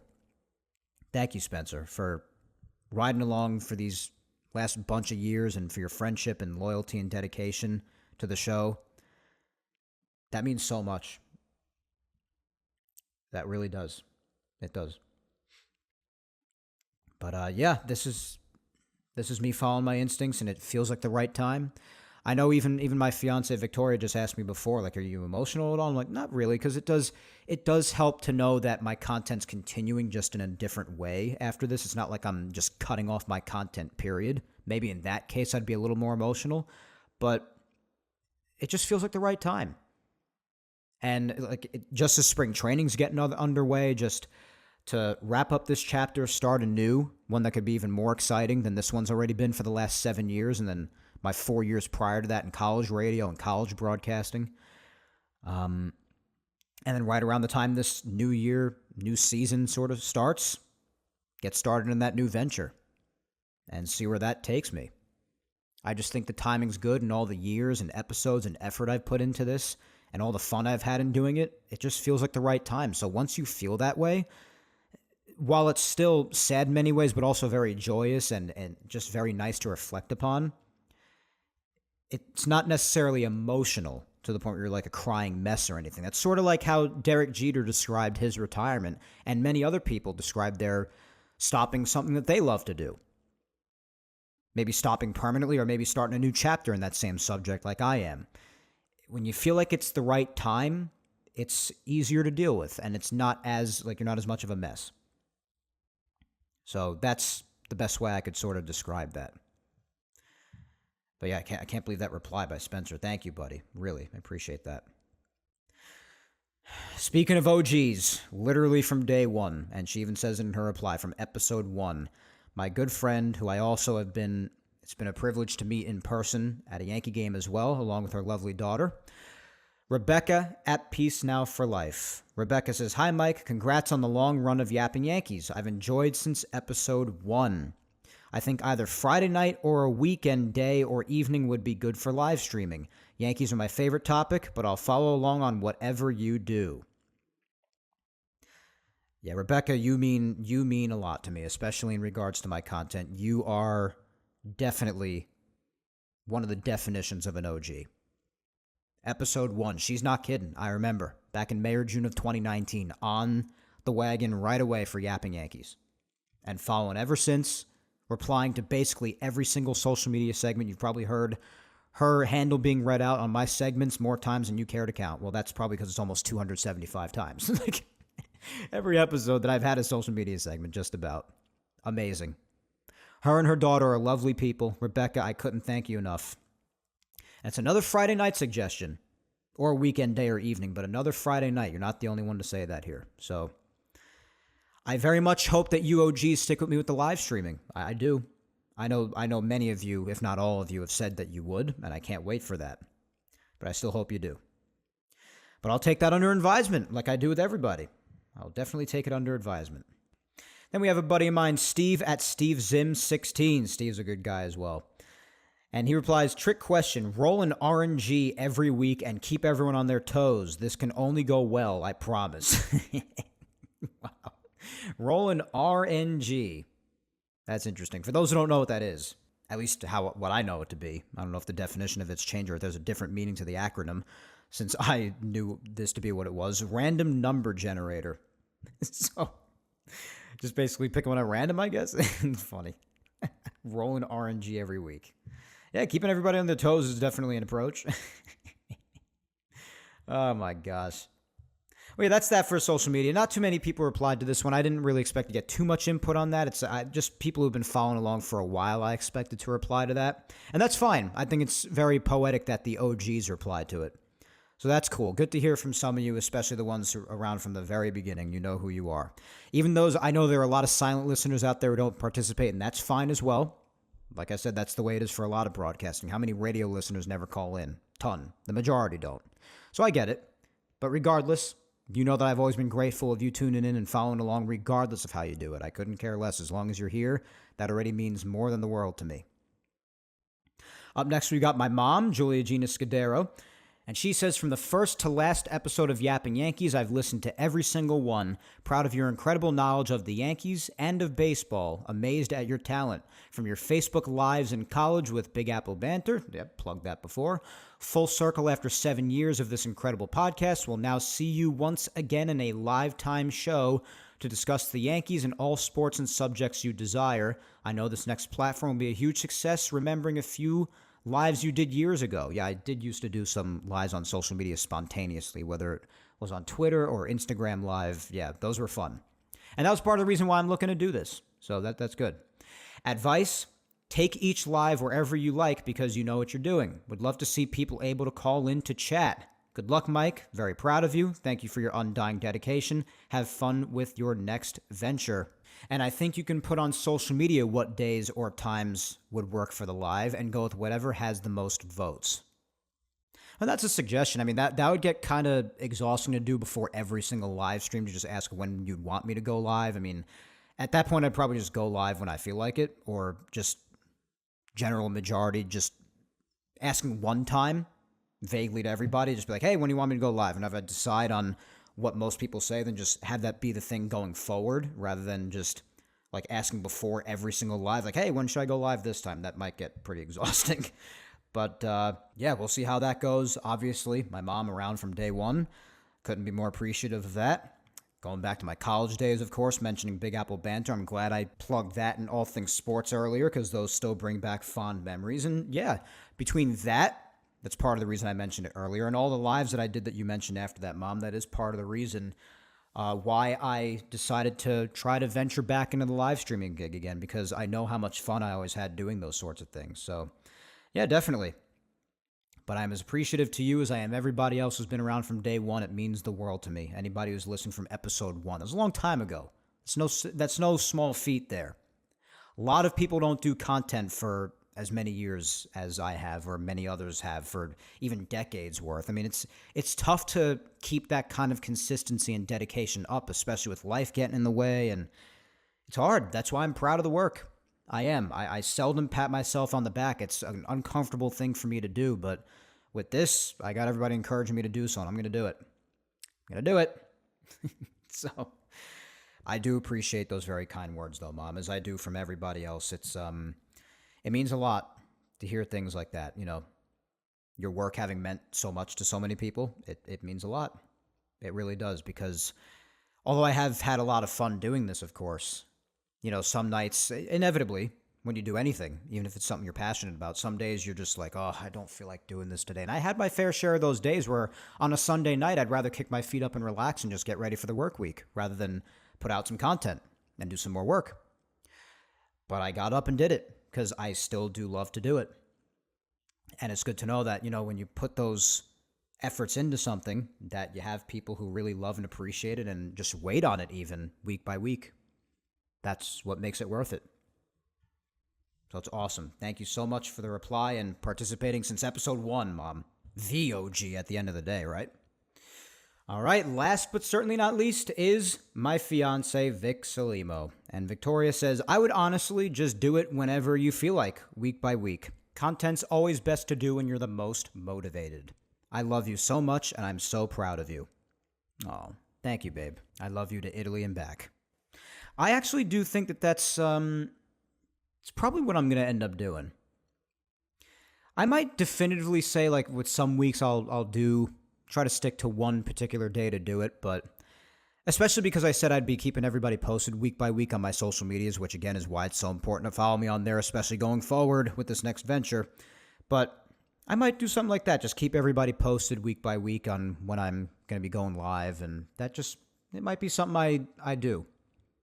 Thank you, Spencer, for riding along for these last bunch of years and for your friendship and loyalty and dedication to the show. That means so much. That really does. It does. But yeah, this is me following my instincts, and it feels like the right time. I know even my fiance Victoria just asked me before, like, are you emotional at all? I'm like, not really, because it does help to know that my content's continuing just in a different way after this. It's not like I'm just cutting off my content, period. Maybe in that case I'd be a little more emotional, but it just feels like the right time. And like just as spring training's getting underway, just to wrap up this chapter, start a new one that could be even more exciting than this one's already been for the last 7 years, and then my 4 years prior to that in college radio and college broadcasting. And then right around the time this new year, new season sort of starts, get started in that new venture and see where that takes me. I just think the timing's good, and all the years and episodes and effort I've put into this and all the fun I've had in doing it, it just feels like the right time. So once you feel that way, while it's still sad in many ways, but also very joyous and just very nice to reflect upon, it's not necessarily emotional to the point where you're like a crying mess or anything. That's sort of like how Derek Jeter described his retirement, and many other people described their stopping something that they love to do. Maybe stopping permanently, or maybe starting a new chapter in that same subject like I am. When you feel like it's the right time, it's easier to deal with, and it's not as, like, you're not as much of a mess. So that's the best way I could sort of describe that. But yeah, I can't believe that reply by Spencer. Thank you, buddy. Really, I appreciate that. Speaking of OGs, literally from day one, and she even says in her reply from episode 1, my good friend, who I also have been, it's been a privilege to meet in person at a Yankee game as well, along with her lovely daughter, Rebecca at Peace Now for Life. Rebecca says, hi, Mike. Congrats on the long run of Yapping Yankees. I've enjoyed since episode 1. I think either Friday night or a weekend day or evening would be good for live streaming. Yankees are my favorite topic, but I'll follow along on whatever you do. Yeah, Rebecca, you mean a lot to me, especially in regards to my content. You are definitely one of the definitions of an OG. Episode 1, she's not kidding. I remember back in May or June of 2019, on the wagon right away for Yapping Yankees, and following ever since. Replying to basically every single social media segment. You've probably heard her handle being read out on my segments more times than you care to count. Well, that's probably because it's almost 275 times. Like, every episode that I've had a social media segment, just about. Amazing. Her and her daughter are lovely people. Rebecca, I couldn't thank you enough. That's another Friday night suggestion. Or a weekend day or evening, but another Friday night. You're not the only one to say that here. So I very much hope that you OGs stick with me with the live streaming. I do. I know many of you, if not all of you, have said that you would, and I can't wait for that. But I still hope you do. But I'll take that under advisement, like I do with everybody. I'll definitely take it under advisement. Then we have a buddy of mine, Steve at SteveZim16. Steve's a good guy as well. And he replies, trick question, roll an RNG every week and keep everyone on their toes. This can only go well, I promise. Wow. Roll an RNG. That's interesting. For those who don't know what that is, at least what I know it to be, I don't know if the definition of it's changed or if there's a different meaning to the acronym, since I knew this to be what it was. Random number generator. So, just basically pick one at random, I guess. It's funny. Rolling RNG every week. Yeah, keeping everybody on their toes is definitely an approach. Oh my gosh. Well, yeah, that's that for social media. Not too many people replied to this one. I didn't really expect to get too much input on that. It's just people who've been following along for a while I expected to reply to that. And that's fine. I think it's very poetic that the OGs replied to it. So that's cool. Good to hear from some of you, especially the ones who are around from the very beginning. You know who you are. Even those, I know there are a lot of silent listeners out there who don't participate, and that's fine as well. Like I said, that's the way it is for a lot of broadcasting. How many radio listeners never call in? Ton. The majority don't. So I get it. But regardless, you know that I've always been grateful of you tuning in and following along regardless of how you do it. I couldn't care less. As long as you're here, that already means more than the world to me. Up next, we got my mom, Julia Gina Scudero. And she says, from the first to last episode of Yapping Yankees, I've listened to every single one. Proud of your incredible knowledge of the Yankees and of baseball. Amazed at your talent. From your Facebook Lives in college with Big Apple Banter. Yep, plugged that before. Full circle after 7 years of this incredible podcast. We'll now see you once again in a live time show to discuss the Yankees and all sports and subjects you desire. I know this next platform will be a huge success, remembering a few lives you did years ago. Yeah, I did used to do some lives on social media spontaneously, whether it was on Twitter or Instagram Live. Yeah, those were fun. And that was part of the reason why I'm looking to do this. So that's good. Advice, take each live wherever you like because you know what you're doing. Would love to see people able to call in to chat. Good luck, Mike. Very proud of you. Thank you for your undying dedication. Have fun with your next venture. And I think you can put on social media what days or times would work for the live and go with whatever has the most votes. And that's a suggestion. I mean, that would get kind of exhausting to do before every single live stream to just ask when you'd want me to go live. I mean, at that point, I'd probably just go live when I feel like it, or just general majority, just asking one time vaguely to everybody, just be like, hey, when do you want me to go live? And if I decide on what most people say, then just have that be the thing going forward rather than just like asking before every single live, like, hey, when should I go live this time? That might get pretty exhausting. But yeah, we'll see how that goes. Obviously, my mom around from day one. Couldn't be more appreciative of that. Going back to my college days, of course, mentioning Big Apple Banter. I'm glad I plugged that and all things sports earlier because those still bring back fond memories. And yeah, between that's part of the reason I mentioned it earlier. And all the lives that I did that you mentioned after that, Mom, that is part of the reason why I decided to try to venture back into the live streaming gig again, because I know how much fun I always had doing those sorts of things. So, yeah, definitely. But I'm as appreciative to you as I am everybody else who's been around from day one. It means the world to me. Anybody who's listened from episode 1. It was a long time ago. That's no small feat there. A lot of people don't do content for as many years as I have or many others have for even decades worth. I mean, it's tough to keep that kind of consistency and dedication up, especially with life getting in the way, and it's hard. That's why I'm proud of the work. I am. I seldom pat myself on the back. It's an uncomfortable thing for me to do, but with this, I got everybody encouraging me to do so, and I'm going to do it. I'm going to do it. So I do appreciate those very kind words, though, Mom, as I do from everybody else. It means a lot to hear things like that. You know, your work having meant so much to so many people, it means a lot. It really does, because although I have had a lot of fun doing this, of course, you know, some nights, inevitably, when you do anything, even if it's something you're passionate about, some days you're just like, oh, I don't feel like doing this today. And I had my fair share of those days where on a Sunday night, I'd rather kick my feet up and relax and just get ready for the work week rather than put out some content and do some more work. But I got up and did it, because I still do love to do it. And it's good to know that, you know, when you put those efforts into something, that you have people who really love and appreciate it and just wait on it even week by week. That's what makes it worth it. So it's awesome. Thank you so much for the reply and participating since episode 1, Mom. The OG at the end of the day, right? All right, last but certainly not least is my fiance, Vic Salimo. And Victoria says, I would honestly just do it whenever you feel like, week by week. Content's always best to do when you're the most motivated. I love you so much, and I'm so proud of you. Oh, thank you, babe. I love you to Italy and back. I actually do think that's it's probably what I'm going to end up doing. I might definitively say, like, with some weeks I'll try to stick to one particular day to do it, but especially because I said I'd be keeping everybody posted week by week on my social medias, which again is why it's so important to follow me on there, especially going forward with this next venture. But I might do something like that, just keep everybody posted week by week on when I'm going to be going live, and it might be something I do.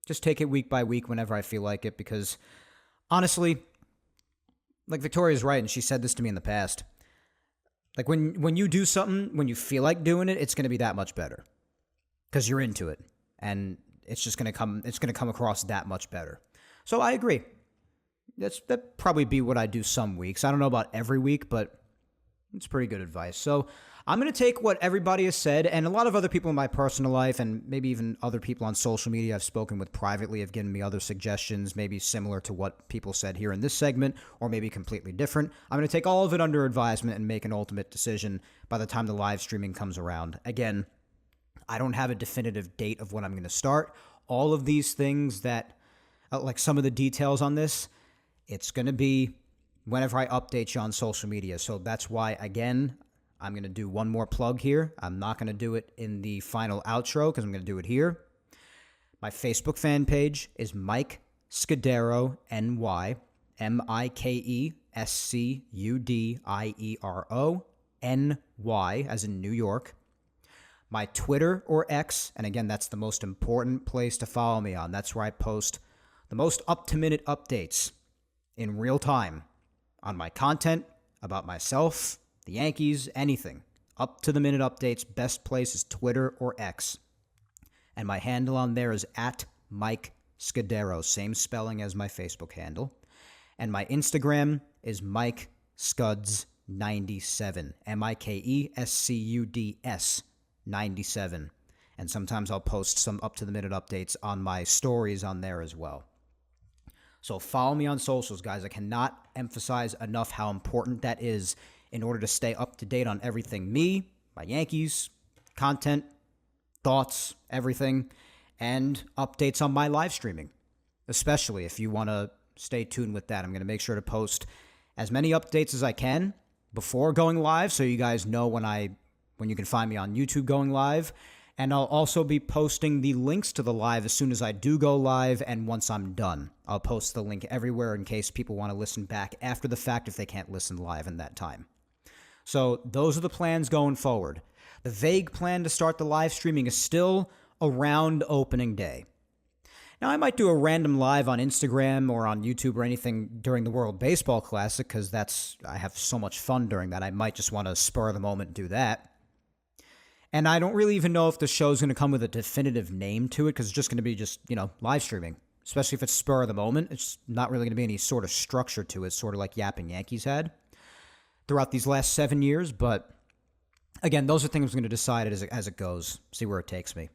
Just take it week by week whenever I feel like it, because honestly, like Victoria's right, and she said this to me in the past, like when you do something, when you feel like doing it, it's going to be that much better because you're into it, and it's going to come across that much better. So I agree. That'd probably be what I do some weeks. I don't know about every week, but it's pretty good advice. So I'm going to take what everybody has said, and a lot of other people in my personal life, and maybe even other people on social media I've spoken with privately have given me other suggestions, maybe similar to what people said here in this segment, or maybe completely different. I'm going to take all of it under advisement and make an ultimate decision by the time the live streaming comes around. Again, I don't have a definitive date of when I'm going to start. All of these things that, like some of the details on this, it's going to be whenever I update you on social media. So that's why, again, I'm going to do one more plug here. I'm not going to do it in the final outro because I'm going to do it here. My Facebook fan page is Mike Scudero, NY, MikeScudiero, NY, as in New York. My Twitter or X, and again, that's the most important place to follow me on. That's where I post the most up-to-minute updates in real time on my content, about myself, the Yankees, anything. Up-to-the-minute updates, best place is Twitter or X. And my handle on there is at Mike Scudero, same spelling as my Facebook handle. And my Instagram is Mike Scuds 97, MikeScuds 97. And sometimes I'll post some up-to-the-minute updates on my stories on there as well. So follow me on socials, guys. I cannot emphasize enough how important that is in order to stay up to date on everything. Me, my Yankees, content, thoughts, everything, and updates on my live streaming. Especially if you want to stay tuned with that. I'm going to make sure to post as many updates as I can before going live so you guys know when you can find me on YouTube going live. And I'll also be posting the links to the live as soon as I do go live and once I'm done. I'll post the link everywhere in case people want to listen back after the fact if they can't listen live in that time. So those are the plans going forward. The vague plan to start the live streaming is still around opening day. Now, I might do a random live on Instagram or on YouTube or anything during the World Baseball Classic because I have so much fun during that. I might just want to spur of the moment and do that. And I don't really even know if the show's going to come with a definitive name to it because it's just going to be live streaming. Especially if it's spur of the moment. It's not really going to be any sort of structure to it, sort of like Yapping Yankees had throughout these last 7 years. But again, those are things I'm going to decide as it goes, see where it takes me.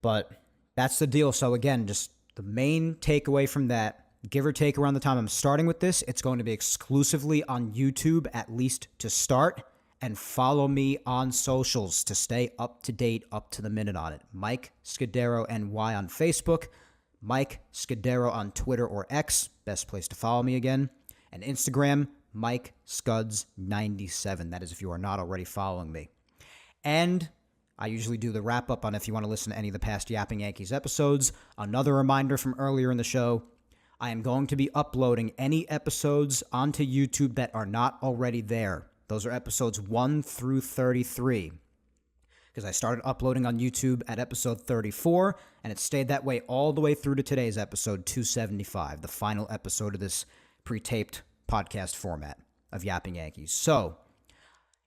But that's the deal. So again, just the main takeaway from that, give or take around the time I'm starting with this, it's going to be exclusively on YouTube, at least to start. And follow me on socials to stay up to date, up to the minute on it. Mike Scudero NY on Facebook. Mike Scudero on Twitter or X. Best place to follow me again. And Instagram, Mike Scuds 97. That is if you are not already following me. And I usually do the wrap-up on if you want to listen to any of the past Yapping Yankees episodes. Another reminder from earlier in the show, I am going to be uploading any episodes onto YouTube that are not already there. Those are episodes 1 through 33. Because I started uploading on YouTube at episode 34, and it stayed that way all the way through to today's episode 275, the final episode of this pre-taped podcast format of Yapping Yankees. So,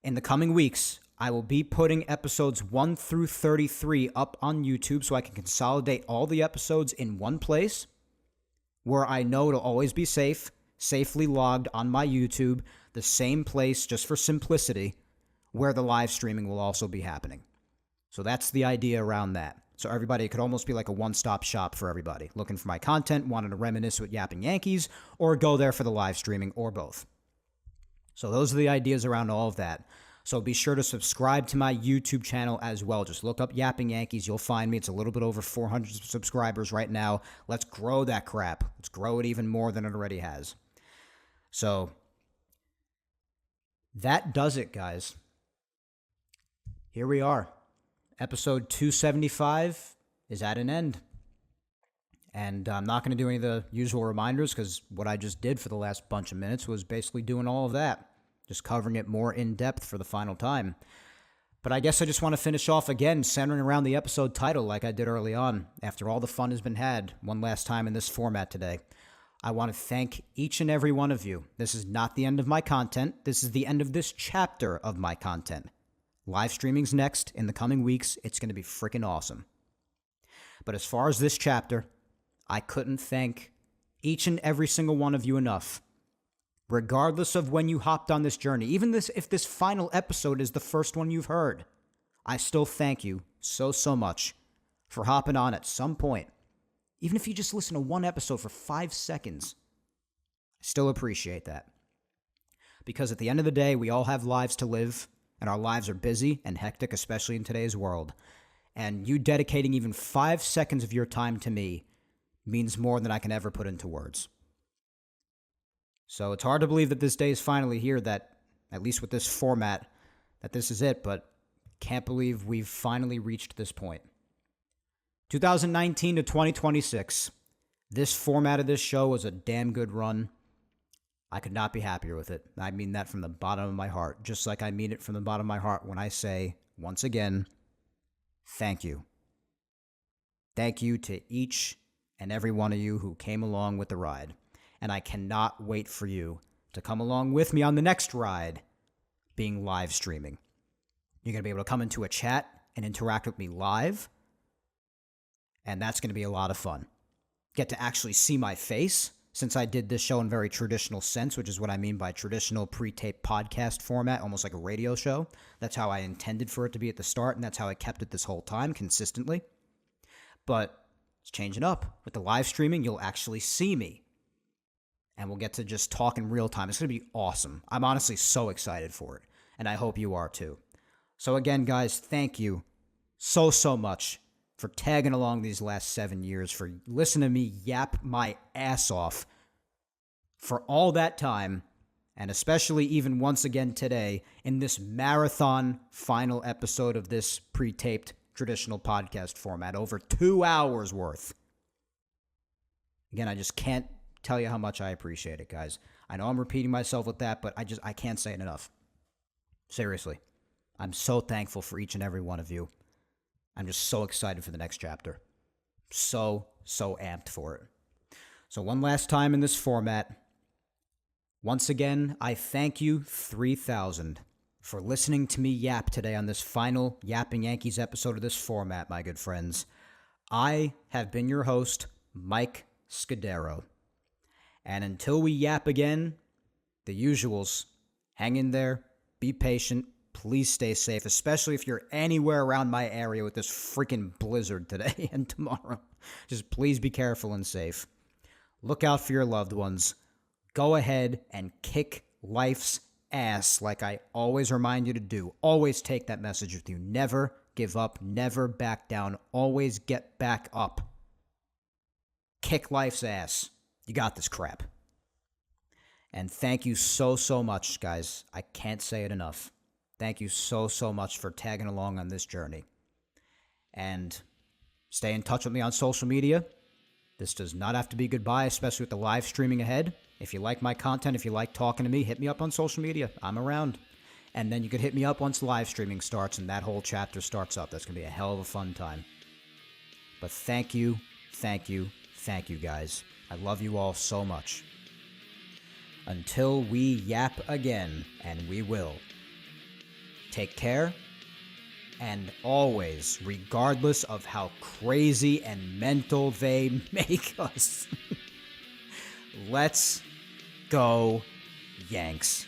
in the coming weeks, I will be putting episodes 1 through 33 up on YouTube so I can consolidate all the episodes in one place where I know it'll always be safely logged on my YouTube, the same place, just for simplicity, where the live streaming will also be happening. So that's the idea around that. So everybody, it could almost be like a one-stop shop for everybody. Looking for my content, wanting to reminisce with Yapping Yankees, or go there for the live streaming, or both. So those are the ideas around all of that. So be sure to subscribe to my YouTube channel as well. Just look up Yapping Yankees. You'll find me. It's a little bit over 400 subscribers right now. Let's grow that crap. Let's grow it even more than it already has. So that does it, guys. Here we are. Episode 275 is at an end. And I'm not going to do any of the usual reminders because what I just did for the last bunch of minutes was basically doing all of that. Just covering it more in depth for the final time. But I guess I just want to finish off again, centering around the episode title like I did early on. After all the fun has been had, one last time in this format today. I want to thank each and every one of you. This is not the end of my content. This is the end of this chapter of my content. Live streaming's next in the coming weeks. It's going to be freaking awesome. But as far as this chapter, I couldn't thank each and every single one of you enough regardless of when you hopped on this journey, even if this final episode is the first one you've heard, I still thank you so much for hopping on at some point. Even if you just listen to one episode for 5 seconds, I still appreciate that. Because at the end of the day, we all have lives to live, and our lives are busy and hectic, especially in today's world. And you dedicating even 5 seconds of your time to me means more than I can ever put into words. So it's hard to believe that this day is finally here, that, at least with this format, that this is it, but can't believe we've finally reached this point. 2019 to 2026, this format of this show was a damn good run. I could not be happier with it. I mean that from the bottom of my heart, just like I mean it from the bottom of my heart when I say, once again, thank you. Thank you to each and every one of you who came along with the ride. And I cannot wait for you to come along with me on the next ride, being live streaming. You're going to be able to come into a chat and interact with me live. And that's going to be a lot of fun. Get to actually see my face, since I did this show in very traditional sense, which is what I mean by traditional pre-taped podcast format, almost like a radio show. That's how I intended for it to be at the start, and that's how I kept it this whole time, consistently. But it's changing up. With the live streaming, you'll actually see me. And we'll get to just talk in real time. It's going to be awesome. I'm honestly so excited for it, and I hope you are too. So again, guys, thank you so much for tagging along these last 7 years, for listening to me yap my ass off for all that time, and especially even once again today in this marathon final episode of this pre-taped traditional podcast format, over 2 hours worth. Again, I just can't tell you how much I appreciate it, guys. I know I'm repeating myself with that, but I can't say it enough. Seriously. I'm so thankful for each and every one of you. I'm just so excited for the next chapter. So amped for it. So one last time in this format, once again, I thank you 3,000 for listening to me yap today on this final Yapping Yankees episode of this format, my good friends. I have been your host, Mike Scudero. And until we yap again, the usuals, hang in there, be patient, please stay safe, especially if you're anywhere around my area with this freaking blizzard today and tomorrow. Just please be careful and safe. Look out for your loved ones. Go ahead and kick life's ass like I always remind you to do. Always take that message with you. Never give up. Never back down. Always get back up. Kick life's ass. You got this crap. And thank you so much, guys. I can't say it enough. Thank you so much for tagging along on this journey. And stay in touch with me on social media. This does not have to be goodbye, especially with the live streaming ahead. If you like my content, if you like talking to me, hit me up on social media. I'm around. And then you could hit me up once live streaming starts and that whole chapter starts up. That's going to be a hell of a fun time. But thank you, guys. I love you all so much. Until we yap again, and we will. Take care, and always, regardless of how crazy and mental they make us, let's go, Yanks.